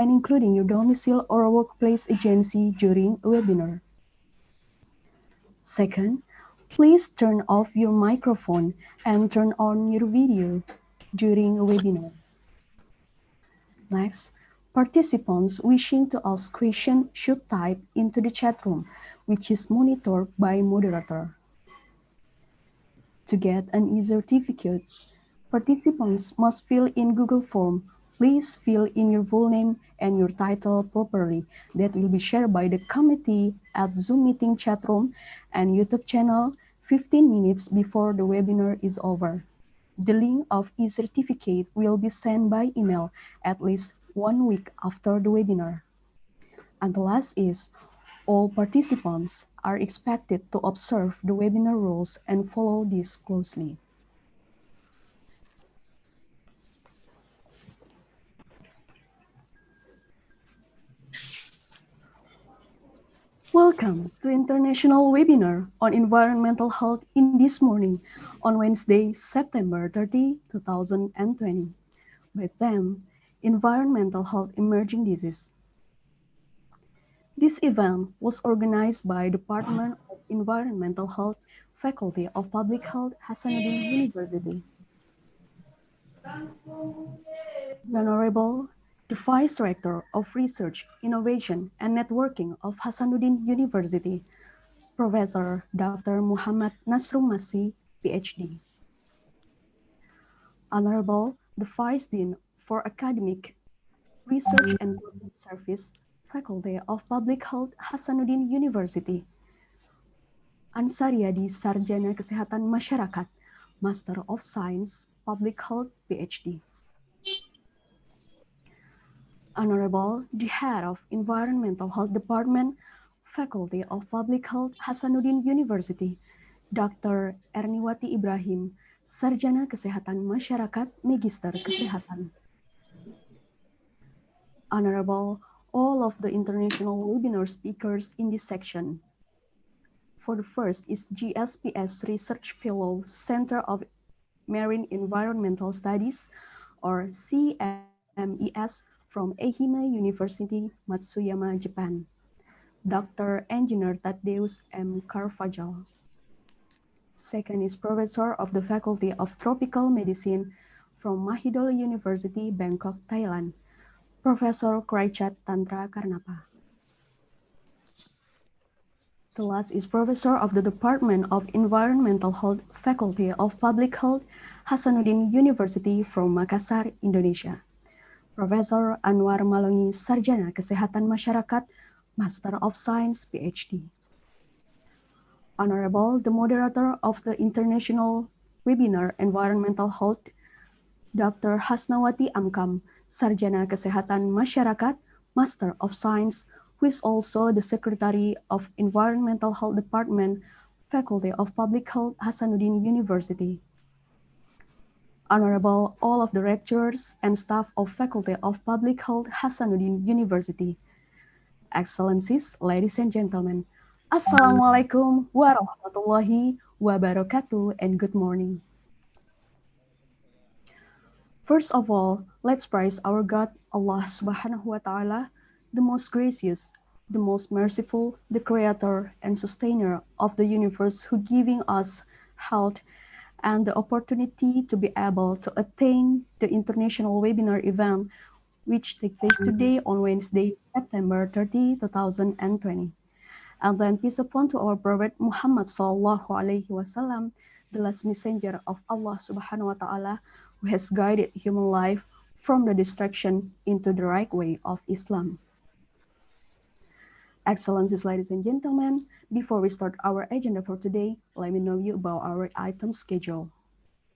and including your domicile or workplace agency during a webinar. Second, please turn off your microphone and turn on your video during a webinar. Next, participants wishing to ask questions should type into the chat room, which is monitored by moderator. To get an e-certificate, participants must fill in Google form. Please fill in your full name and your title properly. That will be shared by the committee at Zoom meeting chat room and YouTube channel 15 minutes before the webinar is over. The link of e-certificate will be sent by email at least 1 week after the webinar. And the last is, all participants are expected to observe the webinar rules and follow this closely. Welcome to International Webinar on Environmental Health in this morning on Wednesday, September 30, 2020. By them, Environmental Health Emerging Disease. This event was organized by Department of Environmental Health, Faculty of Public Health, Hasanuddin University. The Honorable, the Vice Rector of Research, Innovation, and Networking of Hasanuddin University, Professor Dr. Muhammad Nasrum Masih, PhD. Honorable, the Vice Dean for Academic Research and Public Service, Faculty of Public Health, Hasanuddin University. Ansariadi Sarjana Kesehatan Masyarakat, Master of Science, Public Health, PhD. Honorable, the Head of Environmental Health Department, Faculty of Public Health, Hasanuddin University, Dr. Erniwati Ibrahim, Sarjana Kesehatan Masyarakat, Magister Kesehatan. Honorable, all of the international webinar speakers in this section. For the first is GSPS Research Fellow, Center of Marine Environmental Studies, or CMES, from Ehime University, Matsuyama, Japan. Dr. Engineer Taddeus M. Carvajal. Second is Professor of the Faculty of Tropical Medicine from Mahidol University, Bangkok, Thailand, Professor Kraichat Tantra Karnapa. The last is Professor of the Department of Environmental Health, Faculty of Public Health, Hasanuddin University from Makassar, Indonesia, Professor Anwar Malongi, Sarjana Kesehatan Masyarakat, Master of Science, PhD. Honorable, the moderator of the International Webinar Environmental Health, Dr. Hasnawati Amkam, Sarjana Kesehatan Masyarakat, Master of Science, who is also the Secretary of Environmental Health Department, Faculty of Public Health, Hasanuddin University. Honorable, all of the lecturers and staff of Faculty of Public Health, Hasanuddin University. Excellencies, ladies and gentlemen, Assalamualaikum warahmatullahi wabarakatuh and good morning. First of all, let's praise our God, Allah subhanahu wa ta'ala, the most gracious, the most merciful, the creator and sustainer of the universe, who giving us health and the opportunity to be able to attain the international webinar event, which take place today on Wednesday, September 30, 2020. And then peace upon to our Prophet Muhammad sallallahu alaihi wasallam, the last messenger of Allah subhanahu wa ta'ala, who has guided human life from the distraction into the right way of Islam. Excellencies, ladies and gentlemen, before we start our agenda for today, let me know you about our item schedule.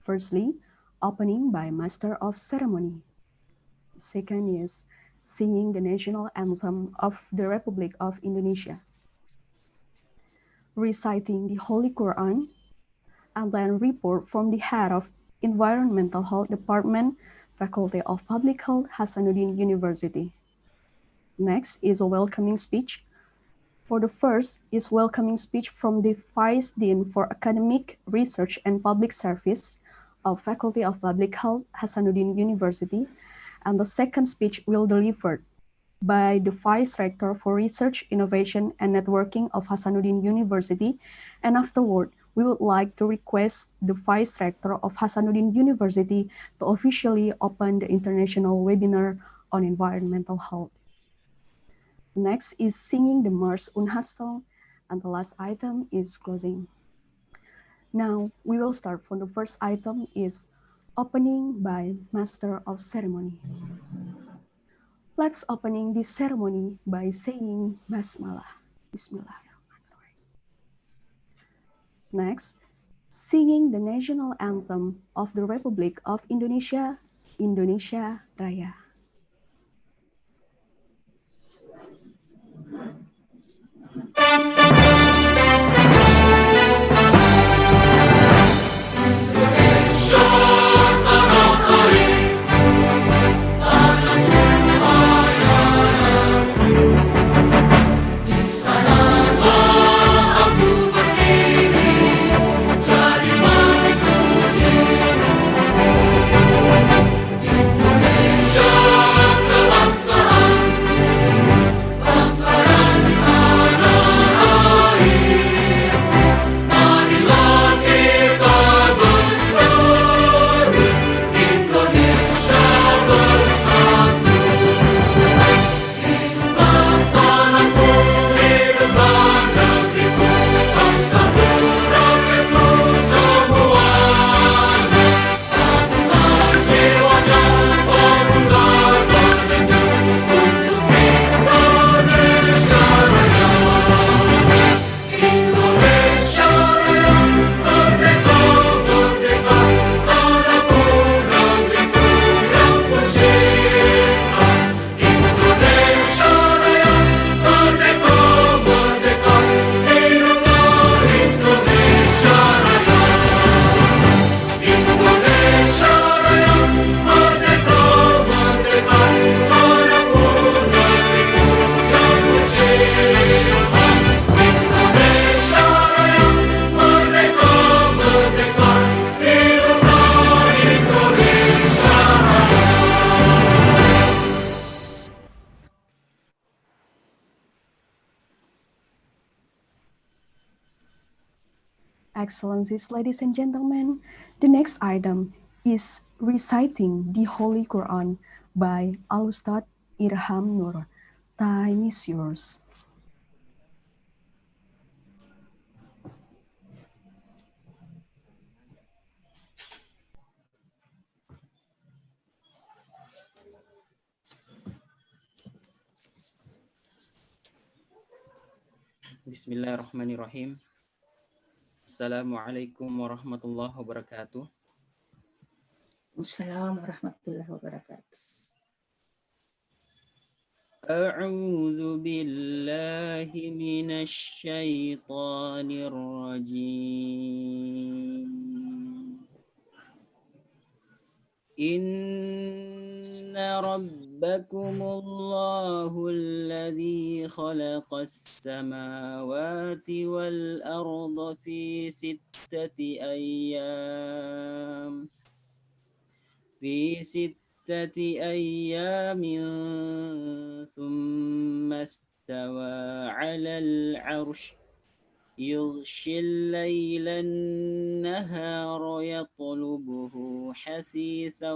Firstly, opening by Master of Ceremony. Second is singing the national anthem of the Republic of Indonesia. Reciting the Holy Quran, and then report from the head of Environmental Health Department, Faculty of Public Health, Hasanuddin University. Next is a welcoming speech. For the first is welcoming speech from the Vice Dean for Academic Research and Public Service of Faculty of Public Health, Hasanuddin University, and the second speech will delivered by the Vice Rector for Research, Innovation, and Networking of Hasanuddin University. And afterward, we would like to request the Vice Rector of Hasanuddin University to officially open the international webinar on environmental health. Next is singing the Mars Unhas song, and the last item is closing. Now, we will start from the first item is opening by Master of Ceremonies. Let's opening this ceremony by saying Basmalah. Bismillahirrahmanirrahim. Next, singing the national anthem of the Republic of Indonesia, Indonesia Raya. Excellencies, ladies and gentlemen, the next item is reciting the Holy Quran by Al-Ustad Irham Nur. Time is yours. Bismillahirrahmanirrahim. Assalamualaikum warahmatullahi wabarakatuh. Assalamualaikum warahmatullahi wabarakatuh. A'udzu billahi minasy syaithanir rajim. Inna rabbakumullahu alladzi khalaqas samawati wal arda fi sittati ayyam thumma istawa 'alal 'arsy يغشي الليل النهار يطلبه حثيثا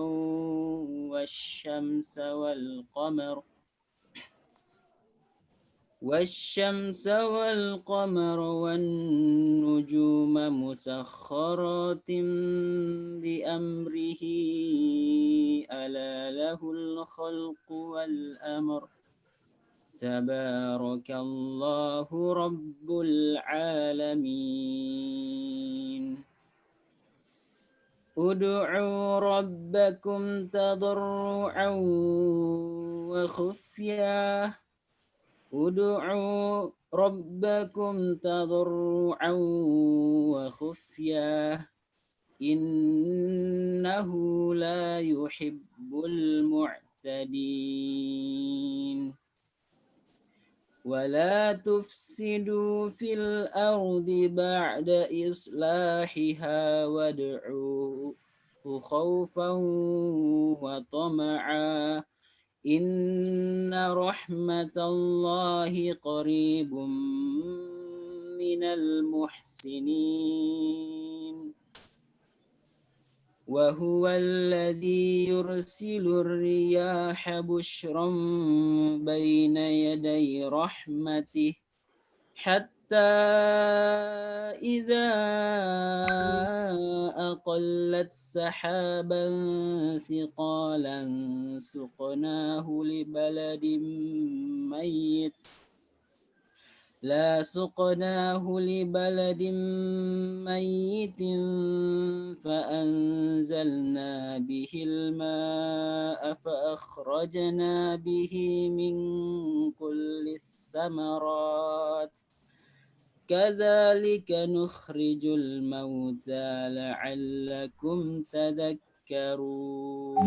والشمس والقمر والنجوم مسخرات بأمره ألا له الخلق والأمر Tabarakallahu Rabbul Alamin. Ud'u Rabbakum tadarru'an wa khufyah. Ud'u Rabbakum tadarru'an wa khufyah. Innahu la yuhibbul mu'tadin. ولا تفسدوا في الأرض بعد إصلاحها وادعوه خوفا وطمعا إن رحمة الله قريب من المحسنين وهو الذي يرسل الرياح بشرا بين يدي رحمته حتى إذا أقلت سحابا ثقالا سقناه لبلد ميت فأنزلنا به الماء فأخرجنا به من كل الثمرات كذلك نخرج الموتى لعلكم تذكرون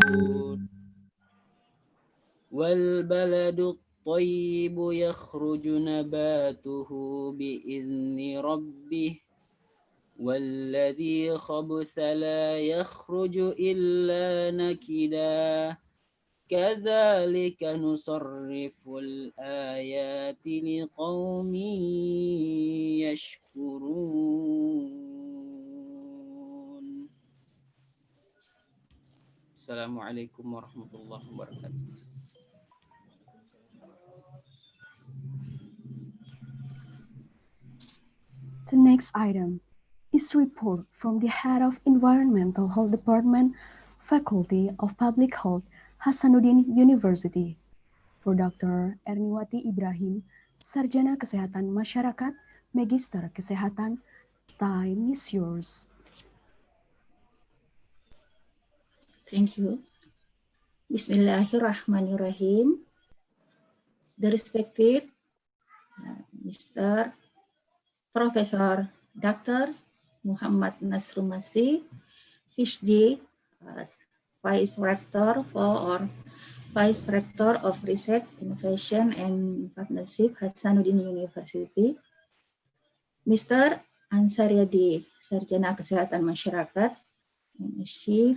والبلد الطيب يخرج نباته بإذن ربه والذي خبث لا يخرج إلا نكدا كذلك نصرف الآيات لقوم يشكرون. السلام عليكم ورحمة الله وبركاته. The next item is report from the head of Environmental Health Department, Faculty of Public Health, Hasanuddin University, for Dr. Erniwati Ibrahim, Sarjana Kesehatan Masyarakat, Magister Kesehatan. Time is yours. Thank you. Bismillahirrahmanirrahim. The respected Mr. Professor Dr. Muhammad Nasrul Masih, PhD, Vice Rector or Vice Rector of Research, Innovation and Partnership, Hasanuddin University, Mr. Ansariadi, Sarjana Kesehatan Masyarakat, MSc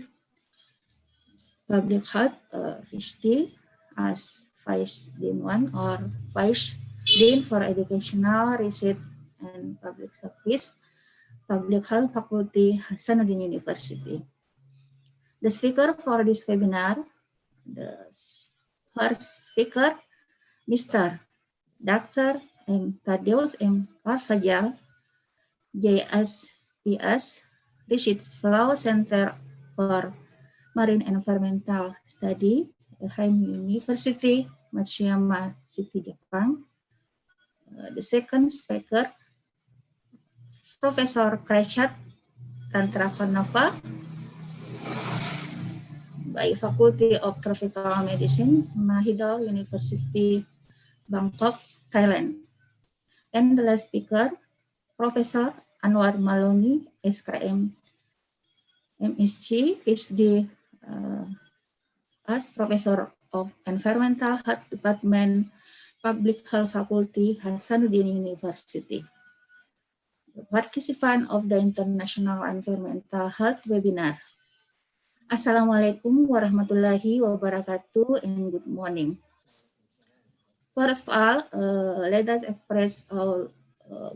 Public Health, PhD, as Vice Dean 1 or Vice Dean for Educational Research and Public Service, Public Health Faculty, Hasanuddin University. The speaker for this webinar, the first speaker, Mr. Dr. M. Tadeus M. Carvajal, JSPS, Research Fellow Center for Marine Environmental Study, Heim University, Matsuyama City, Japan. The second speaker, Professor Krachat Tantrakarnava, by Faculty of Tropical Medicine, Mahidol University, Bangkok, Thailand. And the last speaker, Professor Anwar Maloni, SKM, MSc, PhD, as Professor of Environmental Health Department, Public Health Faculty, Hasanuddin University. The participant of the International Environmental Health Webinar. Assalamualaikum warahmatullahi wabarakatuh and good morning. First of all, let us express our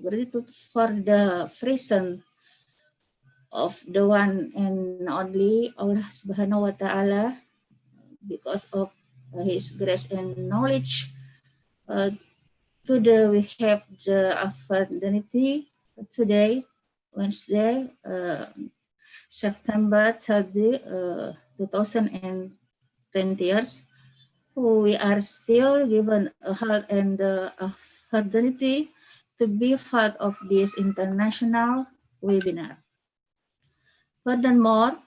gratitude for the presence of the one and only Allah Subhanahu wa Ta'ala, because of His grace and knowledge. Today we have the opportunity today, Wednesday, September 30, 2020 years. We are still given a health and the opportunity to be part of this international webinar. Furthermore,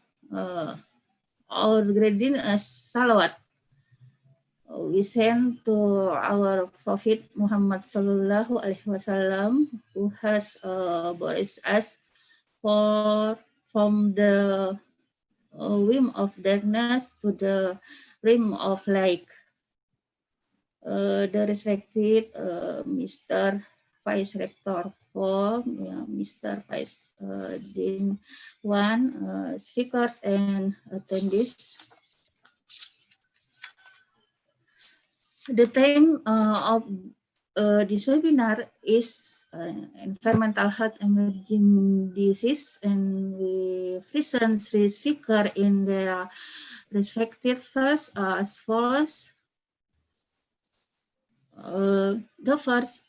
our greeting is salawat. We send to our Prophet Muhammad Sallallahu Alaihi Wasallam, who has brought us from the rim of darkness to the rim of light. The respected Mr. Vice Rector for Mr. Vice Dean 1, speakers and attendees. The theme of this webinar is environmental health emerging disease, and we present three speakers in their respective first as follows. The first,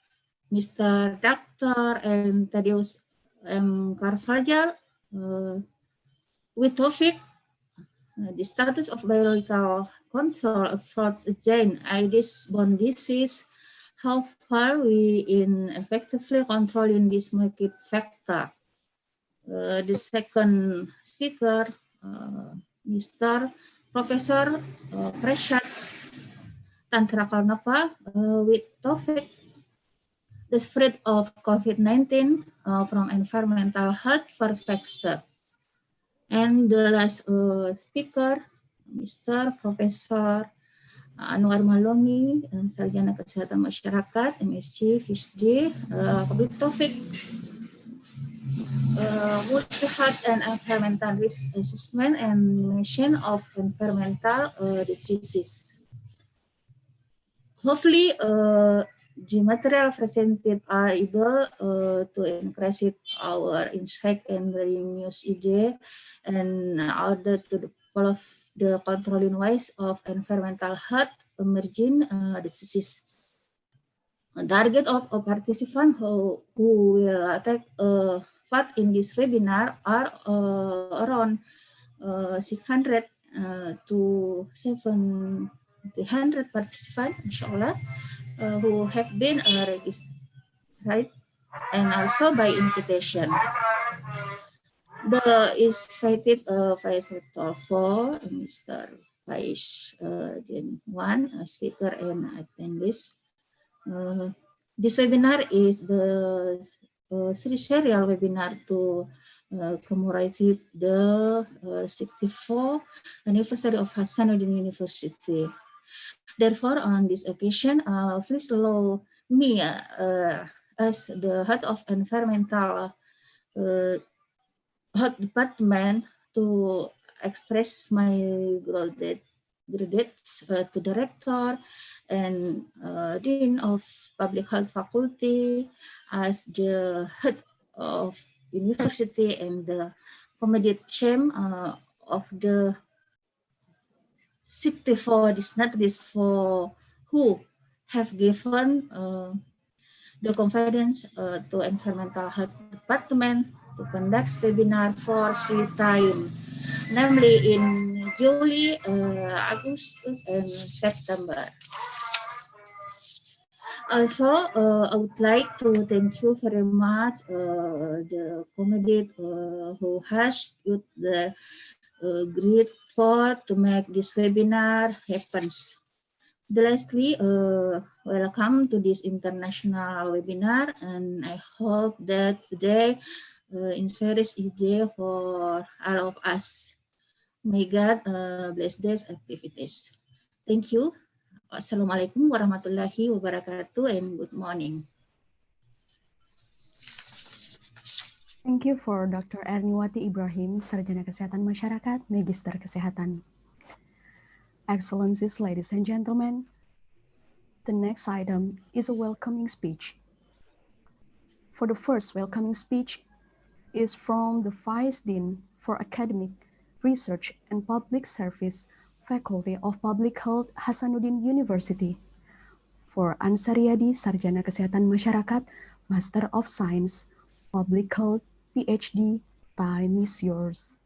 Mr. Dr. M. Tadius M. Carvajal, with topic the status of biological control of fraud agent Aedes-borne disease, how far we in effectively controlling this market factor. The second speaker, Mr. Professor Prashad Tantrakarnava, with topic the spread of COVID-19 from environmental health perspective. And the last speaker, Mr. Professor Anwar Malomi, Sarjana Kesehatan Masyarakat, MSc, PhD, with topic multi-health and environmental risk assessment and mitigation of environmental diseases. Hopefully, the material presented are able to increase our insight and news idea and order to follow the controlling ways of environmental health emerging diseases. The target of participants who will take part in this webinar are around 600 to 700 participants, inshallah, who have been registered, right? And also by invitation. The is invited Vice Rector 4, Mr. Vice Dean 1, speaker and attendees. This webinar is the serial webinar to commemorate the 64th anniversary of Hasanuddin University. Therefore, on this occasion, please allow me as the head of environmental health department to express my gratitude to director and dean of public health faculty as the head of university and the committee chair of the 64 dignitaries for who have given the confidence to environmental health department to conduct webinar for 3 times, namely in July, August, and September. Also, I would like to thank you very much the committee who has used the great effort to make this webinar happens. Lastly, welcome to this international webinar, and I hope that today inspires idea for all of us. May God bless these activities. Thank you. Assalamualaikum warahmatullahi wabarakatuh, and good morning. Thank you for Dr. Erniwati Ibrahim, Sarjana Kesehatan Masyarakat, Magister Kesehatan. Excellencies, ladies and gentlemen, the next item is a welcoming speech. For the first welcoming speech is from the Vice Dean for Academic, Research and Public Service, Faculty of Public Health, Hasanuddin University. For Ansariadi, Sarjana Kesehatan Masyarakat, Master of Science, Public Health, PhD, time is yours.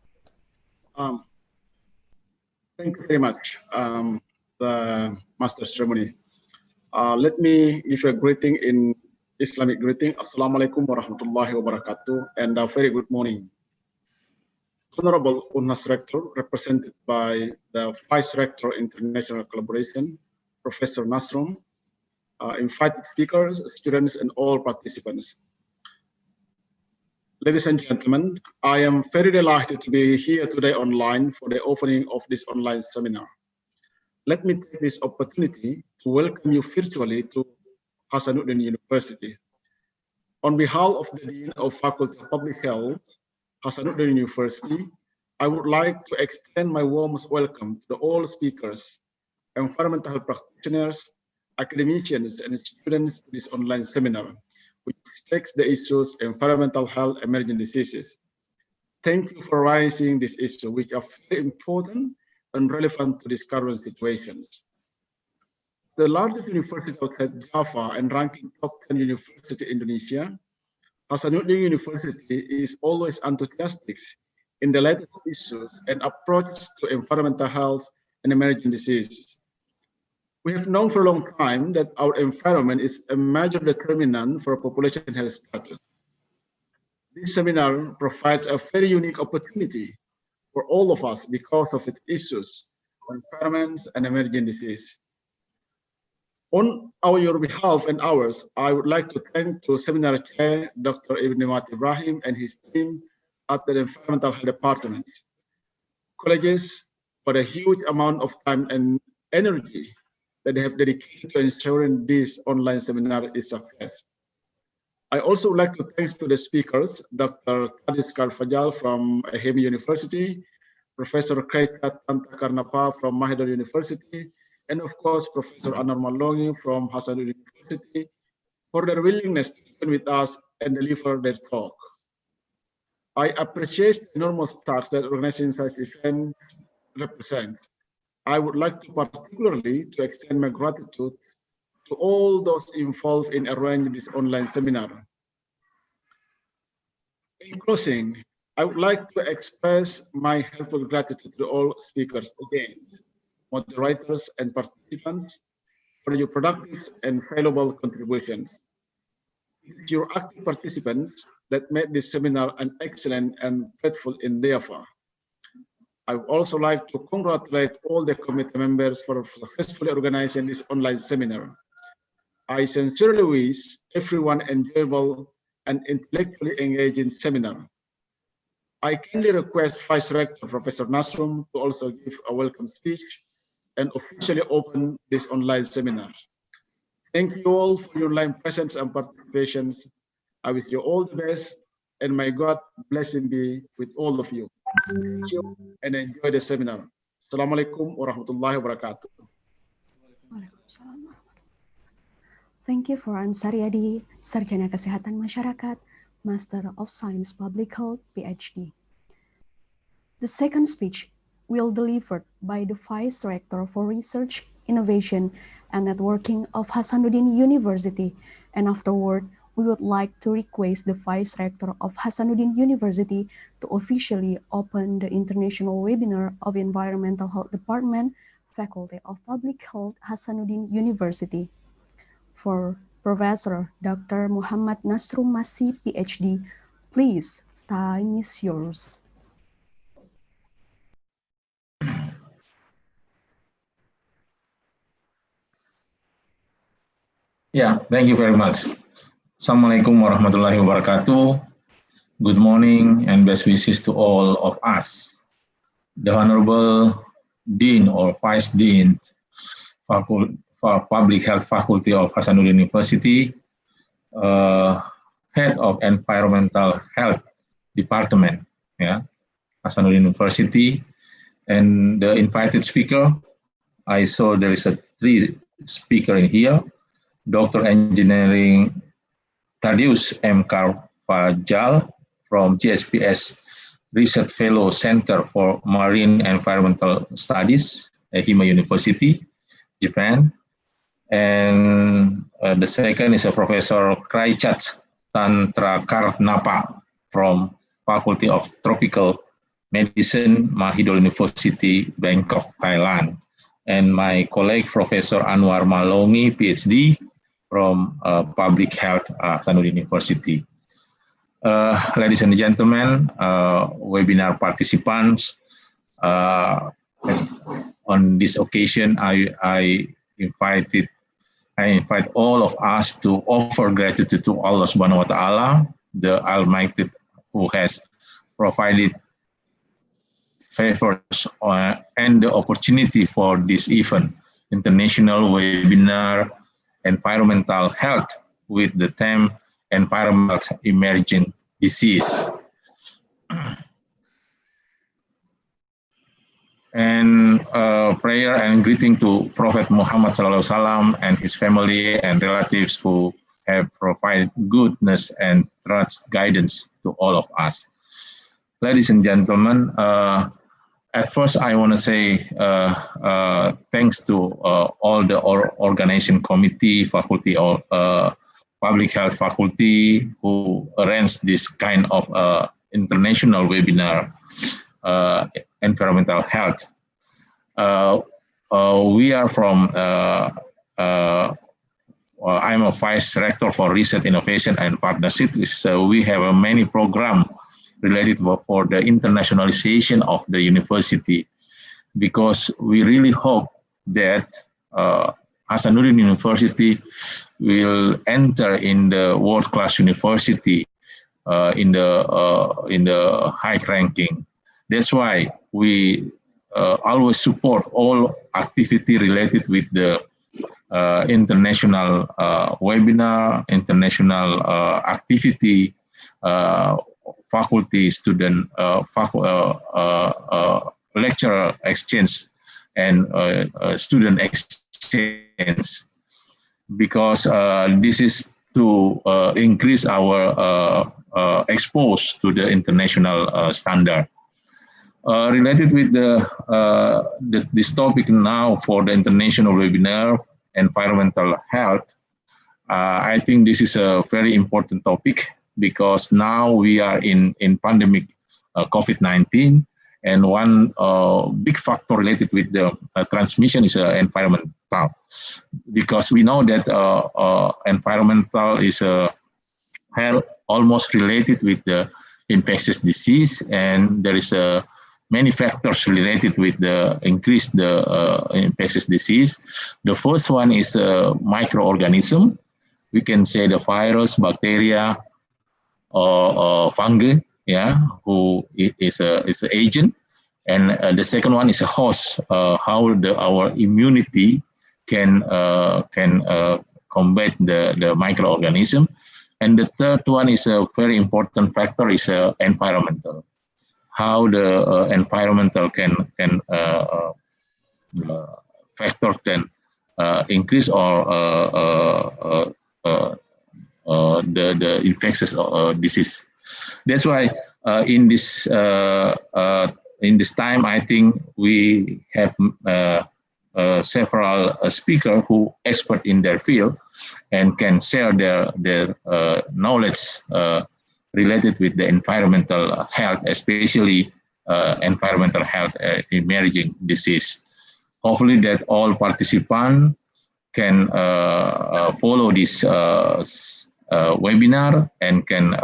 Thank you very much, the Master Ceremony. Let me give a greeting in Islamic greeting. Assalamualaikum warahmatullahi wabarakatuh, and a very good morning. Honorable UNHAS Rector, represented by the Vice Rector International Collaboration, Professor Nasrum, invited speakers, students, and all participants. Ladies and gentlemen, I am very delighted to be here today online for the opening of this online seminar. Let me take this opportunity to welcome you virtually to Hasanuddin University. On behalf of the Dean of Faculty of Public Health, Hasanuddin University, I would like to extend my warmest welcome to all speakers, environmental health practitioners, academicians and students to this online seminar, which takes the issues environmental health, emerging diseases. Thank you for raising this issue, which are very important and relevant to this current situation. The largest university outside Java and ranking top 10 university in Indonesia, Hasanuddin University is always enthusiastic in the latest issues and approach to environmental health and emerging diseases. We have known for a long time that our environment is a major determinant for population health status. This seminar provides a very unique opportunity for all of us because of its issues, environment and emerging disease. On your behalf and ours, I would like to thank the seminar chair, Dr. Ibn Mat Ibrahim and his team at the Environmental Health Department, colleagues, for a huge amount of time and energy that they have dedicated to ensuring this online seminar is a success. I also would like to thank to the speakers, Dr. Tadis Karfajal from Ahemi University, Professor Kaitat Tantakarnapa from Mahidol University, and of course, Professor Anar Malongi from Hasanuddin University for their willingness to join with us and deliver their talk. I appreciate the enormous task that organizing such events represent. I would like to particularly to extend my gratitude to all those involved in arranging this online seminar. In closing, I would like to express my heartfelt gratitude to all speakers again, moderators and participants for your productive and valuable contributions. It's your active participants that made this seminar an excellent and fruitful endeavor. I would also like to congratulate all the committee members for successfully organizing this online seminar. I sincerely wish everyone enjoyable and intellectually engaging seminar. I kindly request Vice Rector Professor Nasrum to also give a welcome speech and officially open this online seminar. Thank you all for your online presence and participation. I wish you all the best and may God blessing be with all of you. Thank you and enjoy the seminar. Assalamualaikum warahmatullahi wabarakatuh. Waalaikumsalam. Thank you for Ansariadi, Sarjana Kesehatan Masyarakat, Master of Science Public Health, PhD. The second speech will be delivered by the Vice Rector for Research, Innovation, and Networking of Hasanuddin University, and afterward, we would like to request the Vice Rector of Hasanuddin University to officially open the international webinar of Environmental Health Department, Faculty of Public Health, Hasanuddin University. For Professor Dr. Muhammad Nasrum Masih, PhD, please, time is yours. Yeah, thank you very much. Assalamualaikum warahmatullahi wabarakatuh. Good morning and best wishes to all of us. The Honorable Dean or Vice Dean for Public Health Faculty of Hasanuddin University, Head of Environmental Health Department, Hasanuddin University, and the invited speaker. I saw there is three speaker in here. Dr. Engineering Thaddeus M. Carvajal from GSPS Research Fellow Center for Marine Environmental Studies, Ehime University, Japan. And the second is a Professor Kraichat Tantrakarnapa from Faculty of Tropical Medicine, Mahidol University, Bangkok, Thailand. And my colleague, Professor Anwar Malongi, PhD, from Public Health, Hasanuddin University. Ladies and gentlemen, webinar participants, on this occasion, I invite all of us to offer gratitude to Allah Subhanahu wa Ta'ala, the Almighty, who has provided favors and the opportunity for this event, international webinar, environmental health, with the theme environmental emerging disease. And prayer and greeting to Prophet Muhammad SAW and his family and relatives who have provided goodness and trust guidance to all of us. Ladies and gentlemen, at first I want to say thanks to all the organization committee, faculty, or public health faculty who arranged this kind of international webinar, environmental health. We are from, I'm a vice rector for research, innovation, and partnership. So we have a many program related for the internationalization of the university, because we really hope that Hasanuddin University will enter in the world-class university in the high ranking. That's why we always support all activity related with the international webinar, international activity, faculty, student, lecturer exchange, and student exchange, because this is to increase our expose to the international standard. Related with this topic now for the international webinar, environmental health, I think this is a very important topic, because now we are in pandemic COVID-19, and one big factor related with the transmission is environmental, because we know that environmental is almost related with the infectious disease, and there is many factors related with the increase the infectious disease. The first one is microorganism. We can say the virus, bacteria, or fungi, yeah, who is an agent. And the second one is a host, how our immunity can combat the microorganism. And the third one is a very important factor is environmental, how the environmental can factor can increase or the infectious disease. That's why in this time, I think we have several speakers who expert in their field and can share their knowledge related with the environmental health, especially environmental health emerging disease. Hopefully that all participants can follow this webinar and can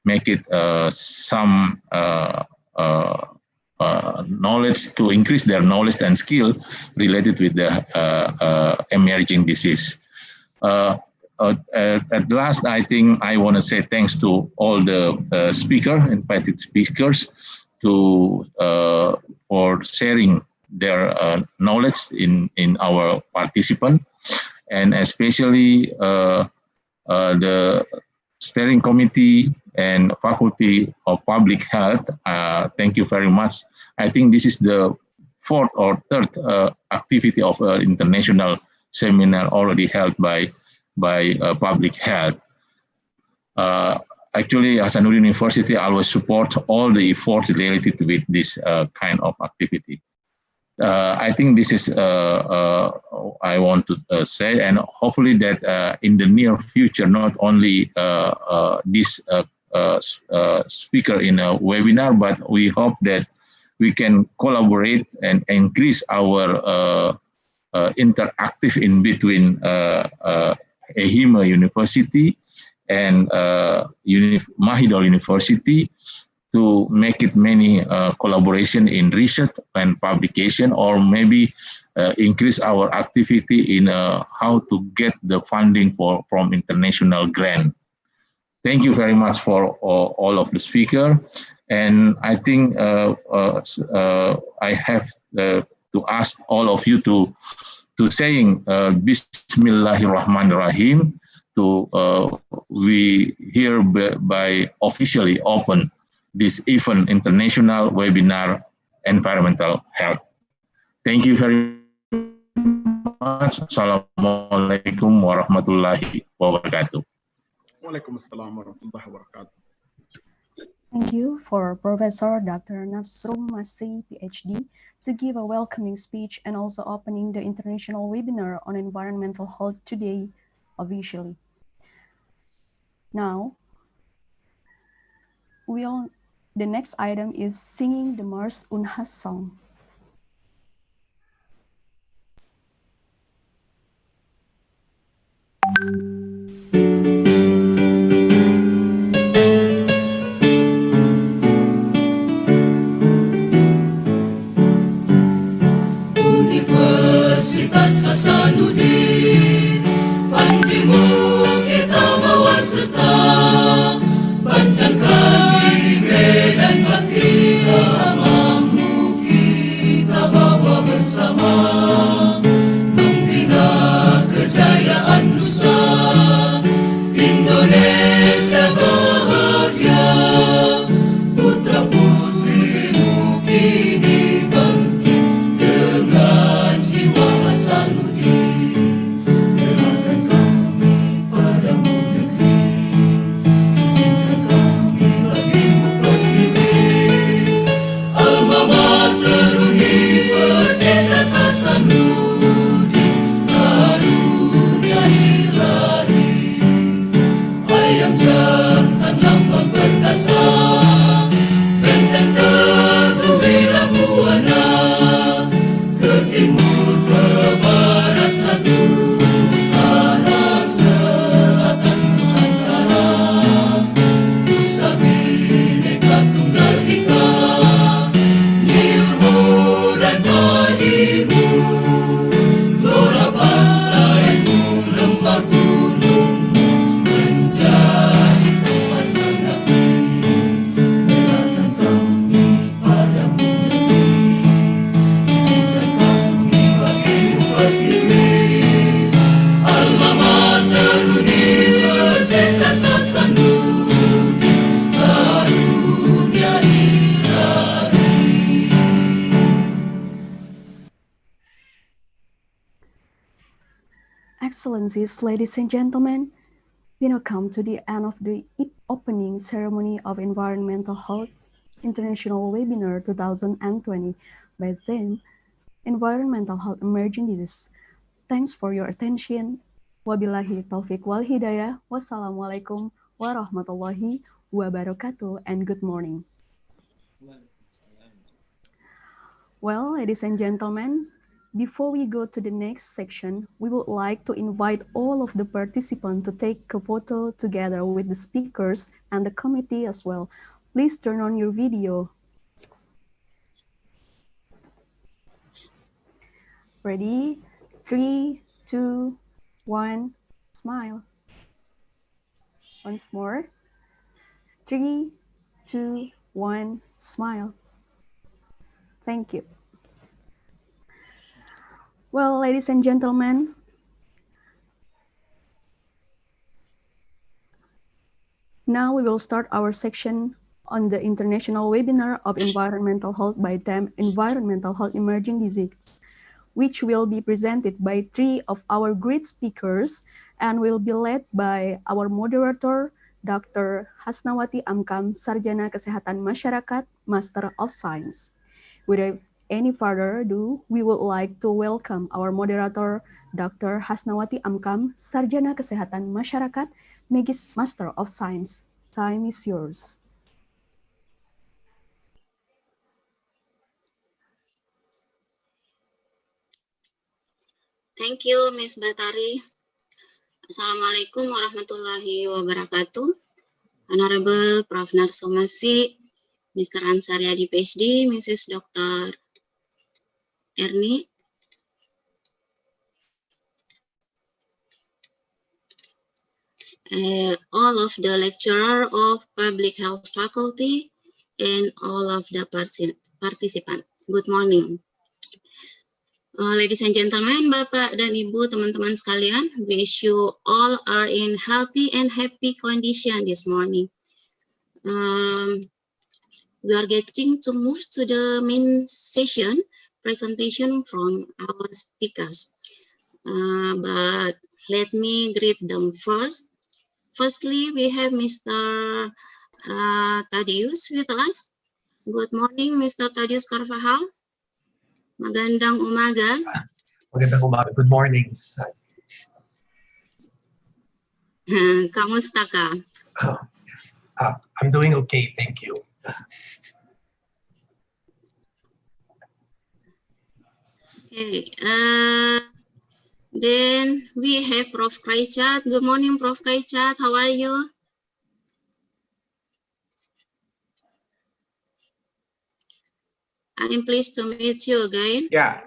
make it some knowledge to increase their knowledge and skill related with the emerging disease. At last, I think I want to say thanks to all the invited speakers, for sharing their knowledge in our participant, and especially the steering committee and faculty of public health. Thank you very much. I think this is the fourth or third activity of international seminar already held by public health. Actually, Hasanuddin University always support all the efforts related with this kind of activity. I think this is I want to say, and hopefully that in the near future, not only this speaker in a webinar, but we hope that we can collaborate and increase our interactive in between EHIMA University and Mahidol University, to make it many collaboration in research and publication, or maybe increase our activity in how to get the funding from international grant. Thank you very much for all of the speaker, and I think I have to ask all of you to saying Bismillahirrahmanirrahim, we hereby officially open this event international webinar environmental health. Thank you very much. Assalamualaikum warahmatullahi wabarakatuh. Waalaikumsalam warahmatullahi wabarakatuh. Thank you for Professor Dr. Nafsrum Masih, PhD, to give a welcoming speech and also opening the international webinar on environmental health today officially. Now, the next item is singing the Mars Unhas song. Universitas Hasanuddin, panjimu kita bawa serta, panjangkan ide dan bakti amamu kita bawa bersama, membina kejayaan nusa, Indonesia bahagia, putra putrimu kini bangkit dengan jiwa Hasanuddin. Gerakan kami padamu negeri, izinkan kami bagimu berdiri. Alma Mater Universitas Hasanuddin, karunia ilahi. Ayam jantan lambang perkasa, benteng teguh wilang buana, ke timur ke barat satu, utara selatan Nusantara. Nusa Bhinneka Tunggal Ika, ilmu dan padimu, gelora pantaimu, lembah gunungmu, menjadi teman mengabdi. Gerakan kami padamu negeri, izinkan kami bagimu berdiri. Alma Mater Universitas Hasanuddin, karunia ilahi. Excellencies, ladies and gentlemen, we now come to the end of the opening ceremony of Environmental Health International Webinar 2020 by theme Environmental Health Emerging Diseases. Thanks for your attention. Wabillahi taufiq wal hidayah. Wassalamualaikum warahmatullahi wabarakatuh and good morning. Well, ladies and gentlemen, before we go to the next section, we would like to invite all of the participants to take a photo together with the speakers and the committee as well. Please turn on your video. Ready? 3, 2, 1, smile. Once more. 3, 2, 1, smile. Thank you. Well, ladies and gentlemen, now we will start our section on the international webinar of environmental health by theme Environmental Health Emerging Diseases, which will be presented by 3 of our great speakers and will be led by our moderator, Dr. Hasnawati Amkam, Sarjana Kesehatan Masyarakat, Master of Science. Without any further ado, we would like to welcome our moderator, Dr. Hasnawati Amkam, Sarjana Kesehatan Masyarakat, Master of Science. Time is yours. Thank you, Ms. Batari. Assalamualaikum warahmatullahi wabarakatuh. Honorable Prof. Narsomasi, Mr. Ansariadi, PhD, Mrs. Dr. Erni, all of the lecturer of Public Health Faculty, and all of the participants. Good morning. Ladies and gentlemen, Bapak dan Ibu, teman-teman sekalian, wish you all are in healthy and happy condition this morning. We are getting to move to the main session presentation from our speakers. But let me greet them first. Firstly, we have Mr. Thaddeus with us. Good morning, Mr. Thaddeus Carvajal. Magandang umaga. Magandang umaga. Good morning. Kamusta ka? I'm doing okay, thank you. Okay. Then we have Prof. Kraichat. Good morning, Prof. Kraichat. How are you? I am pleased to meet you again. Yeah.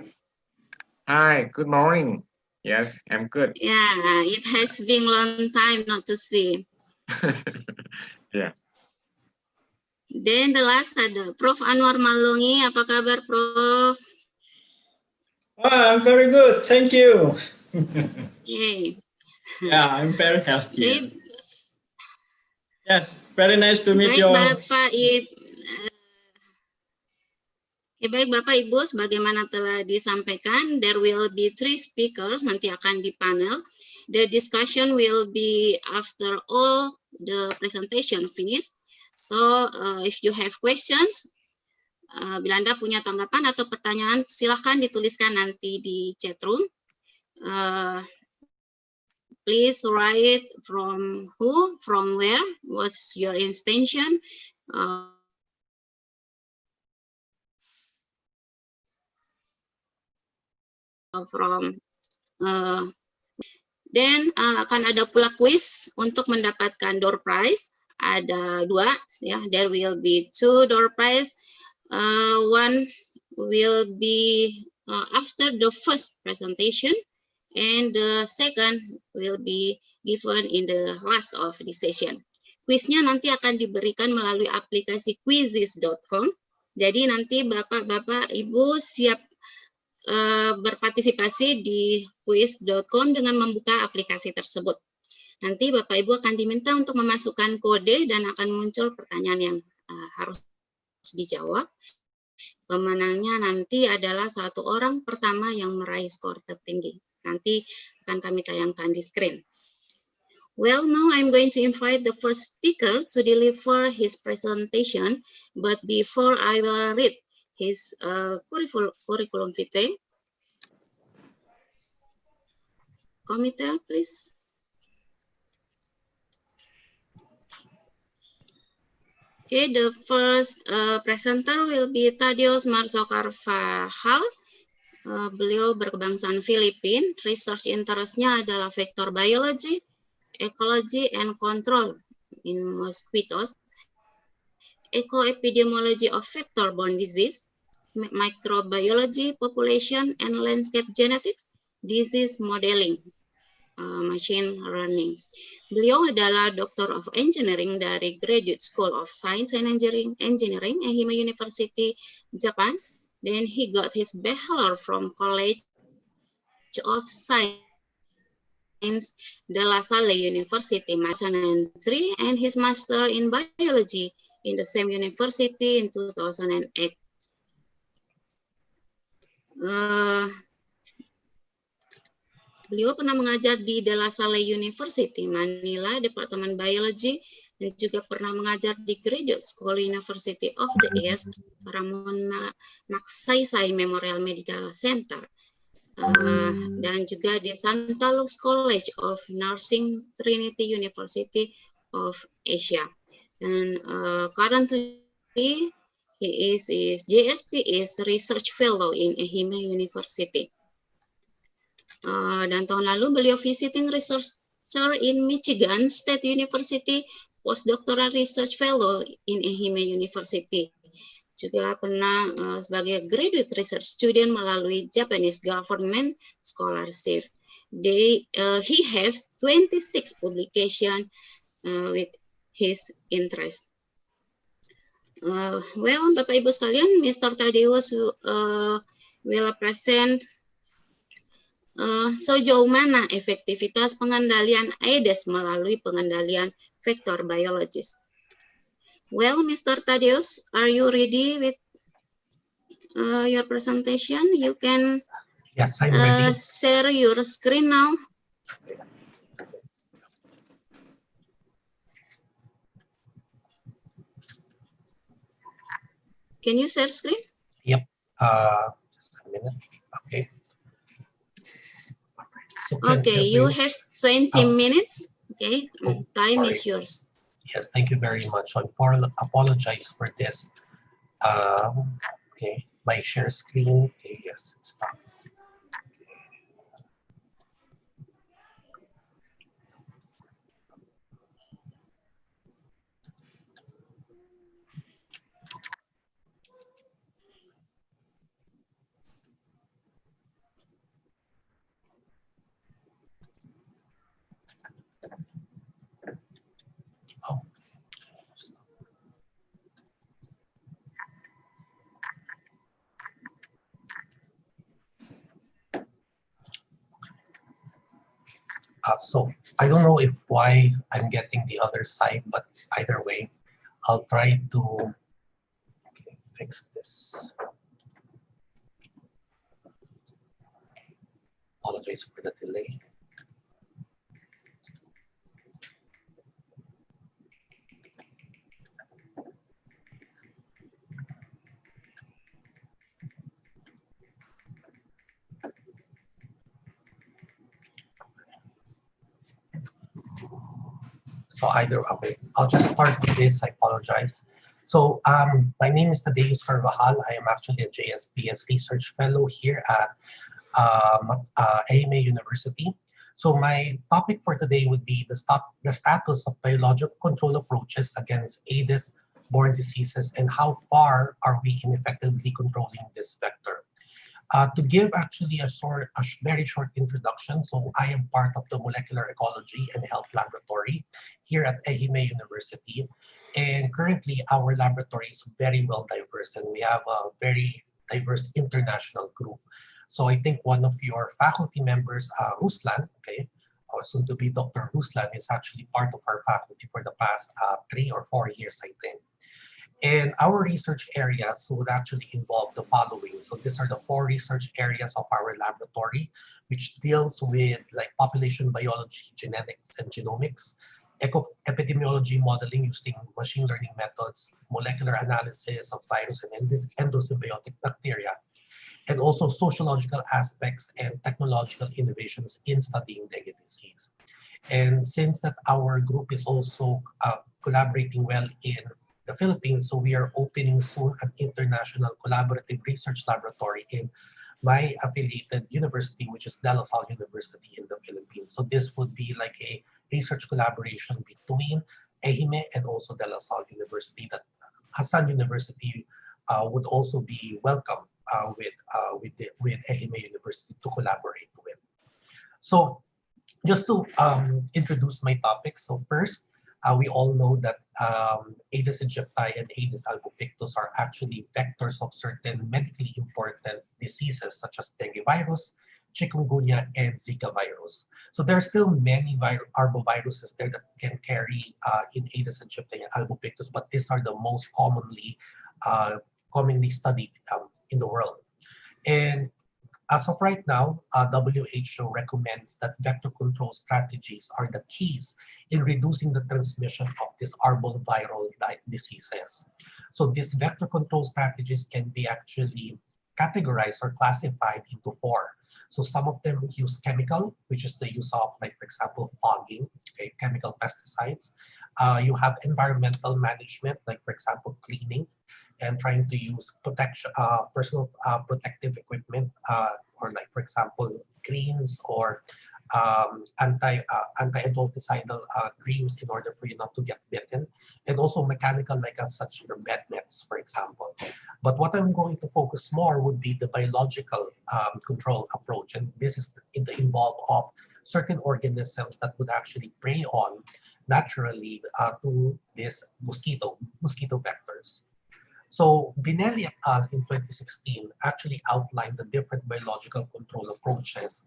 Hi, good morning. Yes, I'm good. Yeah, it has been a long time not to see. Yeah. Then the last ada Prof. Anwar Malungi. Apa kabar, Prof? I'm very good, thank you. Yay. Yeah, I'm very healthy. Baik, Yes, very nice to meet baik you. Baik Bapak Ibu, sebagaimana telah disampaikan, there will be 3 speakers nanti akan di panel. The discussion will be after all the presentation finished. So if you have questions, bila Anda punya tanggapan atau pertanyaan, silahkan dituliskan nanti di chat room. Please write from who, from where, what's your intention. Then akan ada pula quiz untuk mendapatkan door prize. Ada 2, ya. There will be 2 door prize. One will be after the first presentation, and the second will be given in the last of the session. Quiznya nanti akan diberikan melalui aplikasi quizzes.com. Jadi nanti Bapak-Bapak Ibu siap berpartisipasi di quiz.com dengan membuka aplikasi tersebut. Nanti Bapak Ibu akan diminta untuk memasukkan kode dan akan muncul pertanyaan yang harus dijawab. Pemenangnya nanti adalah 1 orang pertama yang meraih skor tertinggi. Nanti akan kami tayangkan di screen. Well, now I'm going to invite the first speaker to deliver his presentation, but before I will read his curriculum vitae. Committee, please. Okay, the first presenter will be Thaddeus Marzo Carvajal. Beliau berkebangsaan Filipina. Research interest-nya adalah vector biology, ecology, and control in mosquitoes, eco-epidemiology of vector-borne disease, microbiology, population and landscape genetics, disease modeling, machine learning. Beliau adalah Doctor of Engineering dari Graduate School of Science and Engineering, Ehime University, Japan. Then he got his bachelor from College of Science, De La Salle University, 2003, and his master in biology in the same university in 2008. Beliau pernah mengajar di De La Salle University, Manila, Departemen Biology, dan juga pernah mengajar di Graduate School University of the East, Ramon Magsaysay Memorial Medical Center, dan juga di Santa Luz College of Nursing, Trinity University of Asia. And currently, JSP is Research Fellow in Ehime University. Dan tahun lalu beliau visiting researcher in Michigan State University, postdoctoral research fellow in Ehime University. Juga pernah sebagai graduate research student melalui Japanese government scholarship. He has 26 publications with his interest. Well, Bapak Ibu sekalian, Mr. Thaddeus will present sejauh mana efektivitas pengendalian Aedes melalui pengendalian vektor biologis. Well, Mr. Tadius, are you ready with your presentation? You can Yes, I'm ready. share your screen now. Can you share screen? Yep. Just a minute. Okay. So Okay, you have 20 minutes. Okay, time sorry. is yours. Yes, thank you very much. I apologize for this. Okay, my share screen. Okay, yes, it's stopped. Oh. So I don't know if why I'm getting the other side, but either way, I'll try to fix this. Apologize for the delay. So either way, I'll just start with this. I apologize. So my name is Tadeus Carvajal. I am actually a JSPS Research Fellow here at AMA University. So my topic for today would be the status of biological control approaches against Aedes-borne diseases and how far are we in effectively controlling this vector. To give actually a very short introduction, so I am part of the Molecular Ecology and Health Laboratory here at EHIME University. And currently our laboratory is very well diverse and we have a very diverse international group. So I think one of your faculty members, Ruslan, okay, or soon to be Dr. Ruslan, is actually part of our faculty for the past 3 or 4 years, I think. And our research areas would actually involve the following. So these are the 4 research areas of our laboratory, which deals with like population biology, genetics, and genomics, epidemiology modeling using machine learning methods, molecular analysis of virus and endosymbiotic bacteria, and also sociological aspects and technological innovations in studying dengue disease. And since that our group is also collaborating well in the Philippines, so we are opening soon an international collaborative research laboratory in my affiliated university, which is De La Salle University in the Philippines. So this would be like a research collaboration between EHIME and also De La Salle University that Hassan University would also be welcome with EHIME University to collaborate with. So just to introduce my topic, so first, we all know that Aedes aegypti and Aedes albopictus are actually vectors of certain medically important diseases such as dengue virus, chikungunya, and Zika virus. So there are still many arboviruses there that can carry in Aedes aegypti and albopictus, but these are the most commonly studied in the world. And as of right now, WHO recommends that vector control strategies are the keys in reducing the transmission of these arboviral-like diseases. So these vector control strategies can be actually categorized or classified into 4. So some of them use chemical, which is the use of, like, for example, fogging, okay, chemical pesticides. You have environmental management, like, for example, cleaning, and trying to use personal protective equipment, or like, for example, greens or anti-adulticidal creams in order for you not to get bitten, and also mechanical, like such as bed nets, for example. But what I'm going to focus more would be the biological control approach, and this is involved of certain organisms that would actually prey on naturally to these mosquito vectors. So Binelli et al. In 2016 actually outlined the different biological control approaches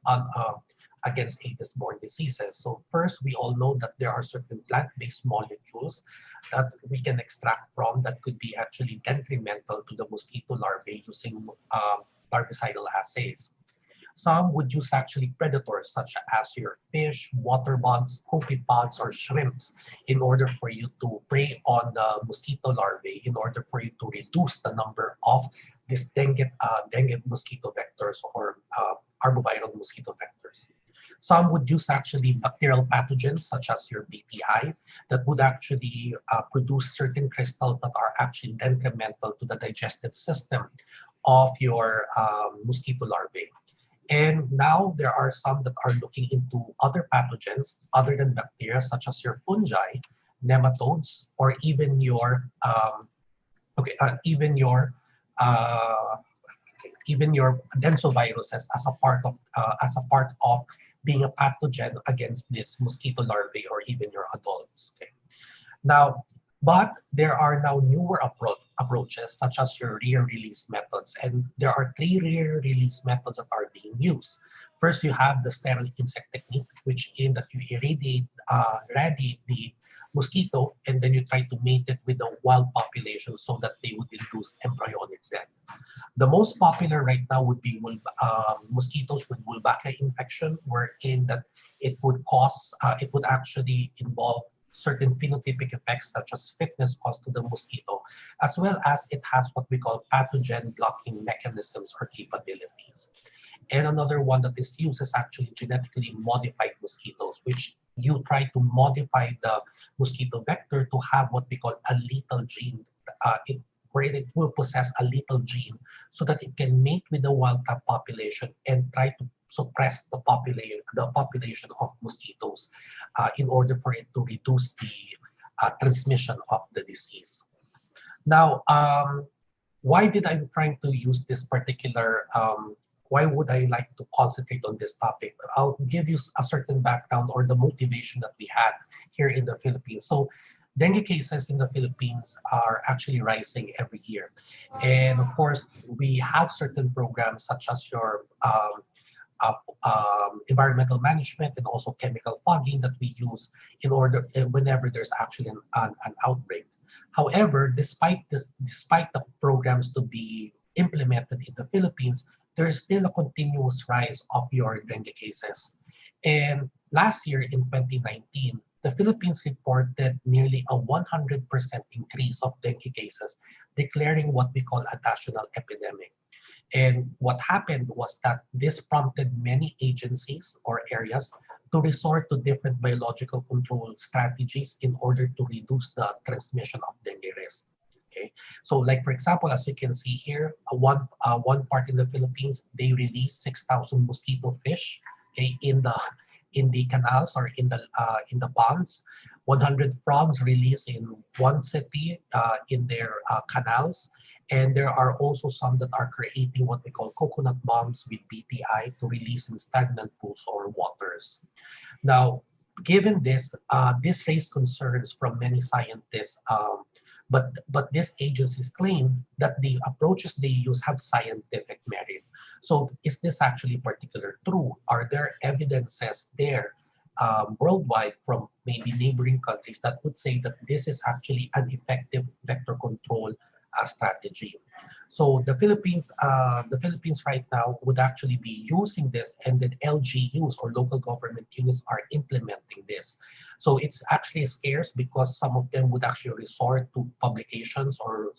against Aedes-borne diseases. So first, we all know that there are certain plant-based molecules that we can extract from that could be actually detrimental to the mosquito larvae using larvicidal assays. Some would use actually predators such as your fish, water bugs, copepods, or shrimps in order for you to prey on the mosquito larvae in order for you to reduce the number of these dengue mosquito vectors or arboviral mosquito vectors. Some would use actually bacterial pathogens such as your BTI that would actually produce certain crystals that are actually detrimental to the digestive system of your mosquito larvae. And now there are some that are looking into other pathogens other than bacteria, such as your fungi, nematodes, or even your uh, even your densoviruses as a part of being a pathogen against this mosquito larvae or even your adults. Okay. Now, but there are now newer approaches such as your rear release methods, and there are three rear release methods that are being used. First, you have the sterile insect technique, which in that you irradiate the mosquito and then you try to mate it with the wild population so that they would induce embryonic death. The most popular right now would be mosquitoes with Wolbachia infection, wherein that it would actually involve certain phenotypic effects such as fitness caused to the mosquito, as well as it has what we call pathogen blocking mechanisms or capabilities. And another one that is used is actually genetically modified mosquitoes, which you try to modify the mosquito vector to have what we call a lethal gene, where it will possess a lethal gene so that it can mate with the wild type population and try to suppress the population of mosquitoes in order for it to reduce the transmission of the disease. Now, why did I trying to use this particular why would I like to concentrate on this topic? I'll give you a certain background or the motivation that we had here in the Philippines. So dengue cases in the Philippines are actually rising every year. And of course, we have certain programs such as your environmental management and also chemical fogging that we use in order whenever there's actually an outbreak. However, despite the programs to be implemented in the Philippines, there is still a continuous rise of your dengue cases. And last year in 2019, the Philippines reported nearly a 100% increase of dengue cases, declaring what we call a national epidemic. And what happened was that this prompted many agencies or areas to resort to different biological control strategies in order to reduce the transmission of dengue risk. Okay, so like for example, as you can see here, one part in the Philippines, they released 6,000 mosquito fish, okay, in the canals or in the ponds. 100 frogs released in one city in their canals, and there are also some that are creating what we call coconut bombs with BTI to release in stagnant pools or waters. Now, given this, this raised concerns from many scientists. But these agencies claim that the approaches they use have scientific merit. So is this actually particular true? Are there evidences there worldwide from maybe neighboring countries that would say that this is actually an effective vector control strategy? So the Philippines right now would actually be using this, and then LGUs or local government units are implementing this. So it's actually scarce because some of them would actually resort to publications or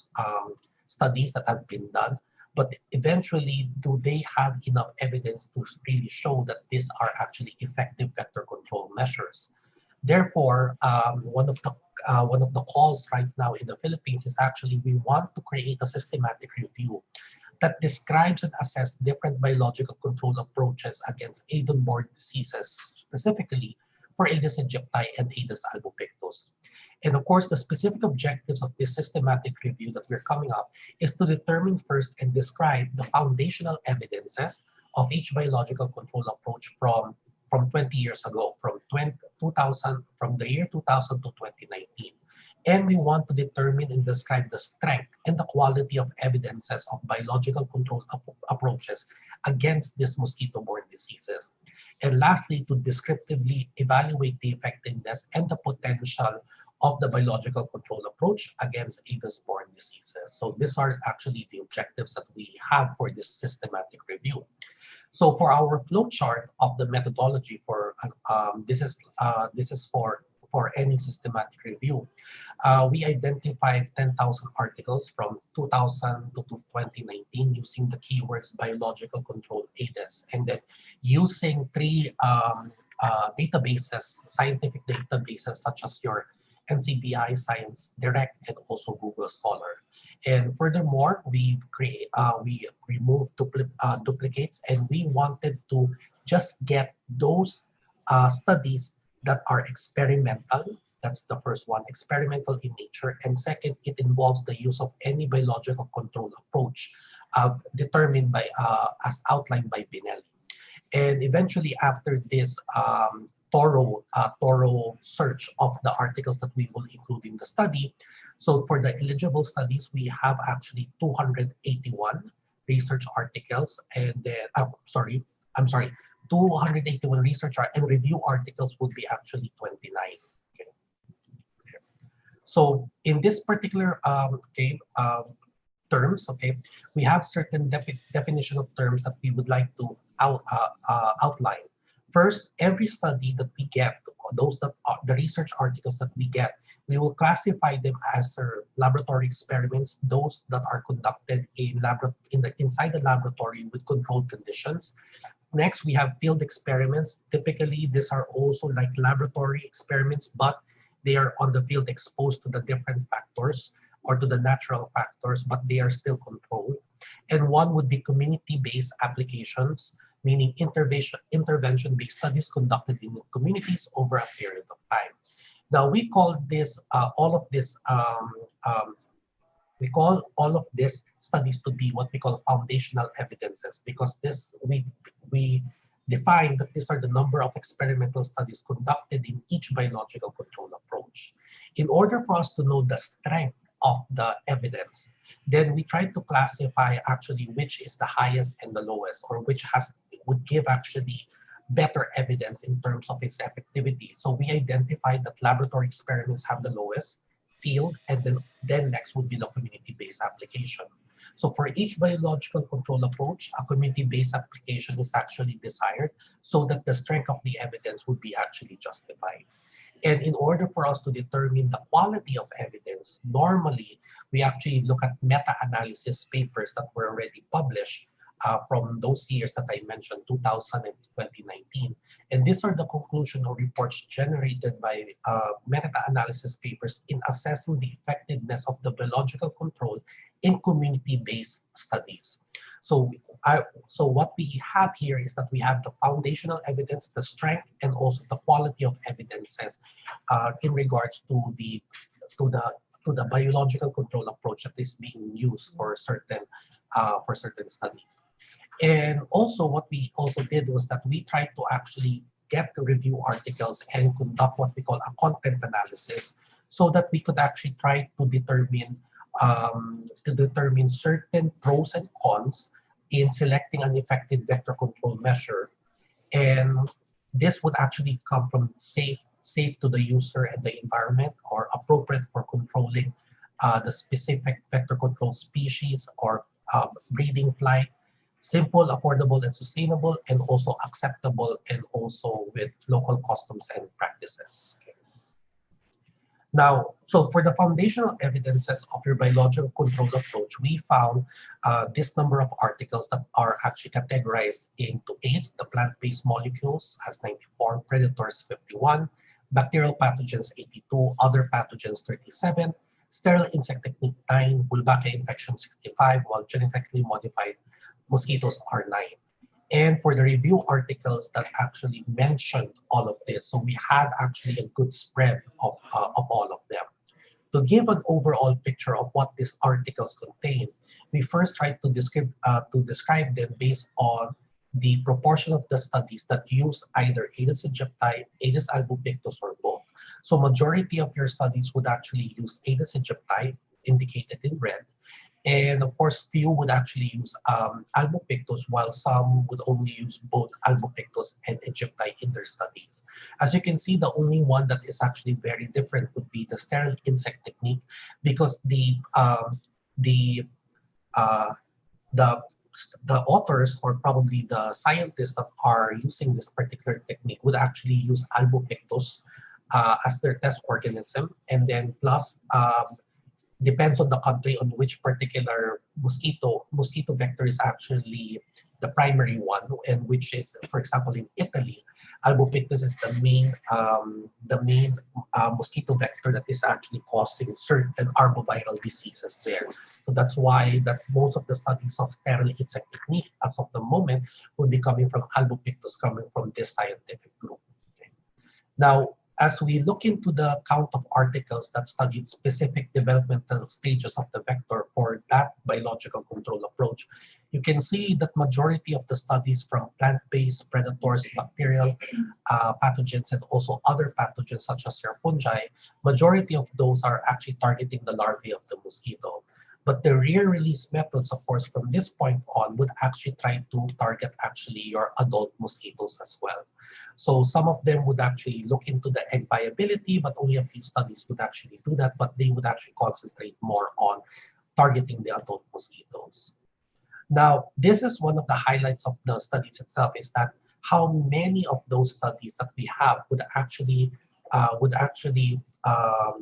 studies that have been done. But eventually, do they have enough evidence to really show that these are actually effective vector control measures? Therefore, one of the calls right now in the Philippines is actually we want to create a systematic review that describes and assesses different biological control approaches against aedes-borne diseases, specifically for Aedes aegypti and Aedes albopictus. And of course, the specific objectives of this systematic review that we're coming up is to determine first and describe the foundational evidences of each biological control approach from 20 years ago, from the year 2000 to 2019. And we want to determine and describe the strength and the quality of evidences of biological control approaches against these mosquito-borne diseases. And lastly, to descriptively evaluate the effectiveness and the potential of the biological control approach against Aedes-borne diseases. So these are actually the objectives that we have for this systematic review. So for our flowchart of the methodology for this is for any systematic review. We identified 10,000 articles from 2000 to 2019 using the keywords biological control Aedes, and then using three databases, scientific databases such as your NCBI Science Direct and also Google Scholar. And furthermore, we removed duplicates, and we wanted to just get those studies that are experimental. That's the first one, experimental in nature. And second, it involves the use of any biological control approach determined by, as outlined by Binelli. And eventually, after this thorough search of the articles that we will include in the study, so for the eligible studies, we have actually 281 research articles, and then, 281 research and review articles would be actually 29. Okay. So in this particular terms, okay, we have certain definition of terms that we would like to outline. First, every study that we get, those that are the research articles that we get, we will classify them as their laboratory experiments, those that are conducted inside the laboratory with controlled conditions. Next, we have field experiments. Typically, these are also like laboratory experiments, but they are on the field exposed to the different factors or to the natural factors, but they are still controlled. And one would be community-based applications, meaning intervention-based studies conducted in communities over a period of time. Now, we call this we call all of these studies to be what we call foundational evidences, because we define that these are the number of experimental studies conducted in each biological control approach. In order for us to know the strength of the evidence, then we try to classify actually which is the highest and the lowest, or which would give actually better evidence in terms of its effectivity. So we identified that laboratory experiments have the lowest, field, and then next would be the community-based application. So for each biological control approach, a community-based application is actually desired so that the strength of the evidence would be actually justified. And in order for us to determine the quality of evidence, normally we actually look at meta-analysis papers that were already published from those years that I mentioned, 2000 and 2019. And these are the conclusion or reports generated by meta-analysis papers in assessing the effectiveness of the biological control in community-based studies. So what we have here is that we have the foundational evidence, the strength, and also the quality of evidences in regards to the biological control approach that is being used for certain studies. And also what we also did was that we tried to actually get the review articles and conduct what we call a content analysis, so that we could actually try to determine certain pros and cons in selecting an effective vector control measure. And this would actually come from safe to the user and the environment, or appropriate for controlling the specific vector control species or breeding flight, simple, affordable, and sustainable, and also acceptable, and also with local customs and practices. Okay. Now, so for the foundational evidences of your biological control approach, we found this number of articles that are actually categorized into 8, the plant-based molecules has 94, predators 51, bacterial pathogens 82, other pathogens 37, sterile insect technique 9, Wolbachia infection 65, while genetically modified mosquitoes are 9. And for the review articles that actually mentioned all of this, so we had actually a good spread of all of them. To give an overall picture of what these articles contain, we first tried to describe them based on the proportion of the studies that use either Aedes aegypti, Aedes albopictus, or both. So majority of your studies would actually use Aedes aegypti, indicated in red, And of course, few would actually use albopictus, while some would only use both albopictus and Egypti in their studies. As you can see, the only one that is actually very different would be the sterile insect technique, because the uh, the the authors, or probably the scientists that are using this particular technique, would actually use albopictus as their test organism, and then plus depends on the country on which particular mosquito vector is actually the primary one, and which is, for example, in Italy, albopictus is the main mosquito vector that is actually causing certain arboviral diseases there. So that's why that most of the studies of sterile insect technique as of the moment will be coming from albopictus, coming from this scientific group. Okay. Now, as we look into the count of articles that studied specific developmental stages of the vector for that biological control approach, you can see that majority of the studies from plant-based predators, bacterial pathogens, and also other pathogens such as your fungi, majority of those are actually targeting the larvae of the mosquito. But the rear release methods, of course, from this point on would actually try to target actually your adult mosquitoes as well. So some of them would actually look into the egg viability, but only a few studies would actually do that, but they would actually concentrate more on targeting the adult mosquitoes. Now, this is one of the highlights of the studies itself, is that how many of those studies that we have would actually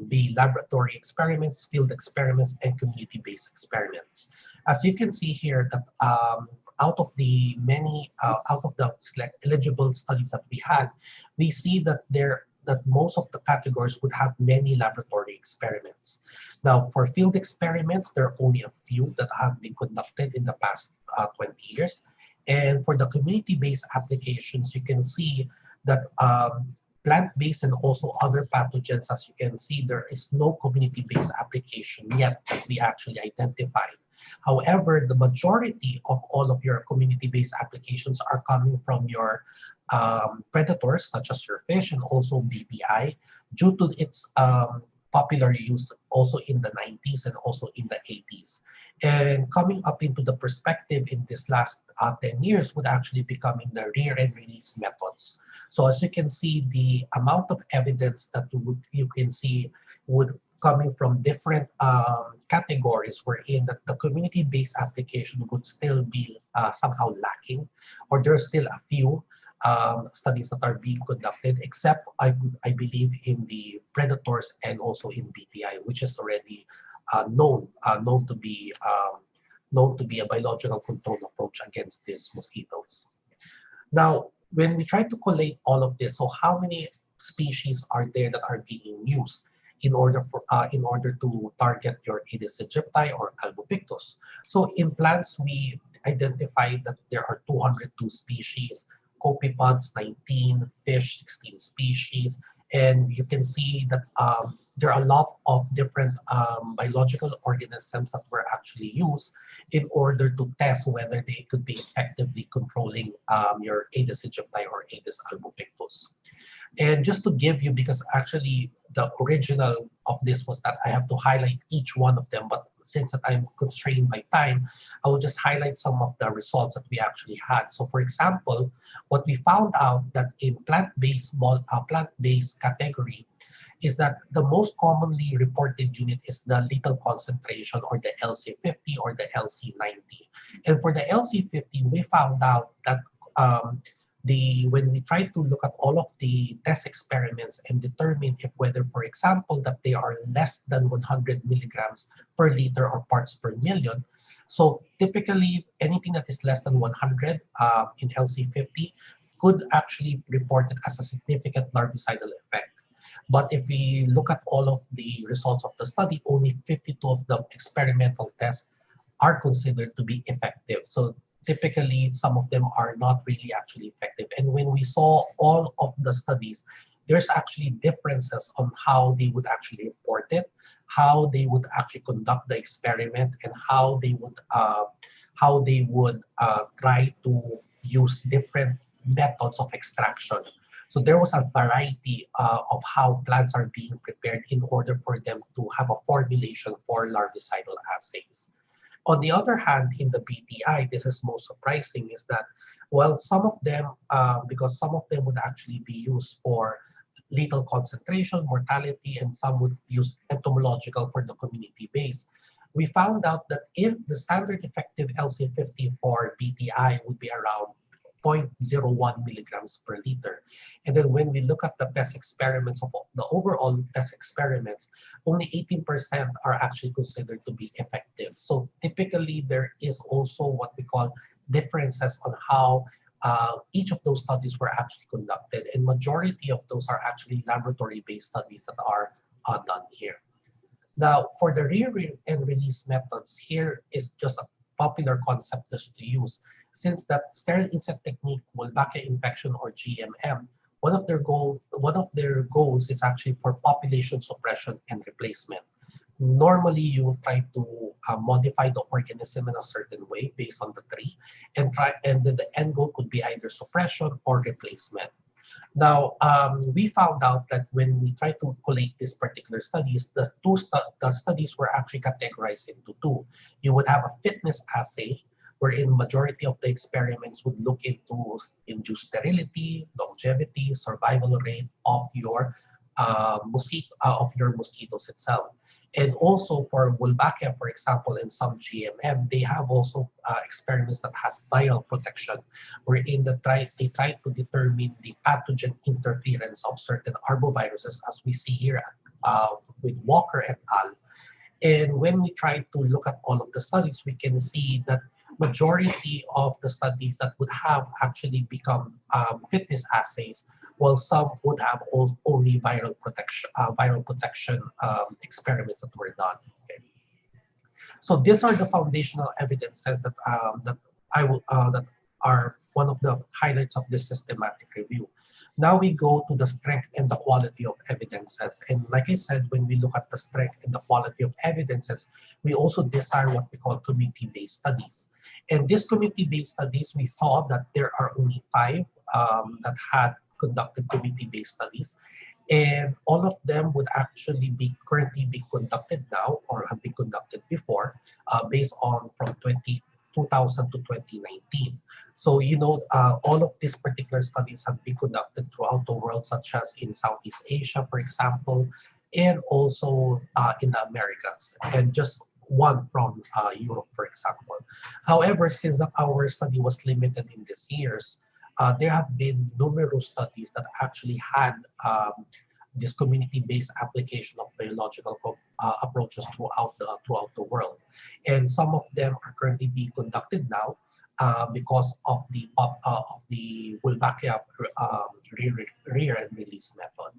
be laboratory experiments, field experiments, and community-based experiments. As you can see here, that out of the eligible studies that we had, we see that most of the categories would have many laboratory experiments. Now, for field experiments, there are only a few that have been conducted in the past 20 years. And for the community-based applications, you can see that plant-based and also other pathogens, as you can see, there is no community-based application yet that we actually identified. However, the majority of all of your community-based applications are coming from your predators, such as your fish, and also BTI, due to its popular use also in the 90s and also in the 80s. And coming up into the perspective in this last 10 years would actually becoming the rear and release methods. So as you can see, the amount of evidence that you can see would coming from different categories, wherein that the community-based application would still be somehow lacking, or there's still a few studies that are being conducted, except I believe in the predators and also in BTI, which is already known to be a biological control approach against these mosquitoes. Now, when we try to collate all of this, so how many species are there that are being used in order to target your Aedes aegypti or albopictus? So in plants, we identified that there are 202 species, copepods 19, fish 16 species, and you can see that there are a lot of different biological organisms that were actually used in order to test whether they could be effectively controlling your Aedes aegypti or Aedes albopictus. And just to give you, because actually the original of this was that I have to highlight each one of them, but since that I'm constrained by time, I will just highlight some of the results that we actually had. So for example, what we found out that in plant-based category is that the most commonly reported unit is the lethal concentration, or the LC50 or the LC90. And for the LC50, we found out that when we try to look at all of the test experiments and determine if whether, for example, that they are less than 100 milligrams per liter or parts per million. So typically, anything that is less than 100 in LC50 could actually be reported as a significant larvicidal effect. But if we look at all of the results of the study, only 52 of the experimental tests are considered to be effective. So typically, some of them are not really actually effective. And when we saw all of the studies, there's actually differences on how they would actually report it, how they would actually conduct the experiment, and how they would try to use different methods of extraction. So there was a variety of how plants are being prepared in order for them to have a formulation for larvicidal assays. On the other hand, in the BTI, this is most surprising, is that, well, some of them, because some of them would actually be used for lethal concentration, mortality, and some would use entomological for the community base. We found out that if the standard effective LC50 for BTI would be around 0.01 milligrams per liter. And then when we look at the test experiments of the overall test experiments, only 18% are actually considered to be effective. So typically there is also what we call differences on how each of those studies were actually conducted, and majority of those are actually laboratory-based studies that are done here. Now, for the rear and release methods, here is just a popular concept just to use. Since that sterile insect technique, Wolbachia infection or GMM, one of their goals is actually for population suppression and replacement. Normally, you will try to modify the organism in a certain way based on the tree, and then the end goal could be either suppression or replacement. Now, we found out that when we tried to collate these particular studies, the studies were actually categorized into two. You would have a fitness assay, wherein majority of the experiments would look into induced sterility, longevity, survival rate of your mosquitoes itself. And also for Wolbachia, for example, and some GMM, they have also experiments that has viral protection, wherein they try to determine the pathogen interference of certain arboviruses, as we see here with Walker et al. And when we try to look at all of the studies, we can see that majority of the studies that would have actually become fitness assays, while some would have only viral protection experiments that were done. Okay. So these are the foundational evidences that that are one of the highlights of this systematic review. Now we go to the strength and the quality of evidences. And like I said, when we look at the strength and the quality of evidences, we also desire what we call community-based studies. And these community-based studies, we saw that there are only 5 that had conducted community-based studies. And all of them would actually be currently being conducted now or have been conducted before based on from 2000 to 2019. So, you know, all of these particular studies have been conducted throughout the world, such as in Southeast Asia, for example, and also in the Americas, and just one from Europe, for example. However, since our study was limited in these years, there have been numerous studies that actually had this community-based application of biological approaches throughout the world, and some of them are currently being conducted now because of the Wolbachia rear and release method.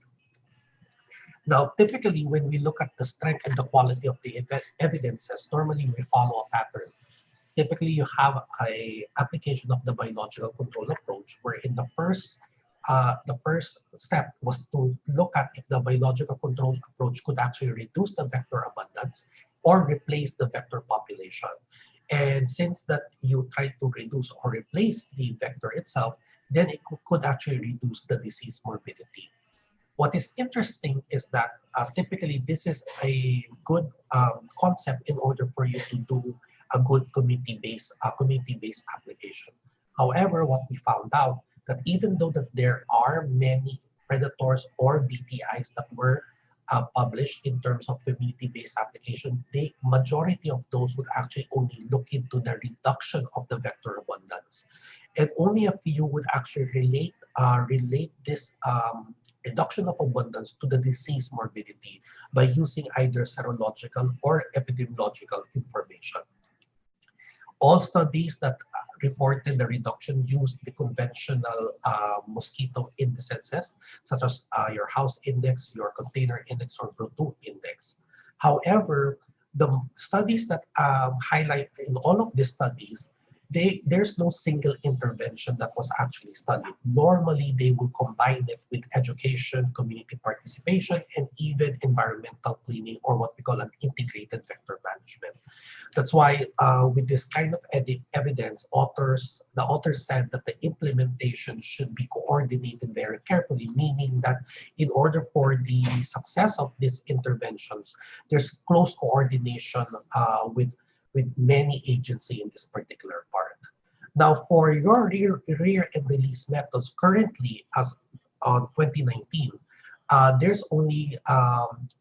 Now, typically, when we look at the strength and the quality of the evidences, normally we follow a pattern. Typically, you have an application of the biological control approach, where in the first step was to look at if the biological control approach could actually reduce the vector abundance or replace the vector population. And since that you try to reduce or replace the vector itself, then it could actually reduce the disease morbidity. What is interesting is that typically this is a good concept in order for you to do a good community-based application. However, what we found out that even though that there are many predators or BTIs that were published in terms of community-based application, the majority of those would actually only look into the reduction of the vector abundance, and only a few would actually relate this reduction of abundance to the disease morbidity by using either serological or epidemiological information. All studies that reported the reduction used the conventional mosquito indices, such as your house index, your container index, or Brood index. However, the studies that highlight in all of these studies, there's no single intervention that was actually studied. Normally, they will combine it with education, community participation, and even environmental cleaning, or what we call an integrated vector management. That's why with this kind of evidence, the authors said that the implementation should be coordinated very carefully, meaning that in order for the success of these interventions, there's close coordination with with many agency in this particular part. Now, for your rear and release methods, currently as on 2019, there's only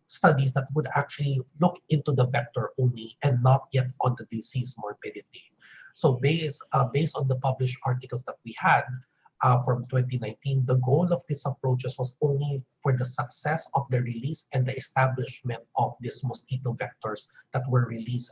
studies that would actually look into the vector only and not yet on the disease morbidity. So based on the published articles that we had from 2019, the goal of these approaches was only for the success of the release and the establishment of these mosquito vectors that were released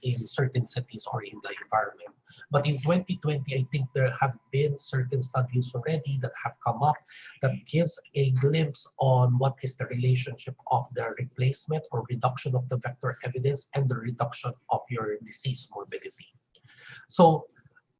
in certain cities or in the environment. But in 2020, I think there have been certain studies already that have come up that gives a glimpse on what is the relationship of the replacement or reduction of the vector evidence and the reduction of your disease morbidity. So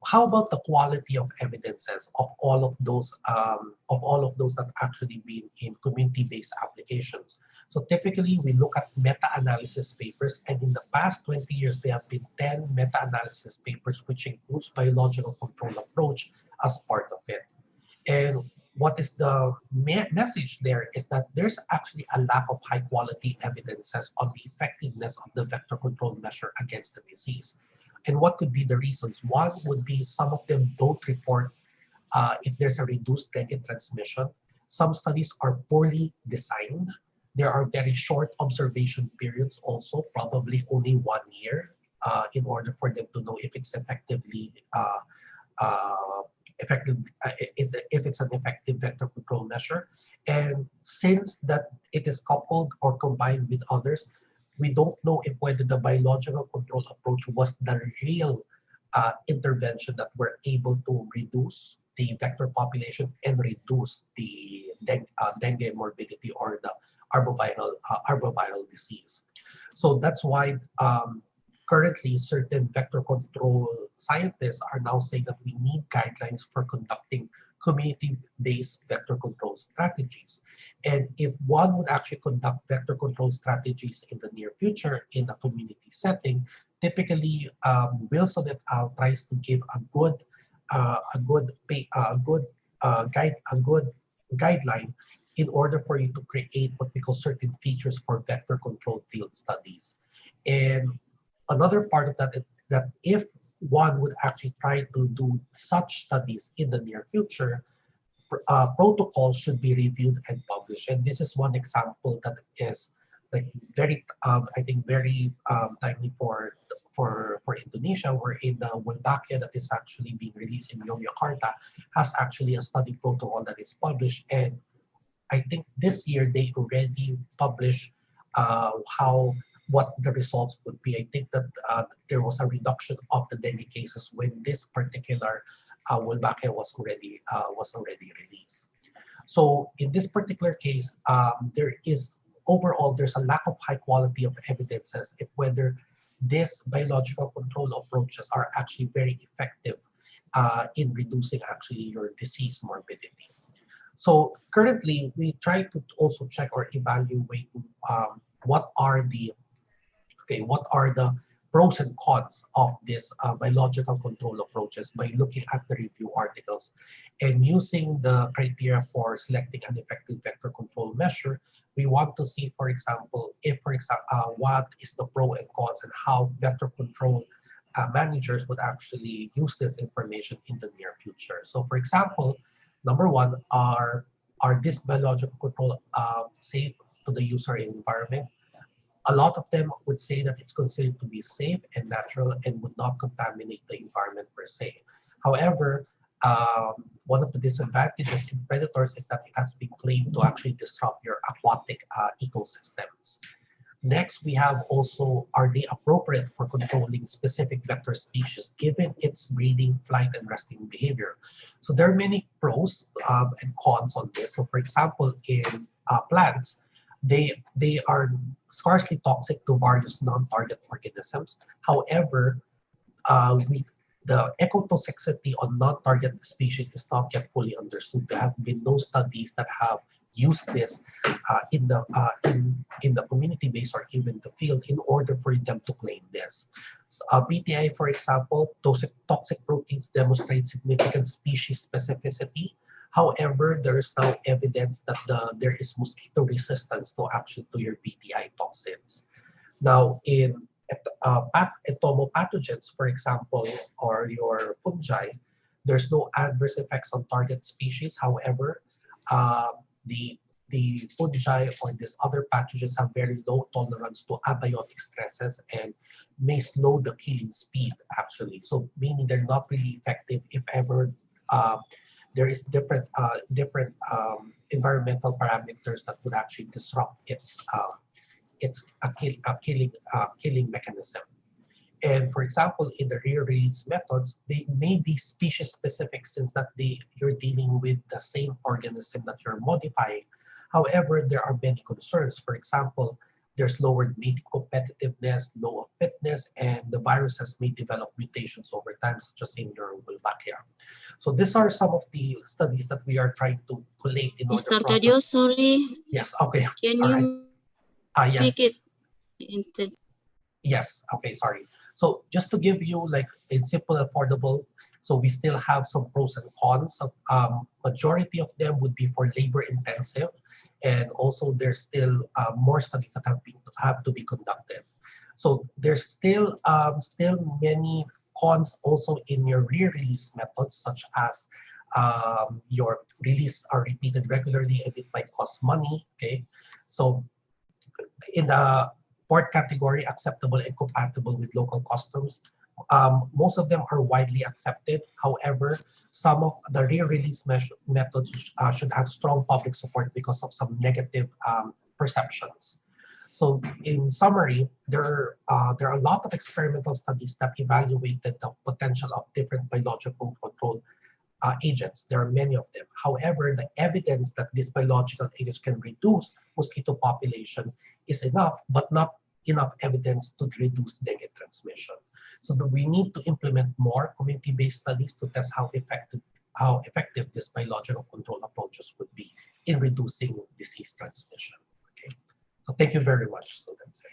how about the quality of evidences of all of those that actually been in community-based applications? So typically we look at meta-analysis papers, and in the past 20 years there have been 10 meta-analysis papers which includes biological control approach as part of it. And what is the message there is that there's actually a lack of high quality evidences on the effectiveness of the vector control measure against the disease. And what could be the reasons? One would be some of them don't report if there's a reduced dengue transmission. Some studies are poorly designed. There are very short observation periods also, probably only 1 year, in order for them to know if it's effectively if it's an effective vector control measure. And since that it is coupled or combined with others, we don't know if whether the biological control approach was the real intervention that were able to reduce the vector population and reduce the dengue morbidity or the arboviral disease. So that's why currently certain vector control scientists are now saying that we need guidelines for conducting community-based vector control strategies. And if one would actually conduct vector control strategies in the near future in a community setting, typically Wilson et al. Tries to give a good guideline in order for you to create what we call certain features for vector control field studies. And another part of that is that if one would actually try to do such studies in the near future, protocols should be reviewed and published. And this is one example that is like very, I think, very timely for Indonesia, where in the Wolbachia that is actually being released in Yogyakarta has actually a study protocol that is published. And I think this year they already published what the results would be. I think that there was a reduction of the dengue cases when this particular Wolbachia was already released. So in this particular case, there's a lack of high quality of evidences if whether these biological control approaches are actually very effective in reducing actually your disease morbidity. So currently, we try to also check or evaluate what are the pros and cons of these biological control approaches by looking at the review articles and using the criteria for selecting an effective vector control measure. We want to see, for example, what is the pro and cons and how vector control managers would actually use this information in the near future. So for example, number one, are this biological control safe to the user and environment? A lot of them would say that it's considered to be safe and natural and would not contaminate the environment per se. However, one of the disadvantages in predators is that it has been claimed to actually disrupt your aquatic ecosystems. Next, we have also, are they appropriate for controlling specific vector species given its breeding, flight, and resting behavior? So there are many pros and cons on this. So for example, in plants, they are scarcely toxic to various non-target organisms. However, the ecotoxicity on non-target species is not yet fully understood. There have been no studies that have used this in the community base or even the field in order for them to claim this. So, BTI, for example, toxic proteins demonstrate significant species specificity. However, there is now evidence that there is mosquito resistance to your BTI toxins. Now, in entomopathogens, for example, or your fungi, there's no adverse effects on target species. However, uh, the fungi or these other pathogens have very low tolerance to abiotic stresses and may slow the killing speed, actually. So meaning they're not really effective if ever there is different environmental parameters that would actually disrupt killing mechanism. And for example, in the rear release methods, they may be species specific since that you're dealing with the same organism that you're modifying. However, there are many concerns. For example, there's lowered mating competitiveness, low fitness, and the viruses may develop mutations over time, such as in your Wolbachia. So these are some of the studies that we are trying to collate in order Mr. for us Tadio, sorry. Yes, okay. Can All you right. Yes. make it Yes, okay, sorry. So just to give you like in simple, affordable, so we still have some pros and cons. Of, majority of them would be for labor intensive, and also there's still more studies that have to be conducted. So there's still many cons also in your re-release methods, such as your release are repeated regularly and it might cost money. Okay, so in the fourth category, acceptable and compatible with local customs. Most of them are widely accepted. However, some of the re-release methods should have strong public support because of some negative perceptions. So in summary, there are a lot of experimental studies that evaluated the potential of different biological control agents. There are many of them. However, the evidence that these biological agents can reduce mosquito population is enough, but not enough evidence to reduce dengue transmission. So we need to implement more community-based studies to test how effective these biological control approaches would be in reducing disease transmission. Okay, so thank you very much. So that's it.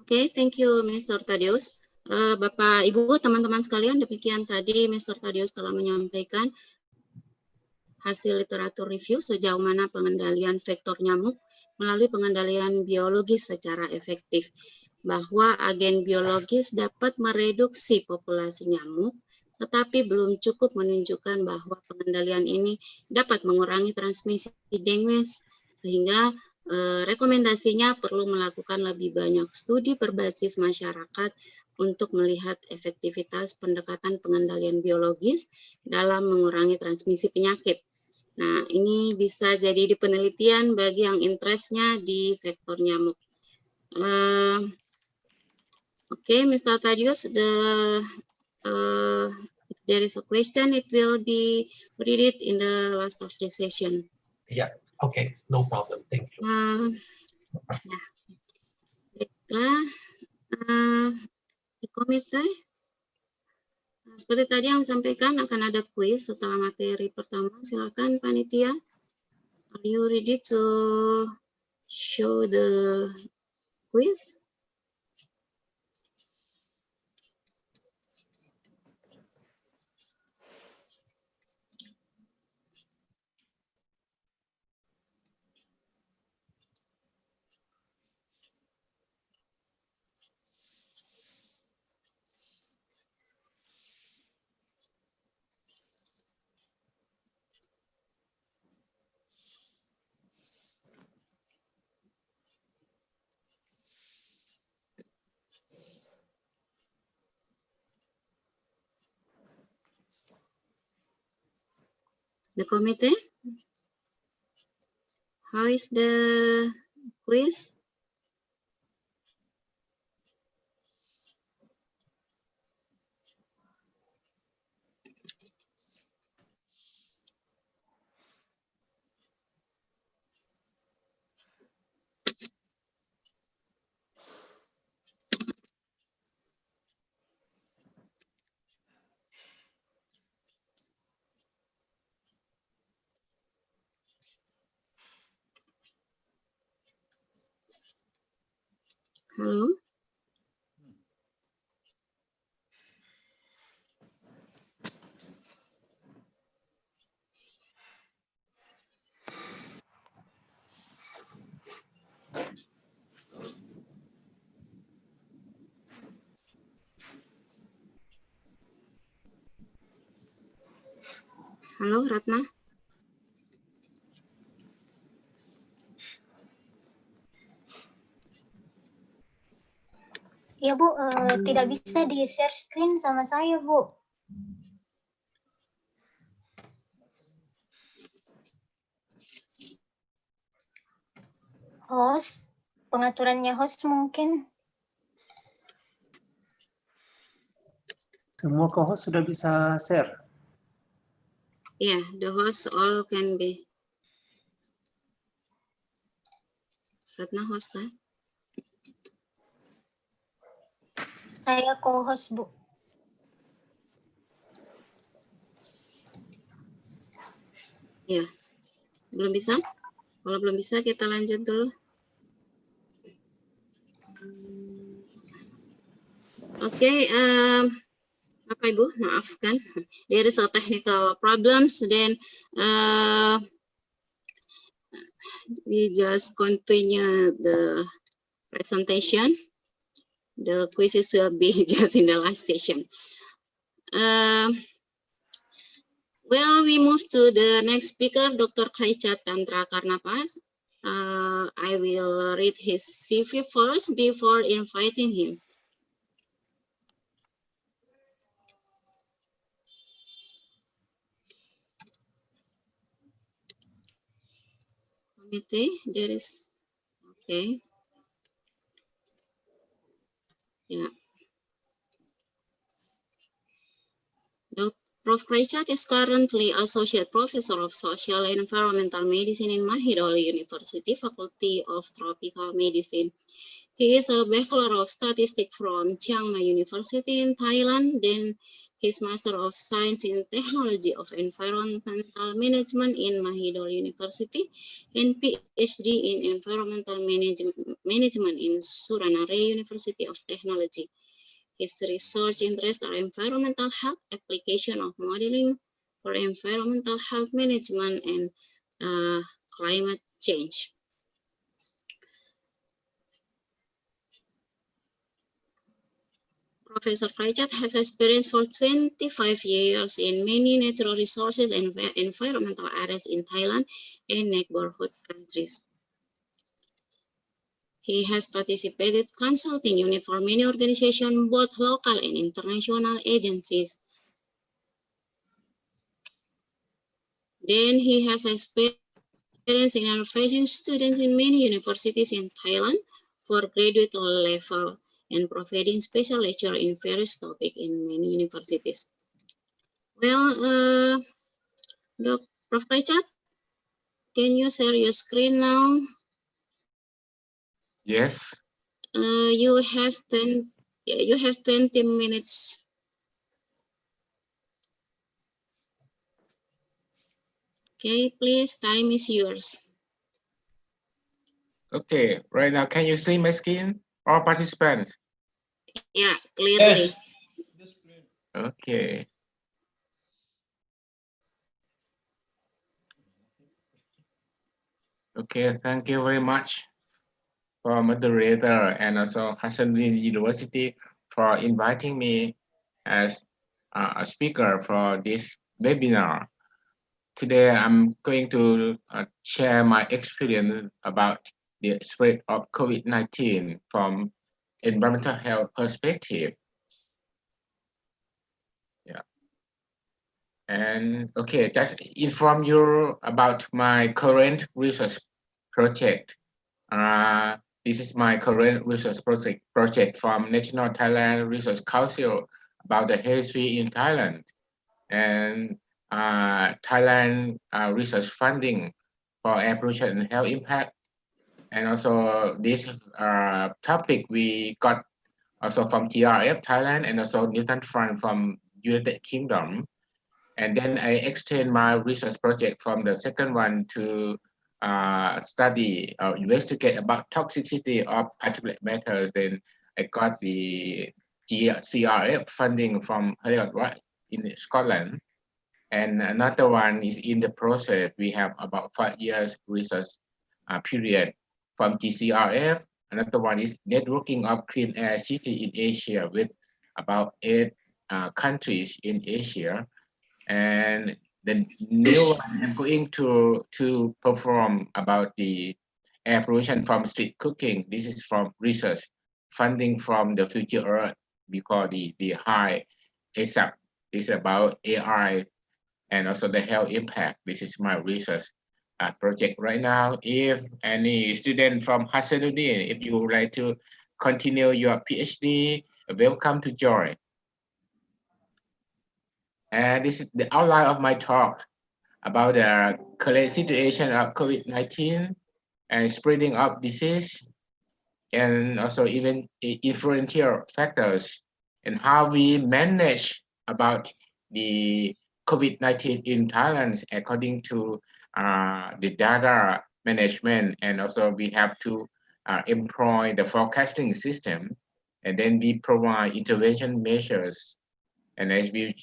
Okay, thank you, Mr. Tadius. Bapak, Ibu, teman-teman sekalian, demikian tadi Mr. Tadius telah menyampaikan hasil literatur review sejauh mana pengendalian vektor nyamuk melalui pengendalian biologis secara efektif, bahwa agen biologis dapat mereduksi populasi nyamuk, tetapi belum cukup menunjukkan bahwa pengendalian ini dapat mengurangi transmisi dengue, sehingga rekomendasinya perlu melakukan lebih banyak studi berbasis masyarakat untuk melihat efektivitas pendekatan pengendalian biologis dalam mengurangi transmisi penyakit. Nah, ini bisa jadi di penelitian bagi yang interestnya di vektor nyamuk. Okay, Mr. Tadius, if there is a question, it will be read it in the last of the session. Yeah, okay, no problem. Thank you. Ya. Baiklah, di komite, seperti tadi yang disampaikan akan ada kuis setelah materi pertama. Silakan panitia. Are you ready to show the quiz? The committee, how is the quiz? Halo? Halo, Ratna. Ya Bu, tidak bisa di share screen sama saya Bu. Host, pengaturannya host mungkin. Semua co-host sudah bisa share. Yeah, the host all can be. Ratna host kan? Saya co-host Bu. Ya, belum bisa? Kalau belum bisa kita lanjut dulu. Oke, Bapak Ibu, maafkan. There is a technical problems, then we just continue the presentation. The quizzes will be just in the last session. Well, we move to the next speaker, Dr. Khaichat Tantra Karnapas. I will read his CV first before inviting him. Committee, there is, okay. Yeah. Prof. Khaichat is currently Associate Professor of Social and Environmental Medicine in Mahidol University, Faculty of Tropical Medicine. He is a Bachelor of Statistics from Chiang Mai University in Thailand, then his Master of Science in Technology of Environmental Management in Mahidol University, and PhD in Environmental Management in Suranare University of Technology. His research interests are environmental health, application of modeling for environmental health management, and climate change. Professor Khaichat has experience for 25 years in many natural resources and environmental areas in Thailand and neighborhood countries. He has participated consulting unit for many organizations, both local and international agencies. Then he has experience in advising students in many universities in Thailand for graduate level and providing special lecture in various topics in many universities. Well, Prof. Khaichat, can you share your screen now? Yes. You have 20 minutes. Okay, please, time is yours. Okay, right now, can you see my screen? All participants? Yeah, clearly. Yes. Okay. Okay, thank you very much for moderator and also Hasanuddin University for inviting me as a speaker for this webinar. Today, I'm going to share my experience about the spread of COVID-19 from environmental health perspective. Yeah. And okay, just inform you about my current research project. This is my current research project from National Thailand Research Council about the history in Thailand and Thailand research funding for air pollution and health impact. And also this topic we got also from TRF Thailand and also Newton Fund from United Kingdom. And then I extend my research project from the second one to study or investigate about toxicity of particulate matters. Then I got the CRF funding from in Scotland. And another one is in the process. We have about 5 years research period from GCRF. Another one is networking of clean air city in Asia with about 8 countries in Asia. And the new one I'm going to perform about the air pollution from street cooking. This is from research funding from the Future Earth because the high ASAP is about AI and also the health impact. This is my research project right now. If any student from Hasanuddin, if you would like to continue your PhD, welcome to join. And this is the outline of my talk about the current situation of COVID-19 and spreading of disease, and also even influential factors and how we manage about the COVID-19 in Thailand according to the data management, and also we have to employ the forecasting system, and then we provide intervention measures. And as we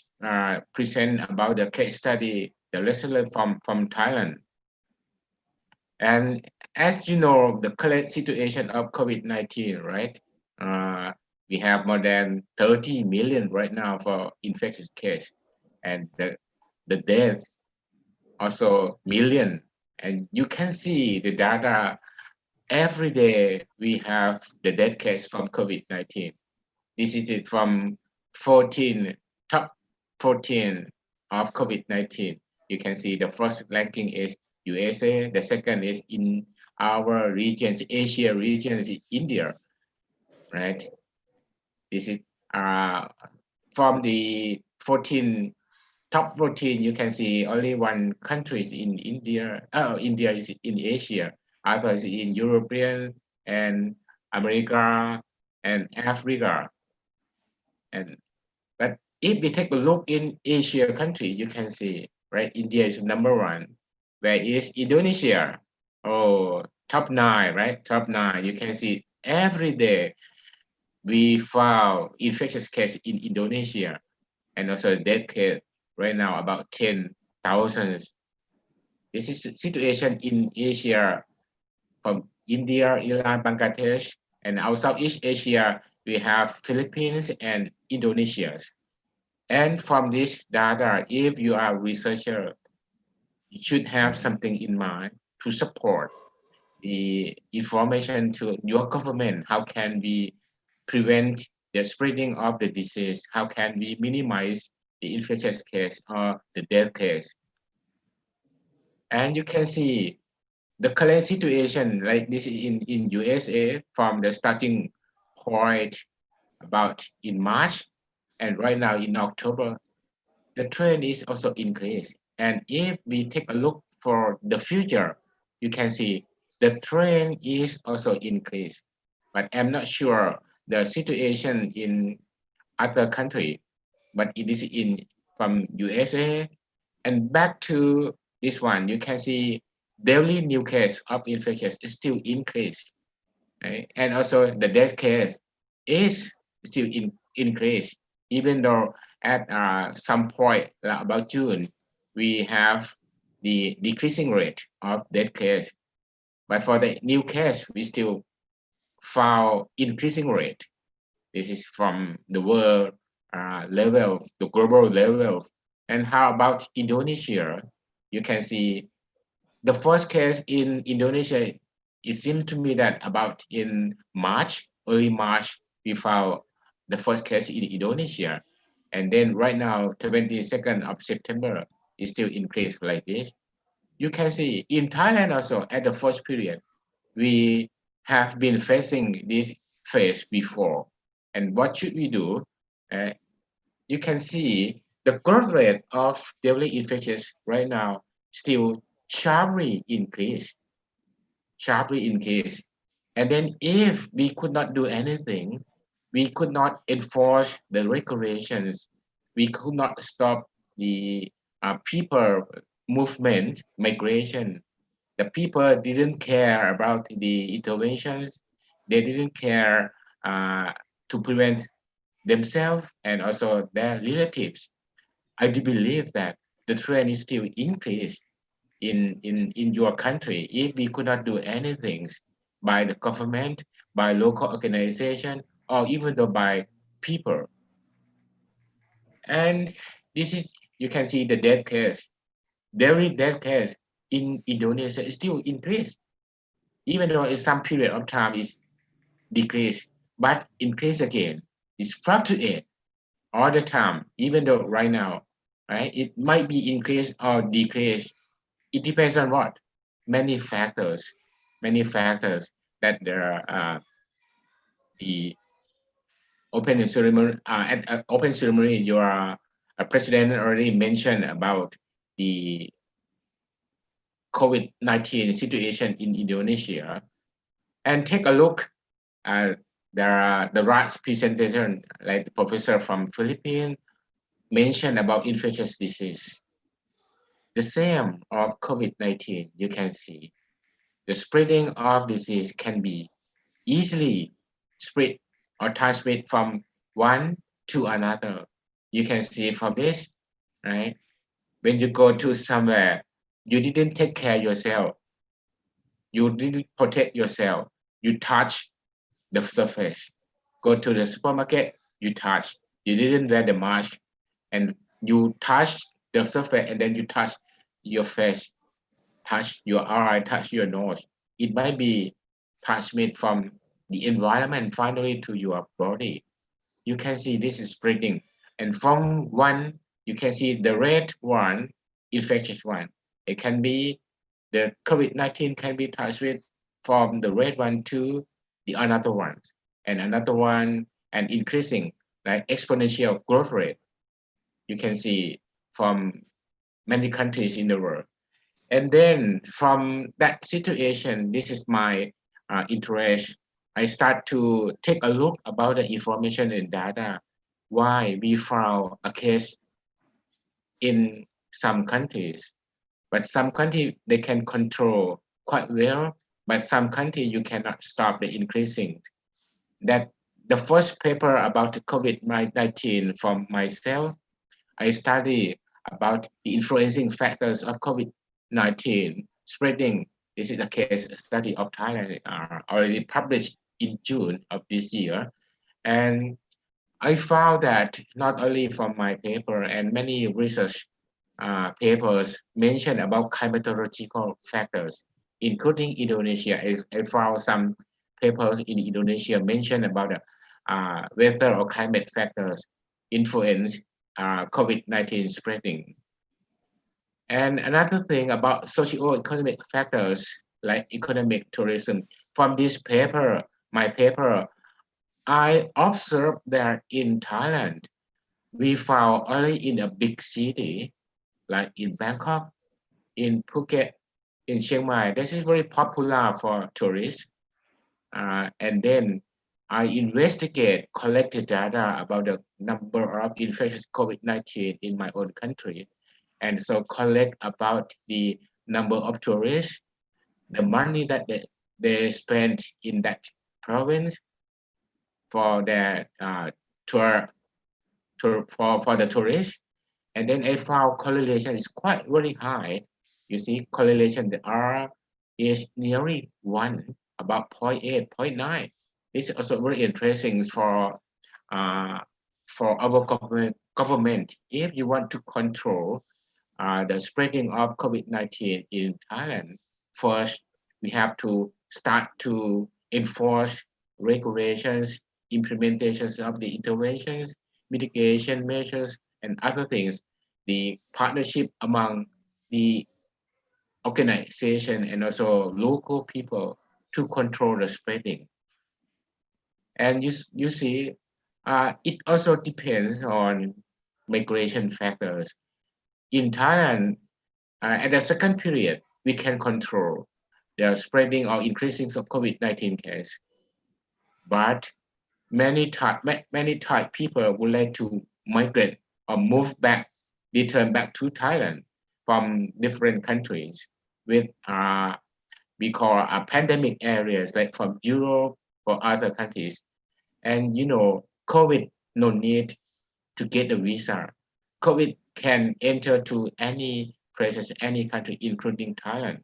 present about the case study, the lesson learned from Thailand. And as you know, the current situation of COVID-19, right? We have more than 30 million right now for infectious case, and the deaths also million. And you can see the data every day. We have the death case from COVID-19. This is it from 14 top 14 of COVID-19. You can see the first ranking is USA. The second is in our regions, Asia regions, India, right? This is from the 14 top 14. You can see only one country is in India. India is in Asia. Others in European and America and Africa. And but if we take a look in Asia country, you can see, right, India is number one. Where is Indonesia? Oh, top 9, right? Top 9. You can see every day we found infectious case in Indonesia, and also death case right now about 10,000. This is the situation in Asia from India, Iran, Bangladesh, and our Southeast Asia, we have Philippines and Indonesia. And from this data, if you are a researcher, you should have something in mind to support the information to your government. How can we prevent the spreading of the disease? How can we minimize the infectious case or the death case? And you can see the current situation like this in USA from the starting point about in March, and right now in October, the trend is also increased. And if we take a look for the future, you can see the trend is also increased. But I'm not sure the situation in other country, but it is in from USA. And back to this one, you can see daily new case of infections is still increased, right? And also the death case is still increased, even though at some point about June, we have the decreasing rate of death case. But for the new case, we still found increasing rate. This is from the world level, the global level. And how about Indonesia? You can see the first case in Indonesia, it seemed to me that about in March, early March, we found the first case in Indonesia. And then right now, 22nd of September, is still increased like this. You can see in Thailand also at the first period, we have been facing this phase before. And what should we do? You can see the growth rate of daily infections right now still sharply increase. And then if we could not do anything, we could not enforce the regulations, we could not stop the people movement, migration. The people didn't care about the interventions. They didn't care to prevent themselves and also their relatives. I do believe that the trend is still increased in your country if we could not do anything by the government, by local organization, or even though by people. And this is, you can see the death case. daily death case in Indonesia is still increased, even though in some period of time is decreased, but increase again. It's fluctuate all the time, even though right now, right, it might be increased or decreased. It depends on what? Many factors that there are the open ceremony, at open ceremony, your president already mentioned about the COVID-19 situation in Indonesia. And take a look at the last presentation, like the professor from Philippines mentioned about infectious disease. The same of COVID-19, you can see the spreading of disease can be easily spread or transmit from one to another. You can see from this, right? When you go to somewhere, you didn't take care yourself, you didn't protect yourself, you touch the surface. Go to the supermarket, you touch, you didn't wear the mask, and you touch the surface, and then you touch your face, touch your eye, touch your nose. It might be transmit from the environment finally to your body. You can see this is spreading. And from one, you can see the red one, infectious one. It can be the COVID-19 can be transmitted from the red one to the another ones, and another one, and increasing like exponential growth rate. You can see from many countries in the world. And then from that situation, this is my interest. I start to take a look about the information and data, why we found a case in some countries, but some countries they can control quite well, but some countries you cannot stop the increasing. That the first paper about the COVID-19 from myself, I study about the influencing factors of COVID-19 spreading. This is a case study of Thailand, already published in June of this year. And I found that not only from my paper and many research papers mention about climatological factors, including Indonesia. I found some papers in Indonesia mention about weather or climate factors influence COVID-19 spreading. And another thing about socio-economic factors like economic tourism. From this paper, my paper, I observed that in Thailand, we found only in a big city, like in Bangkok, in Phuket, in Chiang Mai, this is very popular for tourists. And then I investigate, collected data about the number of infected COVID-19 in my own country. And so collect about the number of tourists, the money that they spend in that province for their for the tourists. And then I found correlation is quite very high. You see, correlation the R is nearly 1, about 0.8, 0.9. This is also very interesting for our government. If you want to control the spreading of COVID-19 in Thailand, first we have to start to enforce regulations, implementations of the interventions, mitigation measures, and other things. The partnership among the organization and also local people to control the spreading. And you see, it also depends on migration factors. In Thailand, at the second period, we can control the spreading or increasing of COVID-19 case. But many Thai people would like to migrate or move back, return back to Thailand from different countries with we call pandemic areas like from Europe or other countries. And you know, COVID no need to get a visa. COVID can enter to any places, any country, including Thailand.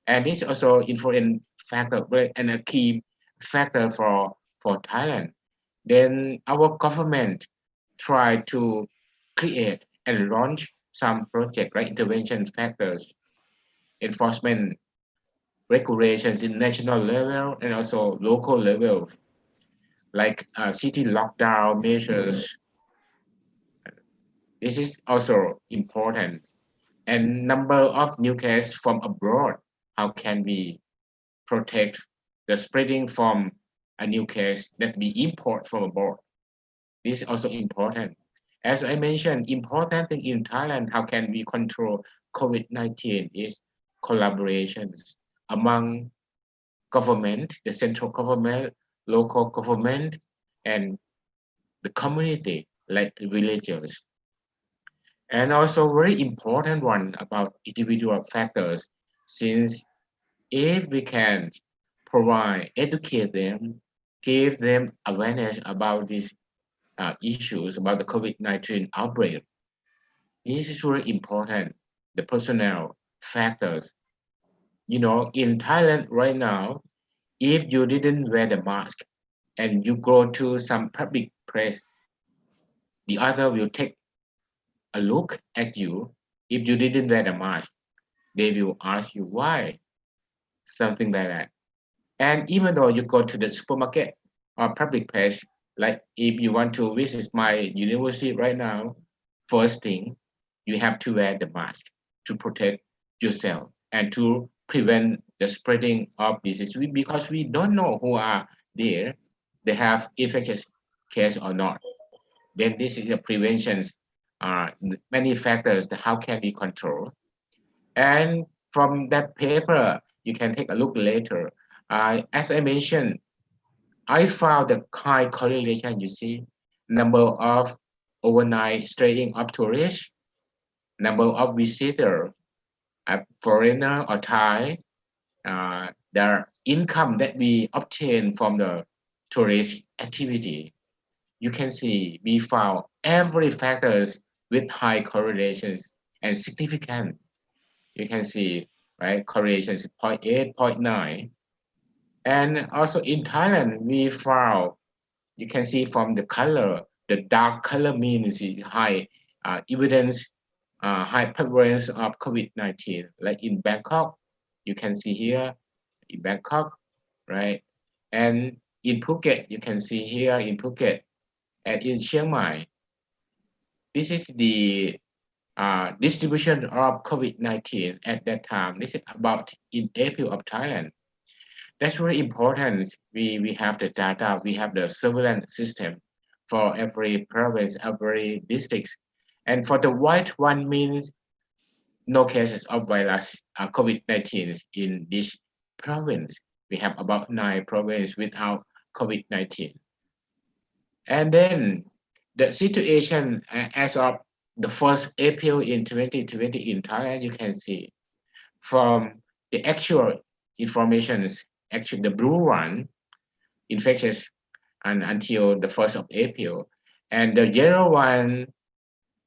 And this also influence factor and a key factor for Thailand. Then our government try to create and launch some project like intervention factors, enforcement regulations in national level and also local level, like city lockdown measures. This is also important. And number of new cases from abroad. How can we protect the spreading from a new case that we import from abroad? This is also important. As I mentioned, important thing in Thailand, how can we control COVID-19 is collaborations among government, the central government, local government, and the community, like the villagers. And also very important one about individual factors, since if we can provide, educate them, give them awareness about these issues about the COVID-19 outbreak, this is very important, the personnel factors. You know, in Thailand right now, if you didn't wear the mask and you go to some public place, the other will take a look at you. If you didn't wear the mask, they will ask you why, something like that. And even though you go to the supermarket or public place, like if you want to visit my university right now, first thing, you have to wear the mask to protect yourself and to prevent the spreading of disease. Because we don't know who are there, they have infectious case or not. Then this is the preventions, many factors that how can we control. And from that paper, you can take a look later. As I mentioned, I found the high correlation, you see, number of overnight staying of tourists, number of visitor, foreigner or Thai, their income that we obtain from the tourist activity. You can see we found every factors with high correlations and significant. You can see, right, correlations 0.8, 0.9. And also in Thailand, we found, you can see from the color, the dark color means high evidence, high prevalence of COVID-19. Like in Bangkok, you can see here in Bangkok, right? And in Phuket, you can see here in Phuket, and in Chiang Mai. This is the distribution of COVID-19 at that time. This is about in April of Thailand. That's very important. We have the data, we have the surveillance system for every province, every district. And for the white one means no cases of virus COVID-19 in this province. We have about 9 provinces without COVID-19. And then the situation as of the 1st April in 2020 in Thailand, you can see from the actual information, actually the blue one, infectious and until the 1st of April, and the yellow one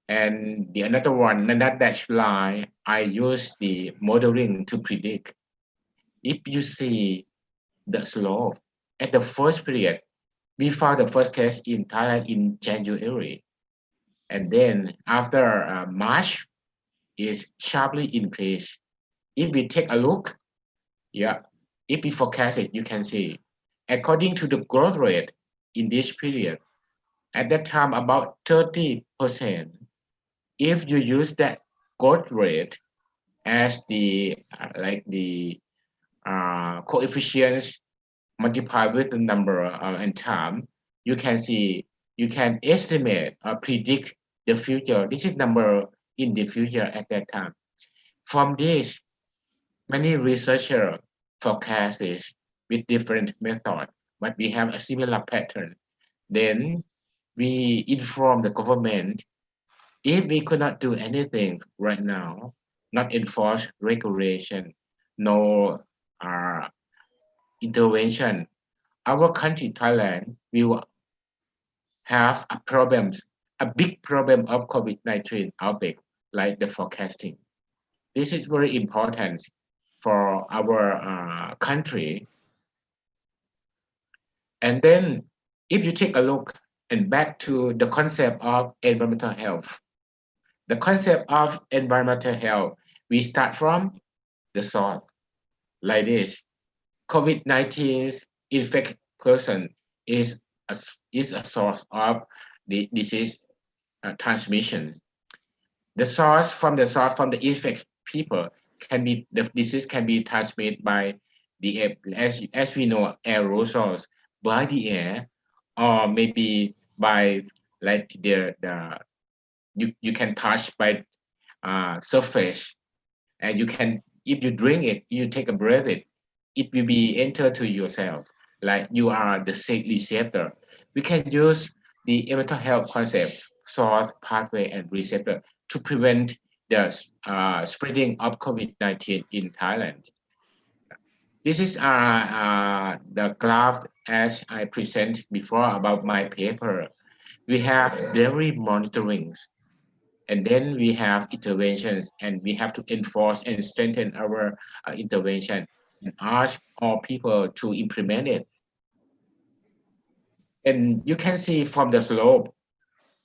and the another one, and that dashed line, I use the modeling to predict. If you see the slope at the first period, we found the first case in Thailand in January, and then after March, is sharply increased. If we take a look, yeah, if we forecast it, you can see, according to the growth rate in this period, at that time about 30%. If you use that growth rate as the like the coefficients multiplied with the number and time, you can see, you can estimate or predict the future. This is number in the future at that time. From this, many researchers forecast this with different methods, but we have a similar pattern. Then we inform the government, if we could not do anything right now, not enforce regulation, no intervention, our country, Thailand, will have a big problem of COVID-19 outbreak, like the forecasting. This is very important for our country. And then if you take a look and back to the concept of environmental health, the concept of environmental health, we start from the source, like this. COVID-19 infected person is a source of the disease transmission. The source from the infected people can be, the disease can be transmitted by the air, as we know, aerosols, by the air, or maybe by like the you can touch by surface, and you can, if you drink it, you take a breath it will be enter to yourself, like you are the safe receptor. We can use the mental health concept, source, pathway, and receptor to prevent the spreading of COVID-19 in Thailand. This is the graph as I present before about my paper. We have daily monitorings, and then we have interventions, and we have to enforce and strengthen our intervention and ask all people to implement it. And you can see from the slope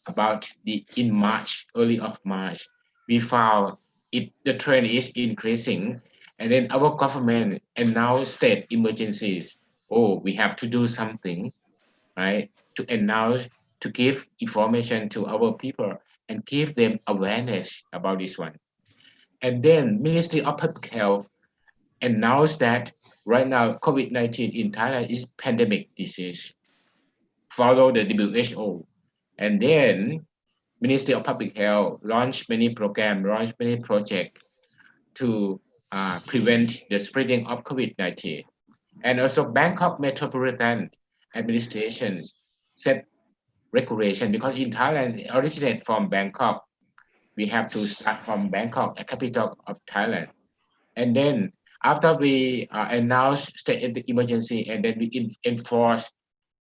about in March, early of March, we found the trend is increasing, and then our government announced state emergencies. Oh, we have to do something, right? To announce, to give information to our people and give them awareness about this one. And then Ministry of Public Health announced that right now COVID-19 in Thailand is pandemic disease. Follow the WHO. And then Ministry of Public Health launched many programs, launched many projects to prevent the spreading of COVID-19. And also Bangkok Metropolitan Administration set regulation, because in Thailand it originated from Bangkok. We have to start from Bangkok, a capital of Thailand. And then after we announce state emergency, and then we enforce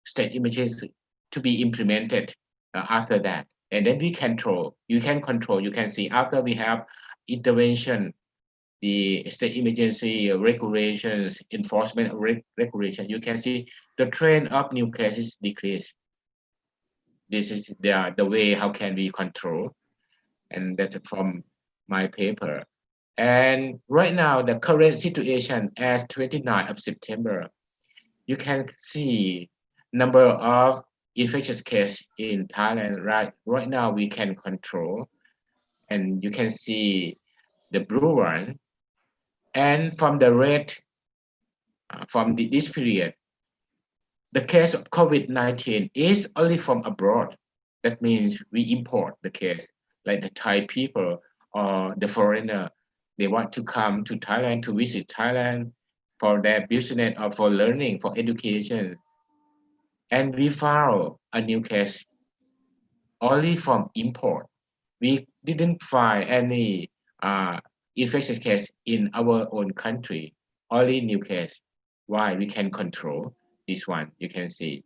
state emergency to be implemented after that. And then you can control, you can see after we have intervention, the state emergency regulations, enforcement regulation, you can see the trend of new cases decrease. This is the way how can we control, and that's from my paper. And right now, the current situation as 29th of September, you can see number of infectious cases in Thailand. Right now, we can control, and you can see the blue one. And from the red, from this period, the case of COVID-19 is only from abroad. That means we import the case, like the Thai people or the foreigner. They want to come to Thailand to visit Thailand for their business or for learning, for education. And we found a new case only from import. We didn't find any infectious case in our own country, only new case. Why? We can control this one, you can see.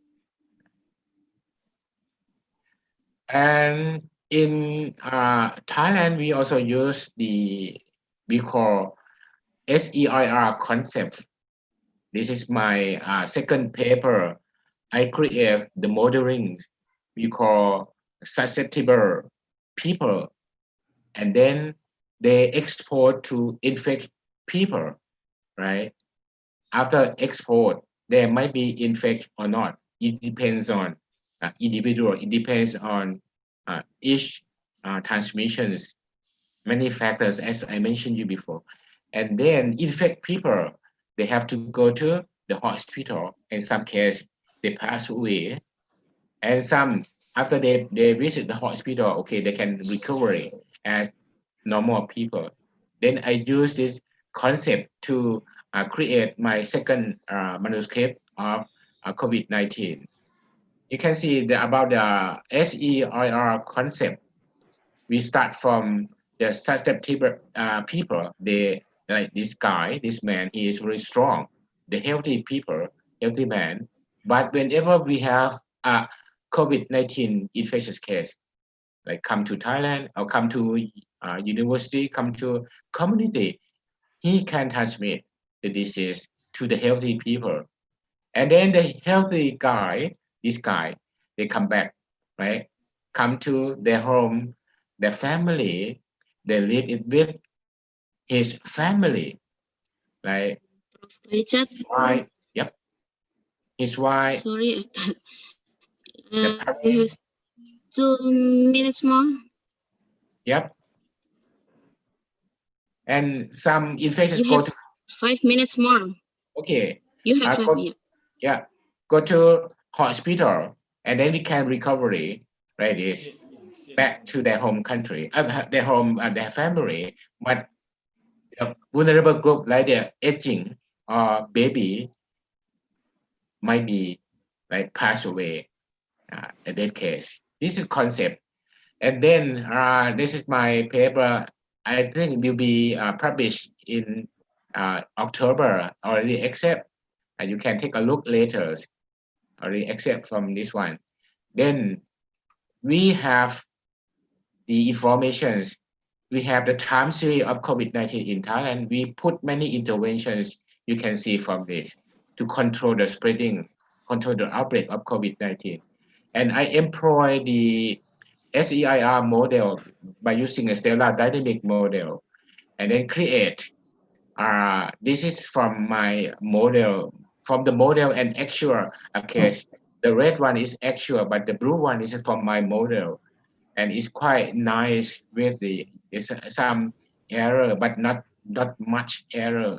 And in Thailand, we also use we call SEIR concept. This is my second paper. I create the modeling we call susceptible people, and then they export to infect people, right? After export, there might be infect or not. It depends on individual. It depends on each transmissions, many factors, as I mentioned you before. And then infect people, they have to go to the hospital. In some case, they pass away. And some, after they visit the hospital, okay, they can recover as normal people. Then I use this concept to create my second manuscript of COVID-19. You can see about the SEIR concept. We start from the susceptible people. They, like this guy, this man, he is very strong. The healthy people, healthy man. But whenever we have a COVID-19 infectious case, like come to Thailand or come to university, come to community, he can transmit the disease to the healthy people. And then the healthy guy, this guy, they come back, right? Come to their home, the family, they live it with his family, like Richard, wife, yep, his wife, sorry, the we have parents, 2 minutes more. yep, and some infections You go have to 5 minutes more. okay, You have 5 go, minutes. yeah, go to hospital, and then we can recovery, right? Is back to their home country, their home, their family, but the vulnerable group like the aging or baby might be like pass away in that case. This is concept. And then this is my paper. I think will be published in October already, except you can take a look later already, except from this one. Then we have the informations. We have the time series of COVID-19 in Thailand. We put many interventions you can see from this to control the spreading, control the outbreak of COVID-19. And I employ the SEIR model by using a Sterile dynamic model and then create. This is from my model, from the model and actual case. The red one is actual, but the blue one is from my model. And it's quite nice with the some error, but not much error.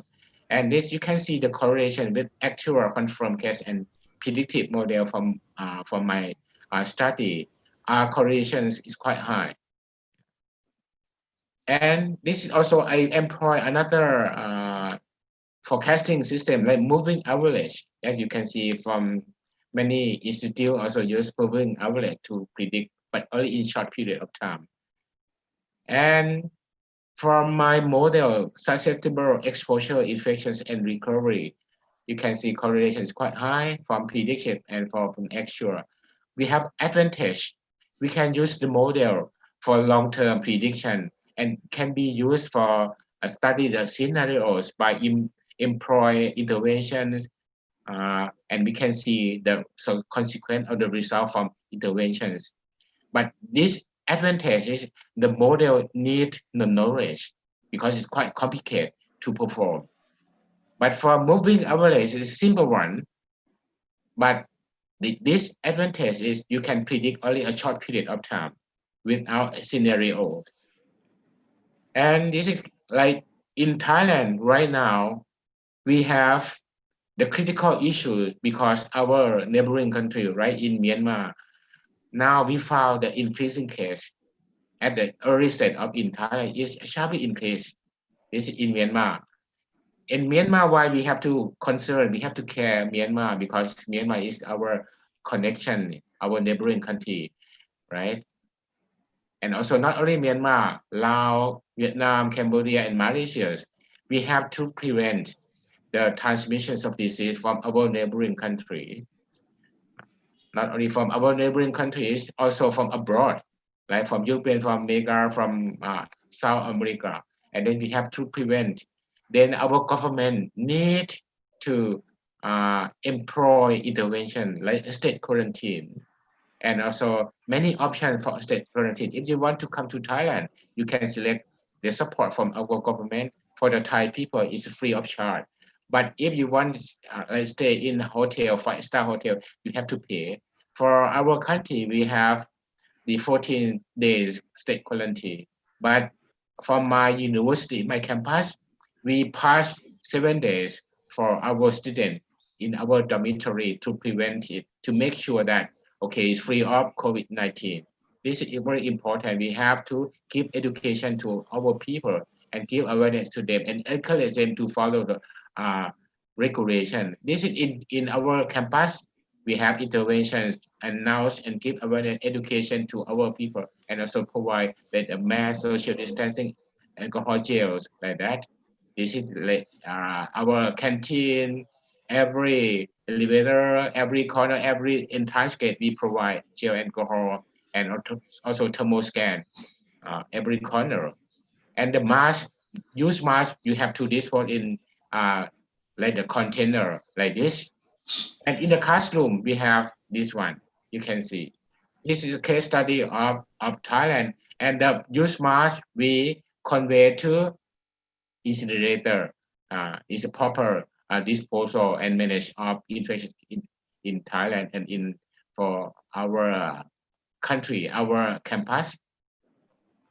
And this you can see the correlation with actual confirmed case and predictive model from my study. Our correlations is quite high. And this is also I employ another forecasting system like moving average, as you can see from many institutes also use moving average to predict, but only in short period of time. And from my model, susceptible exposure, infections, and recovery, you can see correlation is quite high from prediction and from actual. We have advantage. We can use the model for long-term prediction and can be used for study the scenarios by employ interventions, and we can see the consequence of the result from interventions. But this advantage is the model need the knowledge because it's quite complicated to perform. But for moving average, it's a simple one. But this advantage is you can predict only a short period of time without a scenario. And this is like in Thailand right now, we have the critical issue because our neighboring country, right in Myanmar, now we found the increasing case at the early stage of in Thailand is sharply increased. This is in Myanmar. In Myanmar, why we have to concern, we have to care Myanmar because Myanmar is our connection, our neighboring country, right? And also not only Myanmar, Laos, Vietnam, Cambodia, and Malaysia, we have to prevent the transmissions of disease from our neighboring country. Not only from our neighboring countries, also from abroad, like from Europe, from America, from South America. And then we have to prevent. Then our government need to employ intervention like state quarantine and also many options for state quarantine. If you want to come to Thailand, you can select the support from our government for the Thai people is free of charge. But if you want to stay in a hotel, 5-star hotel, you have to pay. For our country, we have the 14 days state quarantine. But from my university, my campus, we pass 7 days for our students in our dormitory to prevent it, to make sure that, okay, it's free of COVID-19. This is very important. We have to give education to our people and give awareness to them and encourage them to follow the regulation. This is in our campus. We have interventions, announce and give awareness education to our people and also provide that mass social distancing alcohol gels like that. This is like our canteen, every elevator, every corner, every entrance gate we provide gel alcohol and also thermal scan every corner. And the mask, use mask, you have to dispose in like the container like this. And in the classroom, we have this one. You can see. This is a case study of Thailand. and the use mask we convey to incinerator is a proper disposal and manage of infection in Thailand and in for our country, our campus.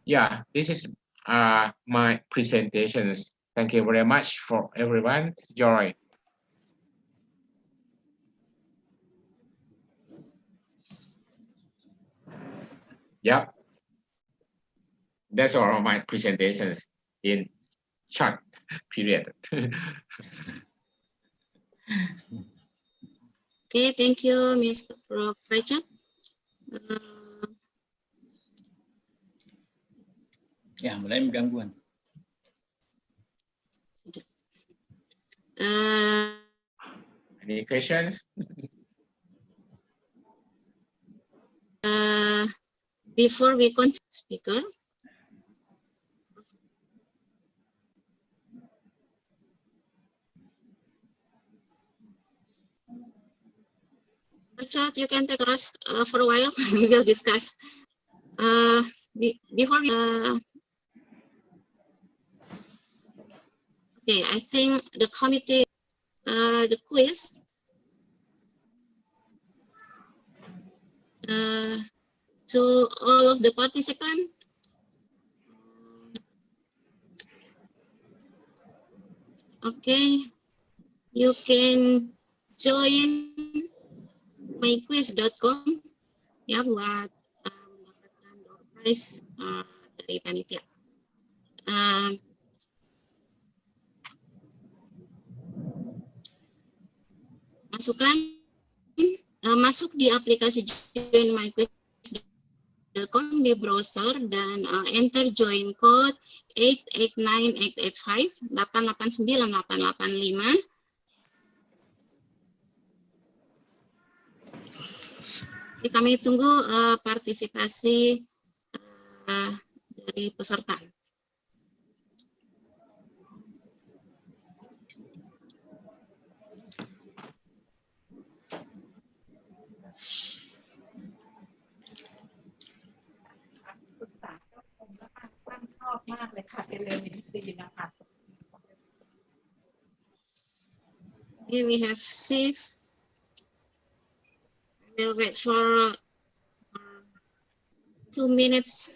Yeah, this is my presentations. Thank you very much for everyone. Joy. Yeah, that's all of my presentations in short period. Okay, thank you, Mr. Prof. Richard. Ya, mulai gangguan. Any questions? Before we continue, speaker. Richard, you can take a rest for a while. We will discuss. Before we, okay, I think the committee, the quiz. To all of the participants. Okay, you can join myquiz.com ya buat mendapatkan door prize dari panitia. Masuk di aplikasi Join My Quiz.com di browser dan enter join code 889-885 889-885. Jadi kami tunggu partisipasi dari peserta. Here we have 6. We'll wait for 2 minutes.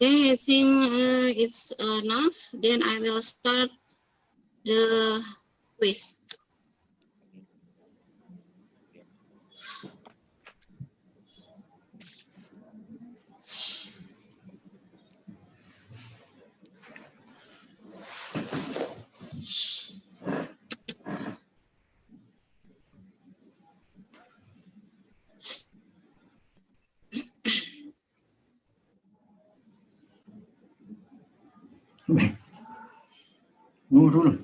Okay, I think it's enough. Then I will start the quiz. Dulu.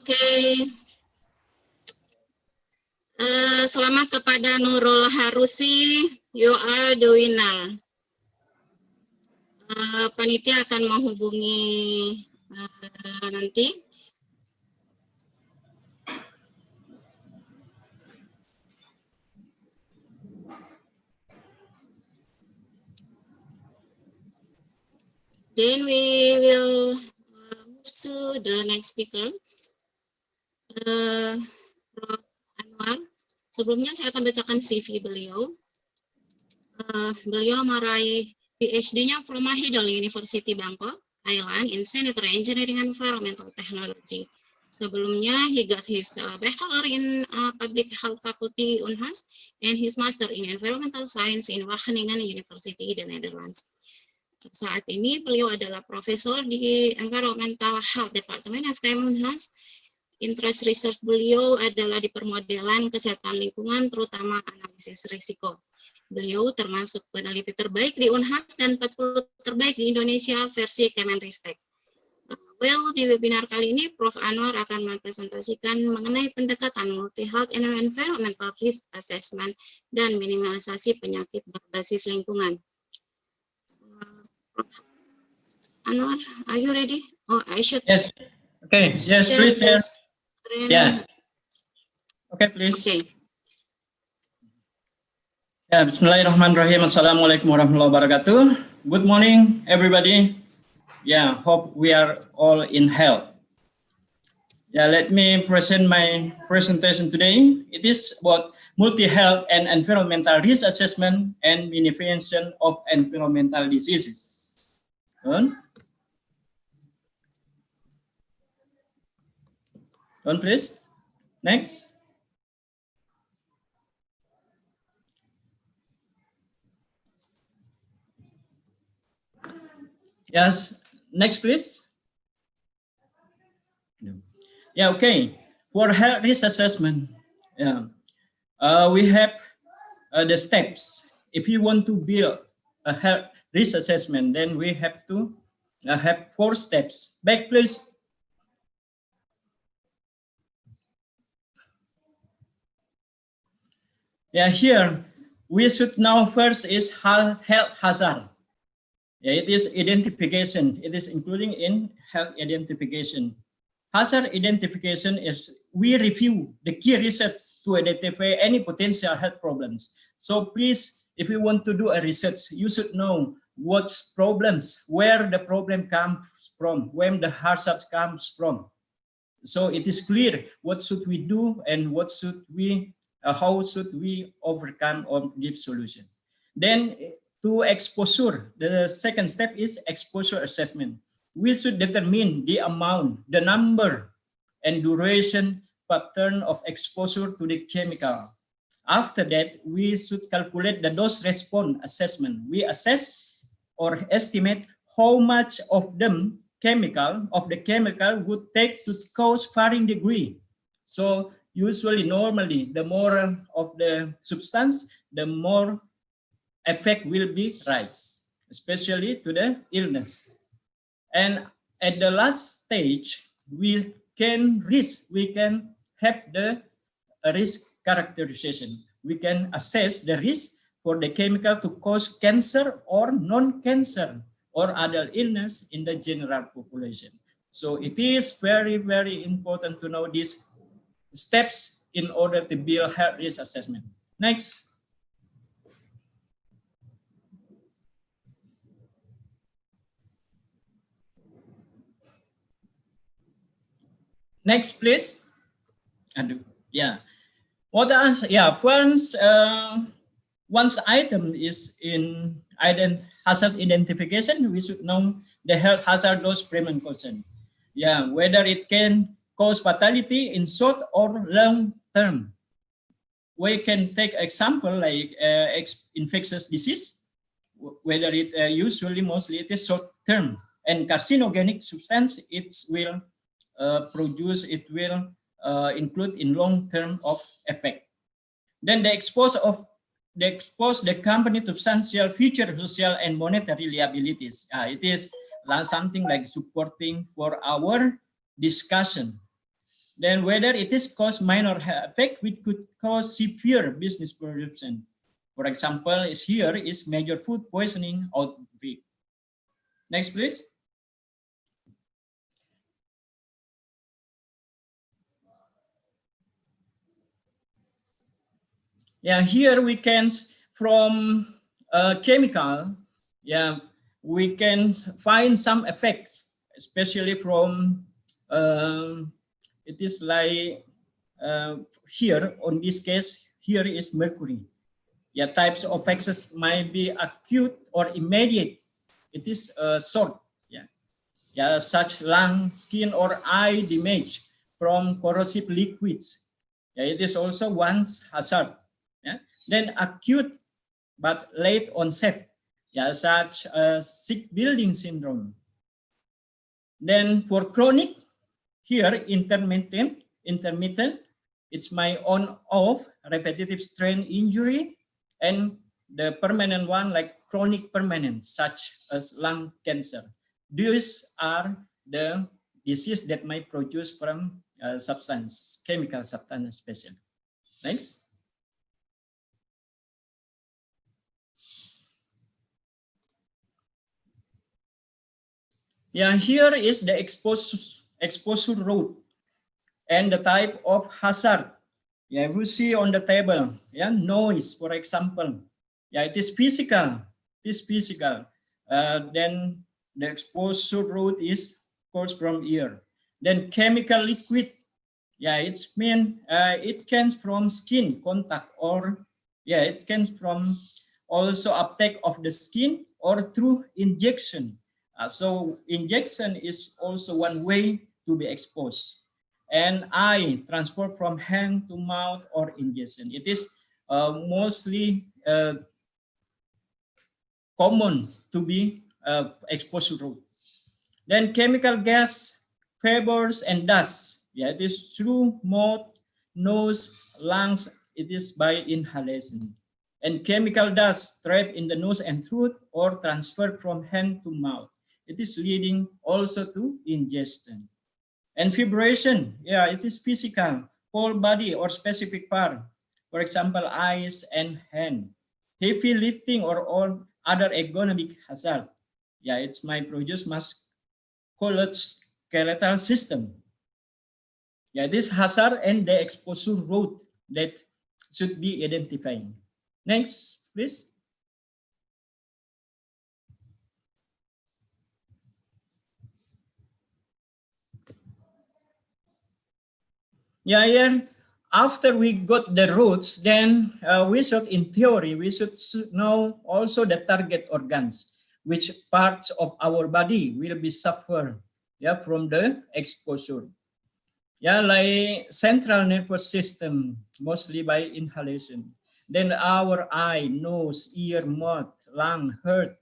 Okay. Selamat kepada Nurul Harusi, you are the winner. Panitia akan menghubungi nanti. Then we will move to the next speaker, Prof. Anwar. Sebelumnya saya akan bacakan CV beliau. Beliau meraih PhD-nya from Mahidol University Bangkok, Thailand, in Sanitary Engineering and Environmental Technology. Sebelumnya, he got his bachelor in Public Health Faculty Unhas and his master in Environmental Science in Wageningen University, the Netherlands. Saat ini beliau adalah profesor di Environmental Health Department FKM Unhas. Interest research beliau adalah di permodelan kesehatan lingkungan, terutama analisis risiko. Beliau termasuk peneliti terbaik di Unhas dan 40 terbaik di Indonesia versi Kemenristek. Well, di webinar kali ini Prof. Anwar akan mempresentasikan mengenai pendekatan multi-health and environmental risk assessment dan minimalisasi penyakit berbasis lingkungan. Prof. Anwar, are you ready? Oh, I should. Yes. Okay. Yes, please. Yeah. Okay, please. Okay. Ya, Bismillahirrahmanirrahim. Assalamualaikum warahmatullahi wabarakatuh. Good morning, everybody. Yeah, hope we are all in health. Yeah, let me present my presentation today. It is about multi-health and environmental risk assessment and minimization of environmental diseases. On, please. Next. Yes, next please. Yeah, okay. For health risk assessment, yeah, we have the steps. If you want to build a health risk assessment, then we have to have 4 steps. Back, please. Yeah, here we should know first is health hazard. Yeah, it is identification. It is including in health identification. Hazard identification is we review the key research to identify any potential health problems. So please, if you want to do a research, you should know what's problems, where the problem comes from, when the hazard comes from. So it is clear what should we do and what should we, how should we overcome or give solution. Then to exposure, the second step is exposure assessment. We should determine the amount, the number, and duration pattern of exposure to the chemical. After that, we should calculate the dose response assessment. We assess or estimate how much of the chemical would take to cause varying degree. So usually, normally, the more of the substance, the more effect will be rise, especially to the illness. And at the last stage, we can have the risk characterization. We can assess the risk for the chemical to cause cancer or non-cancer or other illness in the general population. So it is very, very important to know these steps in order to build health risk assessment. Next. Next, please. Yeah. What are, yeah, once item is in hazard identification, we should know the health hazard dose prevention. Yeah, whether it can cause fatality in short or long term. We can take example like infectious disease, whether it mostly it is short term, and carcinogenic substance, it will include in long term of effect. Then the expose the company to substantial future social and monetary liabilities. It is something like supporting for our discussion. Then whether it is cause minor effect, which could cause severe business interruption. For example, here is major food poisoning outbreak. Next, please. Yeah, here we can, from chemical, yeah, we can find some effects, especially from, it is like here, on this case, here is mercury. Yeah, types of effects might be acute or immediate. It is short, yeah, such lung, skin, or eye damage from corrosive liquids. Yeah, it is also one hazard. Yeah. Then acute but late onset, yeah, such as sick building syndrome. Then for chronic, here intermittent, it's my on-off repetitive strain injury, and the permanent one like chronic permanent, such as lung cancer. These are the disease that might produce from substance, chemical substance especially. Next. Yeah, here is the exposure route and the type of hazard. Yeah, we see on the table. Yeah, noise, for example. Yeah, it is physical. It is physical. Then the exposure route is course from ear. Then chemical liquid. Yeah, it's mean it comes from skin contact, or yeah, it comes from also uptake of the skin or through injection. So injection is also one way to be exposed. And eye transfer from hand to mouth or ingestion. It is mostly common to be exposure route. Then chemical gas, vapors, and dust. Yeah, it is through mouth, nose, lungs. It is by inhalation. And chemical dust trapped in the nose and throat or transferred from hand to mouth. It is leading also to ingestion. And vibration, yeah, it is physical, whole body or specific part. For example, eyes and hand. Heavy lifting or all other ergonomic hazard. Yeah, it's my produce musculoskeletal system. Yeah, this hazard and the exposure route that should be identified. Next, please. Yeah, yeah. After we got the roots, then we should, in theory, we should know also the target organs, which parts of our body will be suffer, yeah, from the exposure. Yeah, like central nervous system, mostly by inhalation. Then our eye, nose, ear, mouth, lung, heart,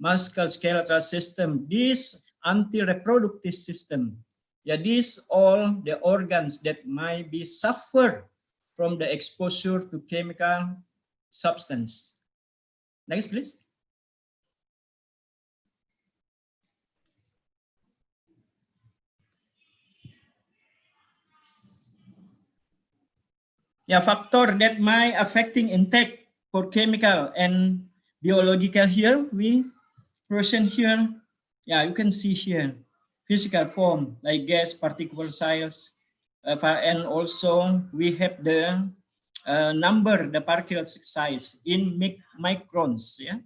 musculoskeletal system, this anti-reproductive system. Yeah, these all the organs that might be suffer from the exposure to chemical substance. Next, please. Yeah, factor that might affecting intake for chemical and biological here, we present here. Yeah, you can see here, physical form like gas, particle size, and also we have the number, the particle size in microns. Yeah,